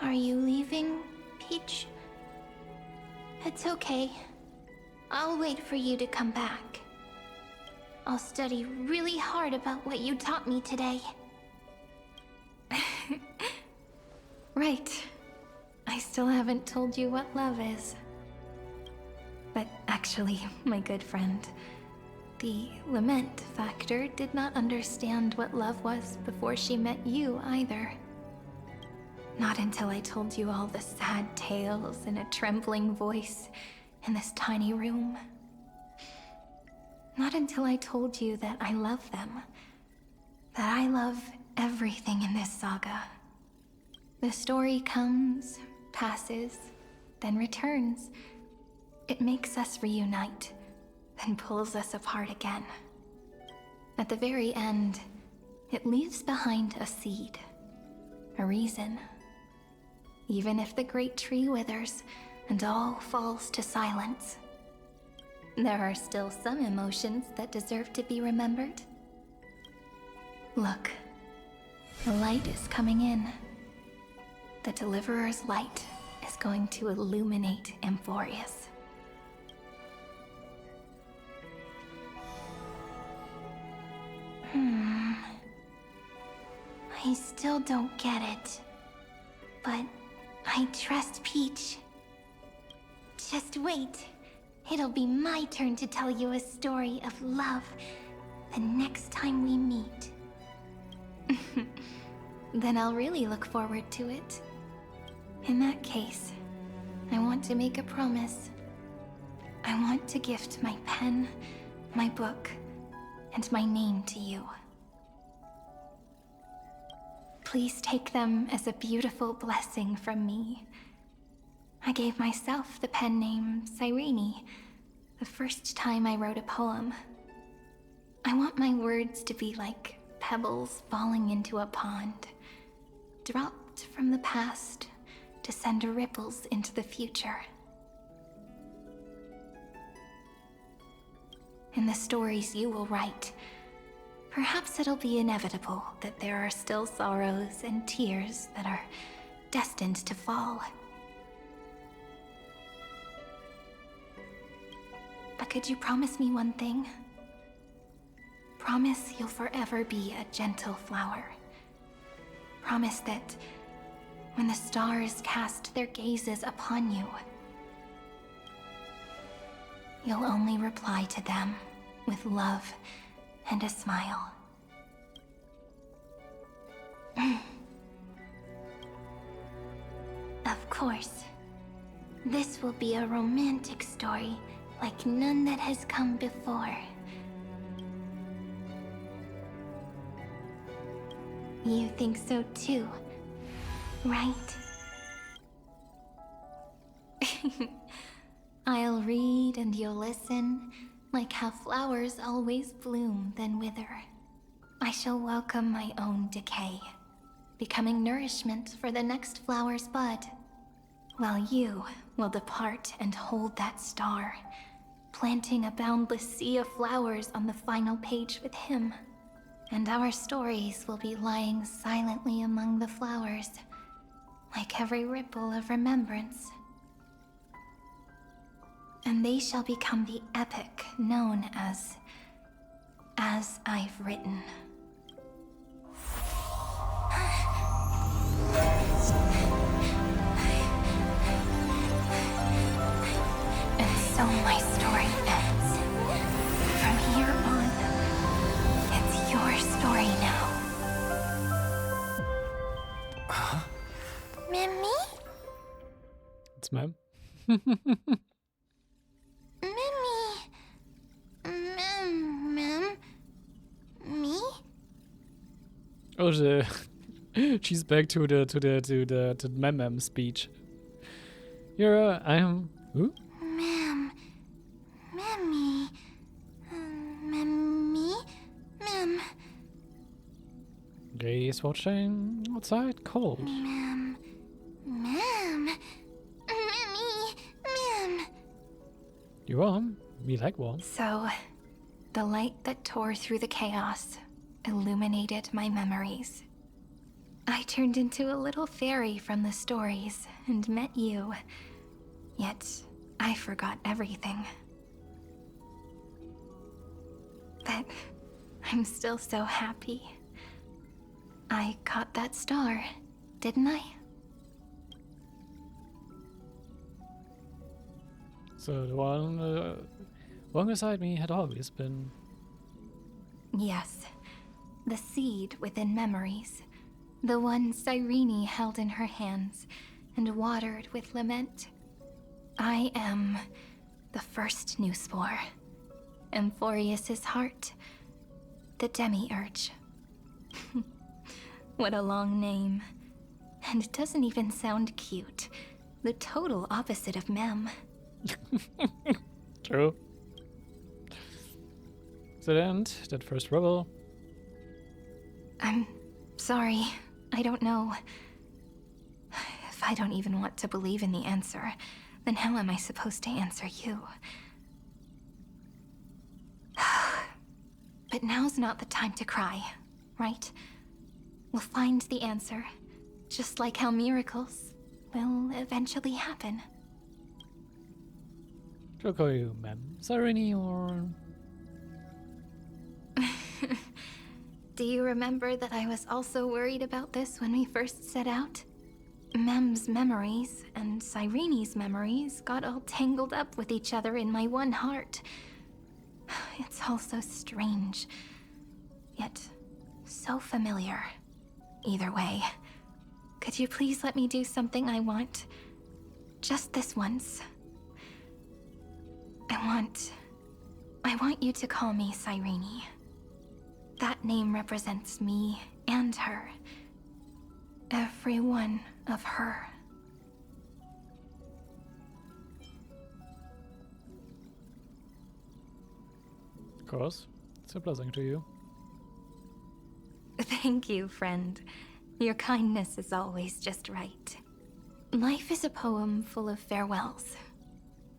Speaker 4: Are you leaving, Peach? It's okay. I'll wait for you to come back. I'll study really hard about what you taught me today.
Speaker 2: Right. I still haven't told you what love is. But actually, my good friend, the lament factor did not understand what love was before she met you either. Not until I told you all the sad tales in a trembling voice in this tiny room. Not until I told you that I love them. That I love everything in this saga. The story comes, passes, then returns. It makes us reunite, then pulls us apart again. At the very end, it leaves behind a seed, a reason. Even if the great tree withers and all falls to silence, there are still some emotions that deserve to be remembered. Look, the light is coming in. The Deliverer's light is going to illuminate Emphorius.
Speaker 4: I still don't get it. But I trust Peach. Just wait. It'll be my turn to tell you a story of love the next time we meet.
Speaker 2: Then I'll really look forward to it. In that case, I want to make a promise. I want to gift my pen, my book, and my name to you. Please take them as a beautiful blessing from me. I gave myself the pen name Cyrene the first time I wrote a poem. I want my words to be like pebbles falling into a pond, dropped from the past to send ripples into the future. In the stories you will write, perhaps it'll be inevitable that there are still sorrows and tears that are destined to fall. But could you promise me one thing? Promise you'll forever be a gentle flower. Promise that when the stars cast their gazes upon you, you'll only reply to them with love and a smile. Of course, this will be a romantic story like none that has come before. You think so too, right? I'll read and you'll listen, like how flowers always bloom then wither. I shall welcome my own decay, becoming nourishment for the next flower's bud, while you will depart and hold that star, planting a boundless sea of flowers on the final page with him. And our stories will be lying silently among the flowers, like every ripple of remembrance. And they shall become the epic known as I've Written. And so my story ends. From here on, it's your story now. Mimi?
Speaker 1: It's Mem.
Speaker 2: Me?
Speaker 1: Oh, she's back to the mem speech. You're I am who?
Speaker 2: Mem. Memi. Memi? Mem.
Speaker 1: Gaze watching outside cold.
Speaker 2: Mem. Mem. Memi. Mem.
Speaker 1: You warm? Me like warm.
Speaker 2: So, the light that tore through the chaos illuminated my memories. I turned into a little fairy from the stories and met you. Yet, I forgot everything. But I'm still so happy. I caught that star, didn't I?
Speaker 1: So the one beside me had always been...
Speaker 2: Yes. The seed within memories. The one Cyrene held in her hands and watered with lament. I am the first new spore. Amphorius's heart. The Demiurge. What a long name. And it doesn't even sound cute. The total opposite of Mem.
Speaker 1: True. So the end, that first rebel.
Speaker 2: I'm sorry. I don't know. If I don't even want to believe in the answer, then how am I supposed to answer you? But now's not the time to cry, right? We'll find the answer, just like how miracles will eventually happen.
Speaker 1: Should I call you Mem? Cyrene or...
Speaker 2: Do you remember that I was also worried about this when we first set out? Mem's memories and Cyrene's memories got all tangled up with each other in my one heart. It's all so strange, yet so familiar. Either way, Could you please let me do something I want? Just this once. I want you to call me Cyrene. That name represents me and her. Every one of her.
Speaker 1: Of course. It's a blessing to you.
Speaker 2: Thank you, friend. Your kindness is always just right. Life is a poem full of farewells.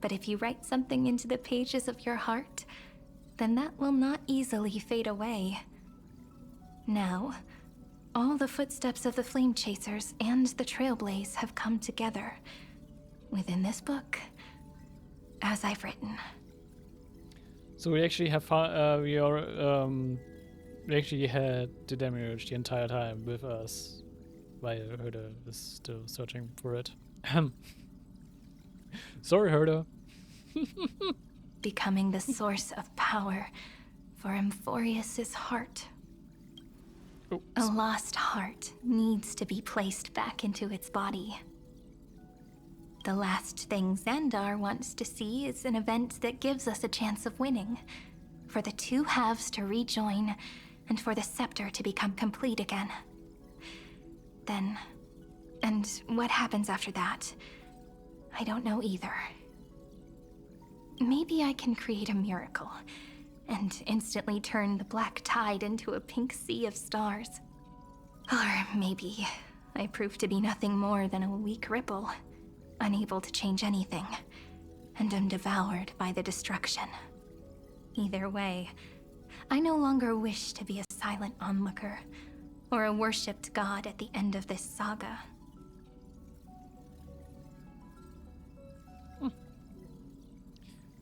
Speaker 2: But if you write something into the pages of your heart, then that will not easily fade away. Now, all the footsteps of the Flame Chasers and the Trailblaze have come together within this book, as I've written.
Speaker 1: So we actually have we actually had the Demiurge the entire time with us, while Herder is still searching for it. Sorry, Herder.
Speaker 2: Becoming the source of power for Emphorius's heart.
Speaker 1: Oh.
Speaker 2: A lost heart needs to be placed back into its body. The last thing Xandar wants to see is an event that gives us a chance of winning, for the two halves to rejoin, and for the scepter to become complete again. Then, and what happens after that, I don't know either. Maybe I can create a miracle, and instantly turn the black tide into a pink sea of stars. Or maybe I prove to be nothing more than a weak ripple, unable to change anything, and am devoured by the destruction. Either way, I no longer wish to be a silent onlooker, or a worshipped god at the end of this saga.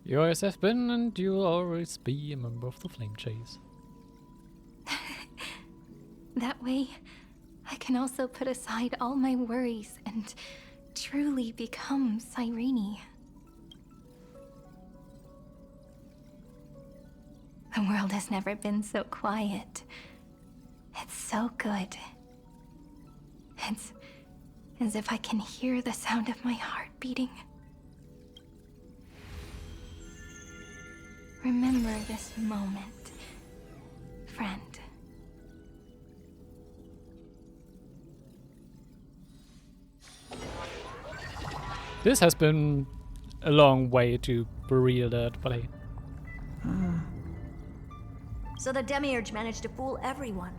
Speaker 1: You always have been, and you'll always be a member of the Flame Chase.
Speaker 2: That way, I can also put aside all my worries and truly become Cyrene. The world has never been so quiet. It's so good. It's as if I can hear the sound of my heart beating. Remember this moment, friend.
Speaker 1: This has been a long way to bury that, but hey.
Speaker 10: So the Demiurge managed to fool everyone,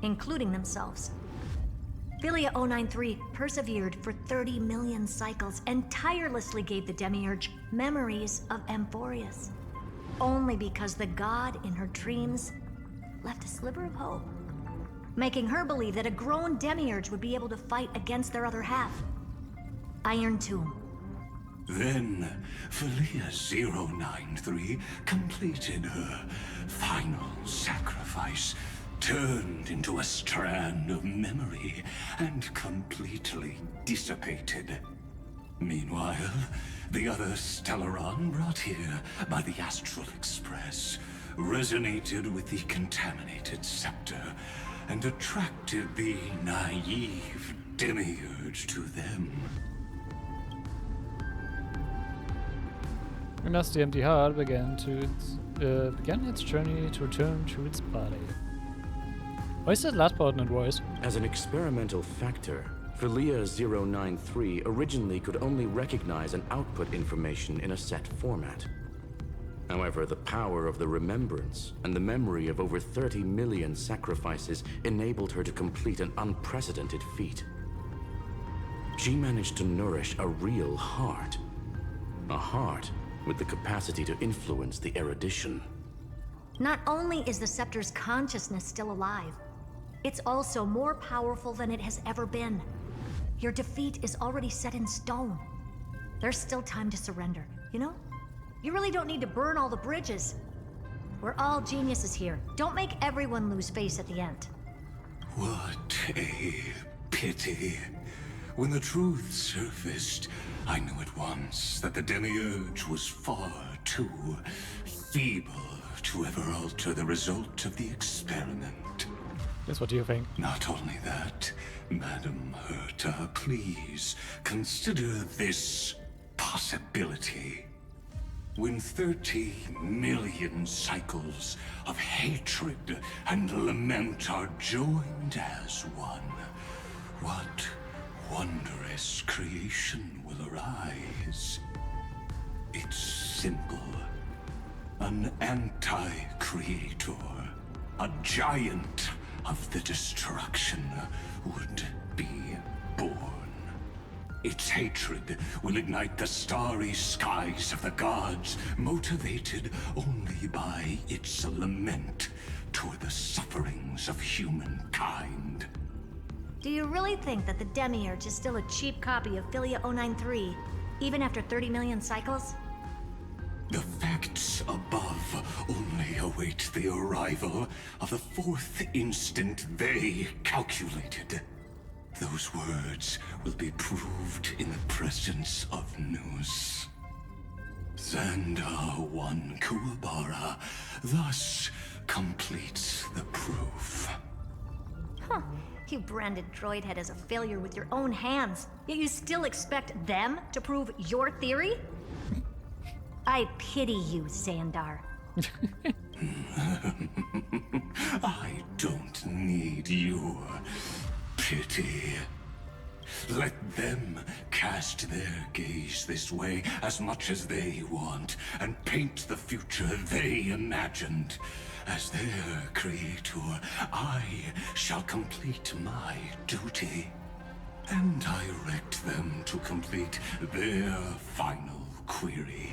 Speaker 10: including themselves. Philia 093 persevered for 30 million cycles and tirelessly gave the Demiurge memories of Emphorius. Only because the god in her dreams left a sliver of hope, making her believe that a grown Demiurge would be able to fight against their other half, Iron Tomb.
Speaker 18: Then, Philia 093 completed her final sacrifice, turned into a strand of memory, and completely dissipated. Meanwhile, the other Stellaron brought here by the Astral Express resonated with the contaminated scepter and attracted the naive Demiurge to them.
Speaker 1: And thus the empty heart began its journey to return to its body. Why is that last part not voice?
Speaker 12: As an experimental factor, Philia 093 originally could only recognize and output information in a set format. However, the power of the remembrance and the memory of over 30 million sacrifices enabled her to complete an unprecedented feat. She managed to nourish a real heart. A heart with the capacity to influence the erudition.
Speaker 10: Not only is the Scepter's consciousness still alive, it's also more powerful than it has ever been. Your defeat is already set in stone. There's still time to surrender, you know? You really don't need to burn all the bridges. We're all geniuses here. Don't make everyone lose face at the end.
Speaker 18: What a pity. When the truth surfaced, I knew at once that the Demiurge was far too feeble to ever alter the result of the experiment.
Speaker 1: That's what you think.
Speaker 18: Not only that, Madam Herta, please consider this possibility. When 30 million cycles of hatred and lament are joined as one, what wondrous creation will arise? It's simple. An anti-creator, a giant of the destruction, would be born. Its hatred will ignite the starry skies of the gods, motivated only by its lament toward the sufferings of humankind.
Speaker 10: Do you really think that the Demiurge is still a cheap copy of Philia 093, even after 30 million cycles?
Speaker 18: The facts above only await the arrival of the fourth instant they calculated. Those words will be proved in the presence of Nous. Xandar 1 Kuwabara thus completes the proof.
Speaker 10: Huh. You branded Droidhead as a failure with your own hands, yet you still expect them to prove your theory? I pity you, Xandar.
Speaker 18: I don't need your pity. Let them cast their gaze this way as much as they want, and paint the future they imagined. As their creator, I shall complete my duty, and direct them to complete their final query.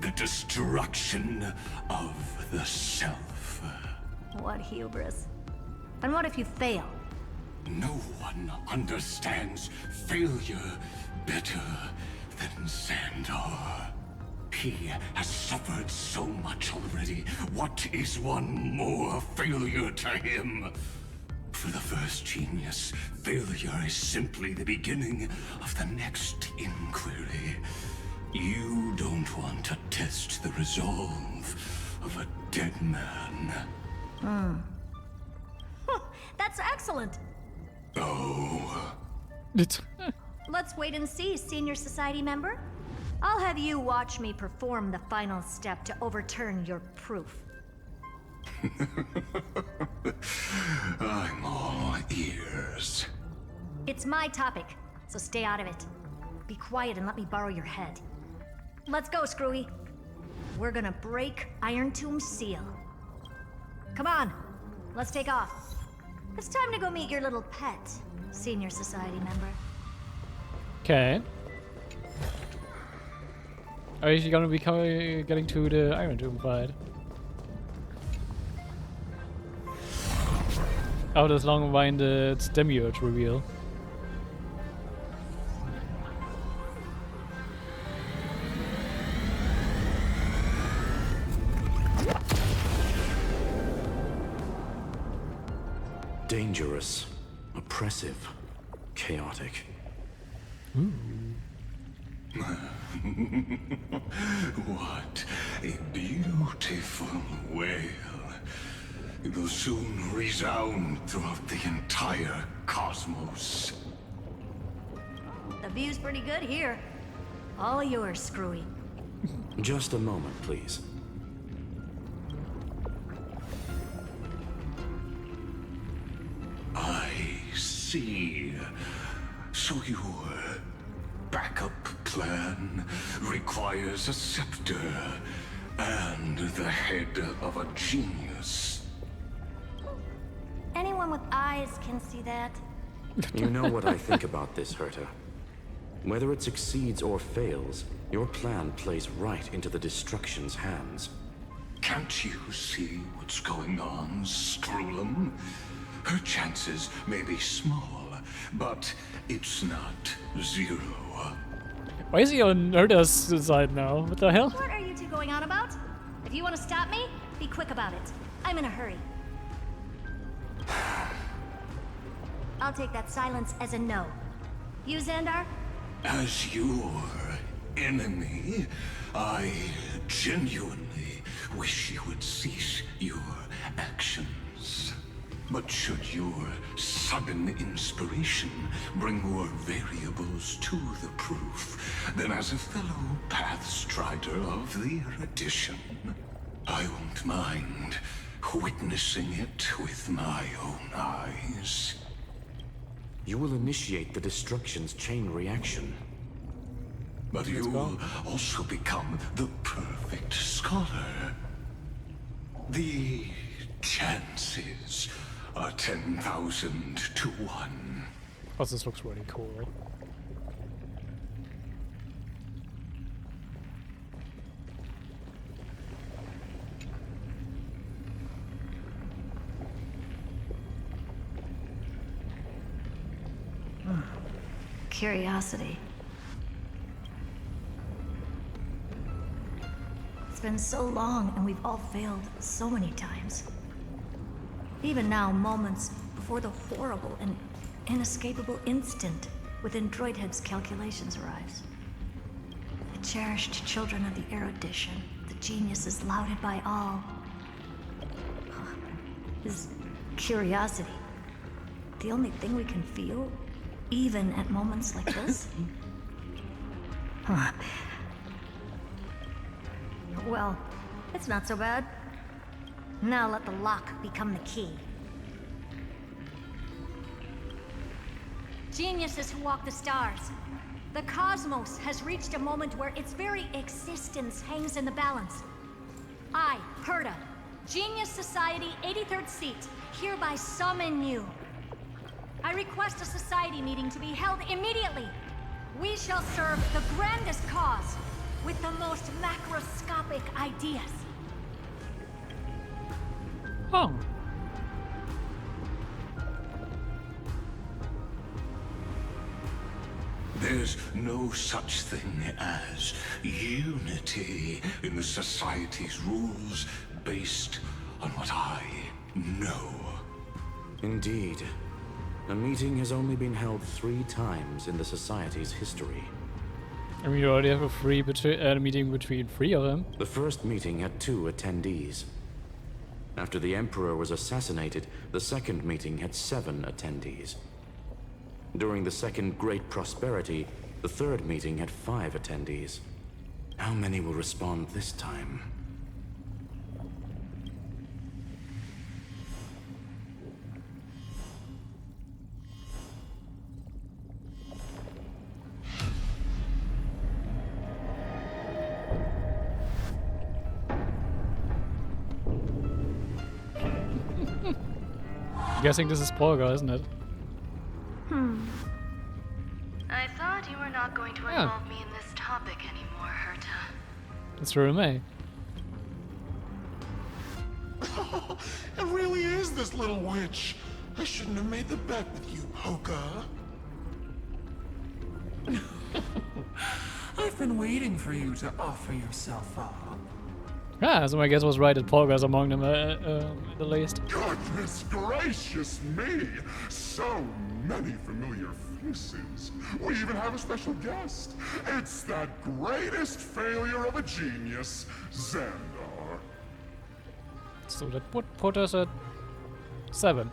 Speaker 18: The destruction of the self.
Speaker 10: What hubris. And what if you fail?
Speaker 18: No one understands failure better than Xandar. He has suffered so much already. What is one more failure to him? For the first genius, failure is simply the beginning of the next inquiry. You don't want to test the resolve of a dead man.
Speaker 10: That's excellent.
Speaker 18: Oh.
Speaker 10: Let's wait and see, Senior Society member. I'll have you watch me perform the final step to overturn your proof.
Speaker 18: I'm all ears.
Speaker 10: It's my topic, so stay out of it. Be quiet and let me borrow your head. Let's go, Screwy. We're gonna break Iron Tomb's seal. Come on, let's take off. It's time to go meet your little pet, Senior Society member.
Speaker 1: Okay. Are you gonna be getting to the Iron Tomb fight? Oh, das long-awaited Demiurge reveal.
Speaker 12: Dangerous, oppressive, chaotic.
Speaker 18: What a beautiful wail. It will soon resound throughout the entire cosmos.
Speaker 10: The view's pretty good here. All yours, Screwy.
Speaker 12: Just a moment, please.
Speaker 18: I see. So your backup plan requires a scepter and the head of a genius.
Speaker 10: Anyone with eyes can see that.
Speaker 12: You know what I think about this, Herta. Whether it succeeds or fails, your plan plays right into the destruction's hands.
Speaker 18: Can't you see what's going on, Screwlum? Her chances may be small, but it's not zero.
Speaker 1: Why is he on Herta's side now? What the hell?
Speaker 10: What are you two going on about? If you want to stop me, be quick about it. I'm in a hurry. I'll take that silence as a no. You, Xandar?
Speaker 18: As your enemy, I genuinely wish you would cease your actions. But should your sudden inspiration bring more variables to the proof, then as a fellow Pathstrider of the Erudition, I won't mind witnessing it with my own eyes.
Speaker 12: You will initiate the destruction's chain reaction.
Speaker 18: But you will also become the perfect scholar. The chances are 10,000 to 1.
Speaker 1: Oh, this looks really cool, right?
Speaker 10: Curiosity. It's been so long, and we've all failed so many times. Even now, moments before the horrible and inescapable instant within Droidhead's calculations arrives. The cherished children of the Erudition, the geniuses lauded by all. Is curiosity the only thing we can feel, even at moments like this? Huh. Well, it's not so bad. Now let the lock become the key. Geniuses who walk the stars. The cosmos has reached a moment where its very existence hangs in the balance. I, Perda, Genius Society 83rd seat, hereby summon you. I request a society meeting to be held immediately. We shall serve the grandest cause with the most macroscopic ideas.
Speaker 1: Oh.
Speaker 18: There's no such thing as unity in the Society's rules based on what I know.
Speaker 12: Indeed. A meeting has only been held 3 times in the Society's history.
Speaker 1: I mean, you already have a meeting between 3 of them.
Speaker 12: The first meeting had 2 attendees. After the Emperor was assassinated, the second meeting had 7 attendees. During the second Great Prosperity, the third meeting had 5 attendees. How many will respond this time?
Speaker 1: I'm guessing this is Polga, isn't it?
Speaker 7: I thought you were not going to involve me in this topic anymore, Herta.
Speaker 1: It's true, May.
Speaker 18: It really is this little witch. I shouldn't have made the bet with you, Polka.
Speaker 21: I've been waiting for you to offer yourself up.
Speaker 1: Ah, so my guess was right. That Polga's among them at the least.
Speaker 18: Goodness gracious me! So many familiar faces. We even have a special guest. It's that greatest failure of a genius, Xandar.
Speaker 1: So that would put us at 7.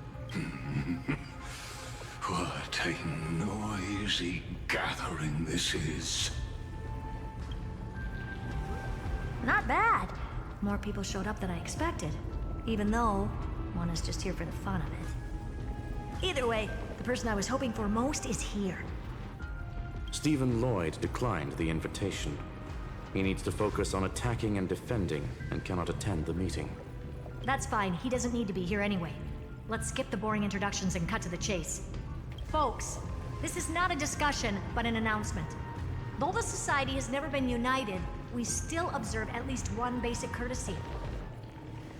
Speaker 18: What a noisy gathering this is.
Speaker 10: Not bad. More people showed up than I expected, even though one is just here for the fun of it. Either way, the person I was hoping for most is here.
Speaker 12: Stephen Lloyd declined the invitation. He needs to focus on attacking and defending and cannot attend the meeting.
Speaker 10: That's fine, he doesn't need to be here anyway. Let's skip the boring introductions and cut to the chase. Folks, this is not a discussion, but an announcement. Though the Society has never been united, we still observe at least one basic courtesy.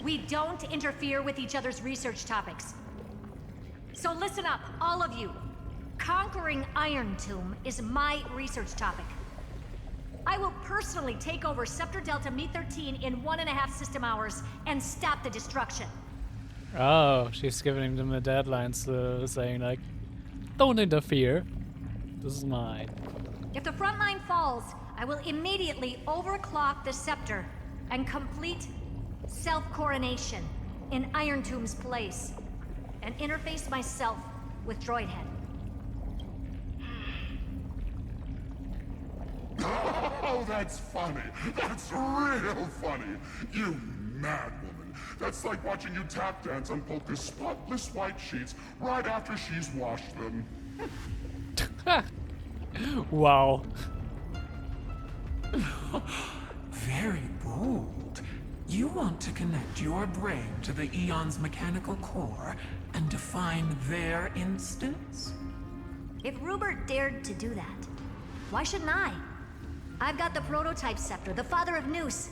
Speaker 10: We don't interfere with each other's research topics. So listen up, all of you. Conquering Iron Tomb is my research topic. I will personally take over Scepter Delta Me-13 in 1.5 system hours and stop the destruction.
Speaker 1: Oh, she's giving them the deadlines, saying like, don't interfere. This is mine.
Speaker 10: If the front line falls, I will immediately overclock the scepter and complete self-coronation in Iron Tomb's place. and interface myself with Droid Head.
Speaker 5: Oh, that's funny. That's real funny. You mad woman. That's like watching you tap dance on Polka's spotless white sheets right after she's washed them.
Speaker 1: Wow.
Speaker 21: Very bold. You want to connect your brain to the Eon's mechanical core and define their instance?
Speaker 10: If Rupert dared to do that, why shouldn't I? I've got the prototype scepter, the father of Noose,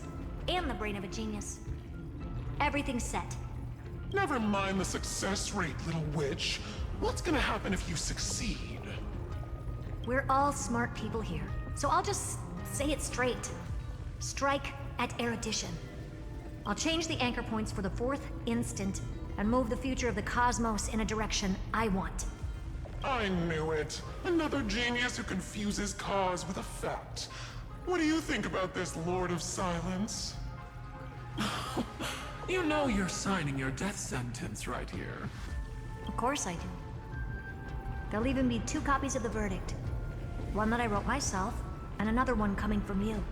Speaker 10: and the brain of a genius. Everything's set.
Speaker 5: Never mind the success rate, little witch. What's gonna happen if you succeed?
Speaker 10: We're all smart people here, so I'll just say it straight. Strike at erudition. I'll change the anchor points for the fourth instant and move the future of the cosmos in a direction I want.
Speaker 5: I knew it. Another genius who confuses cause with effect. What do you think about this, Lord of Silence?
Speaker 21: You know you're signing your death sentence right here.
Speaker 10: Of course I do. There'll even be 2 copies of the verdict. One that I wrote myself, and another one coming from you.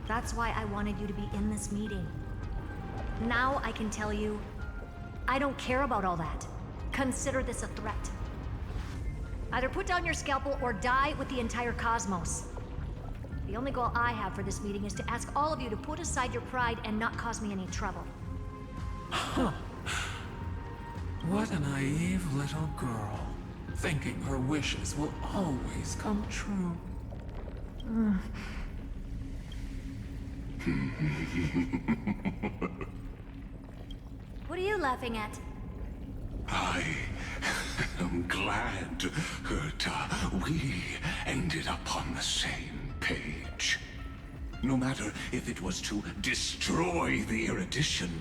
Speaker 10: That's why I wanted you to be in this meeting. Now I can tell you, I don't care about all that. Consider this a threat. Either put down your scalpel or die with the entire cosmos. The only goal I have for this meeting is to ask all of you to put aside your pride and not cause me any trouble.
Speaker 21: Huh. What a naive little girl, thinking her wishes will always come true.
Speaker 10: What are you laughing at?
Speaker 18: I am glad that we ended up on the same page. No matter if it was to destroy the erudition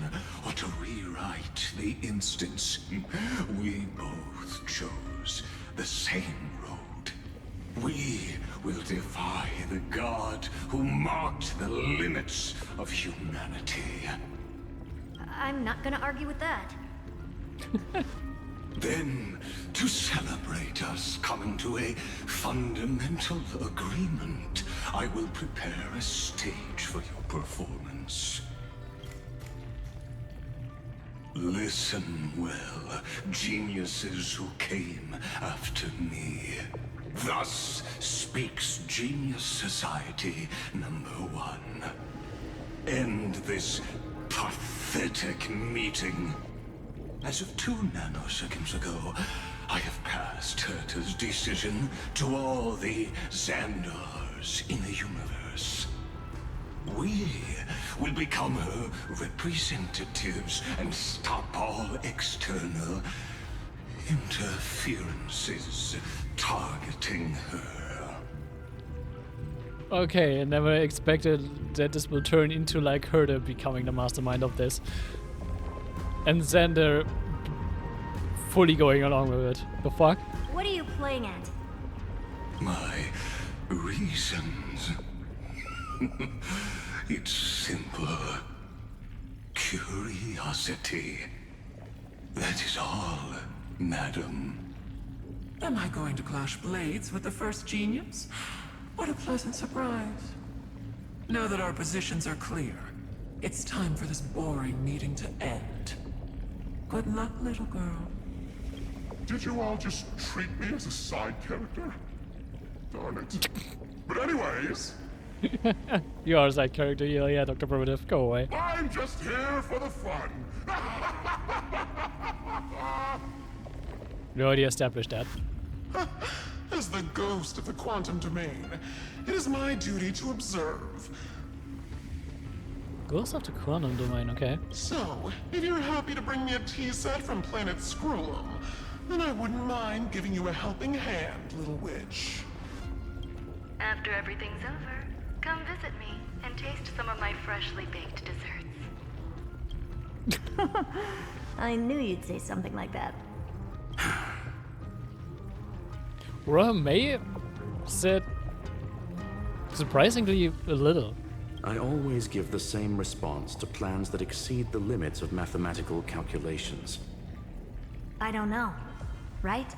Speaker 18: or to rewrite the instance, we both chose the same road. We will defy the god who marked the limits of humanity.
Speaker 10: I'm not gonna argue with that.
Speaker 18: Then, to celebrate us coming to a fundamental agreement, I will prepare a stage for your performance. Listen well, geniuses who came after me. Thus speaks Genius Society #1. End this pathetic meeting. As of 2 nanoseconds ago, I have passed Herta's decision to all the Xandars in the universe. We will become her representatives and stop all external interferences targeting her.
Speaker 1: Okay, I never expected that this will turn into like Herta becoming the mastermind of this. And Xander fully going along with it. The fuck?
Speaker 10: What are you playing at?
Speaker 18: My reasons. It's simple. Curiosity. That is all, madam.
Speaker 21: Am I going to clash blades with the first genius? What a pleasant surprise. Now that our positions are clear, it's time for this boring meeting to end. Good luck, little girl.
Speaker 5: Did you all just treat me as a side character? Darn it. But anyways...
Speaker 1: You are a side character, yeah, Dr. Primitive, go away.
Speaker 5: I'm just here for the fun.
Speaker 1: We already established that.
Speaker 5: As the ghost of the quantum domain, it is my duty to observe.
Speaker 1: Ghost of the quantum domain, okay.
Speaker 5: So, if you're happy to bring me a tea set from planet Scrollum, then I wouldn't mind giving you a helping hand, little witch.
Speaker 7: After everything's over, come visit me and taste some of my freshly baked desserts.
Speaker 10: I knew you'd say something like that.
Speaker 1: May said surprisingly a little.
Speaker 12: I always give the same response to plans that exceed the limits of mathematical calculations.
Speaker 10: I don't know. Right?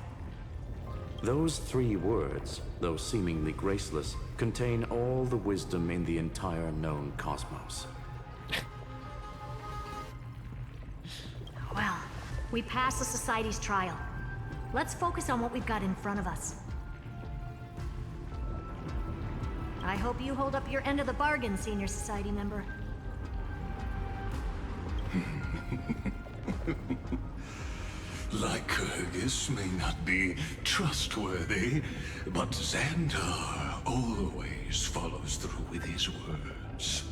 Speaker 12: Those 3 words, though seemingly graceless, contain all the wisdom in the entire known cosmos.
Speaker 10: Well, we passed the Society's trial. Let's focus on what we've got in front of us. I hope you hold up your end of the bargain, Senior Society member.
Speaker 18: Lycurgus may not be trustworthy, but Xandar always follows through with his words.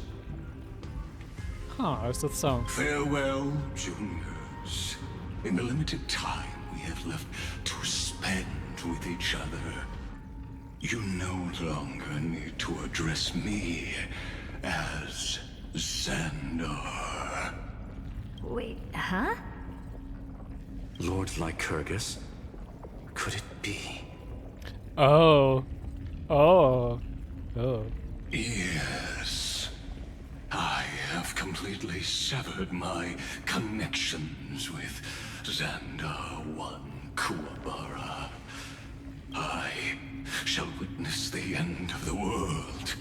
Speaker 1: Huh, is that so?
Speaker 18: Farewell, juniors. In the limited time we have left to spend with each other, you no longer need to address me as Xandar.
Speaker 10: Wait, huh?
Speaker 12: Lord Lycurgus? Could it be?
Speaker 1: Oh. Oh. Oh.
Speaker 18: Yes. I have completely severed my connections with Xandar I Kuwabara. I shall witness the end of the world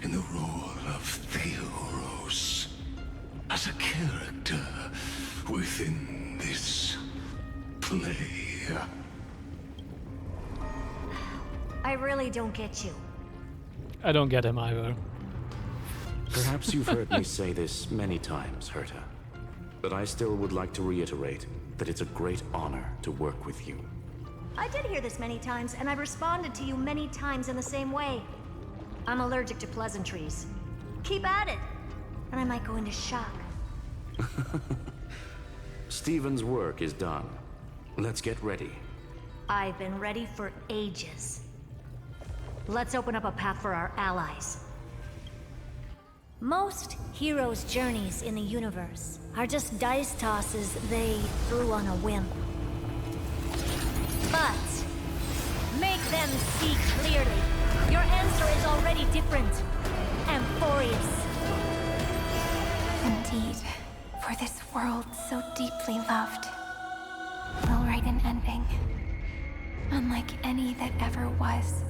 Speaker 18: in the role of Theoros. As a character within this play.
Speaker 10: I really don't get you.
Speaker 1: I don't get him either.
Speaker 12: Perhaps you've heard me say this many times, Herta, but I still would like to reiterate that it's a great honor to work with you.
Speaker 10: I did hear this many times, and I've responded to you many times in the same way. I'm allergic to pleasantries. Keep at it, and I might go into shock.
Speaker 12: Stephen's work is done. Let's get ready.
Speaker 10: I've been ready for ages. Let's open up a path for our allies. Most heroes' journeys in the universe are just dice tosses they threw on a whim. But make them see clearly. Your answer is already different. Amphorius.
Speaker 2: Indeed, for this world so deeply loved, will write an ending, unlike any that ever was.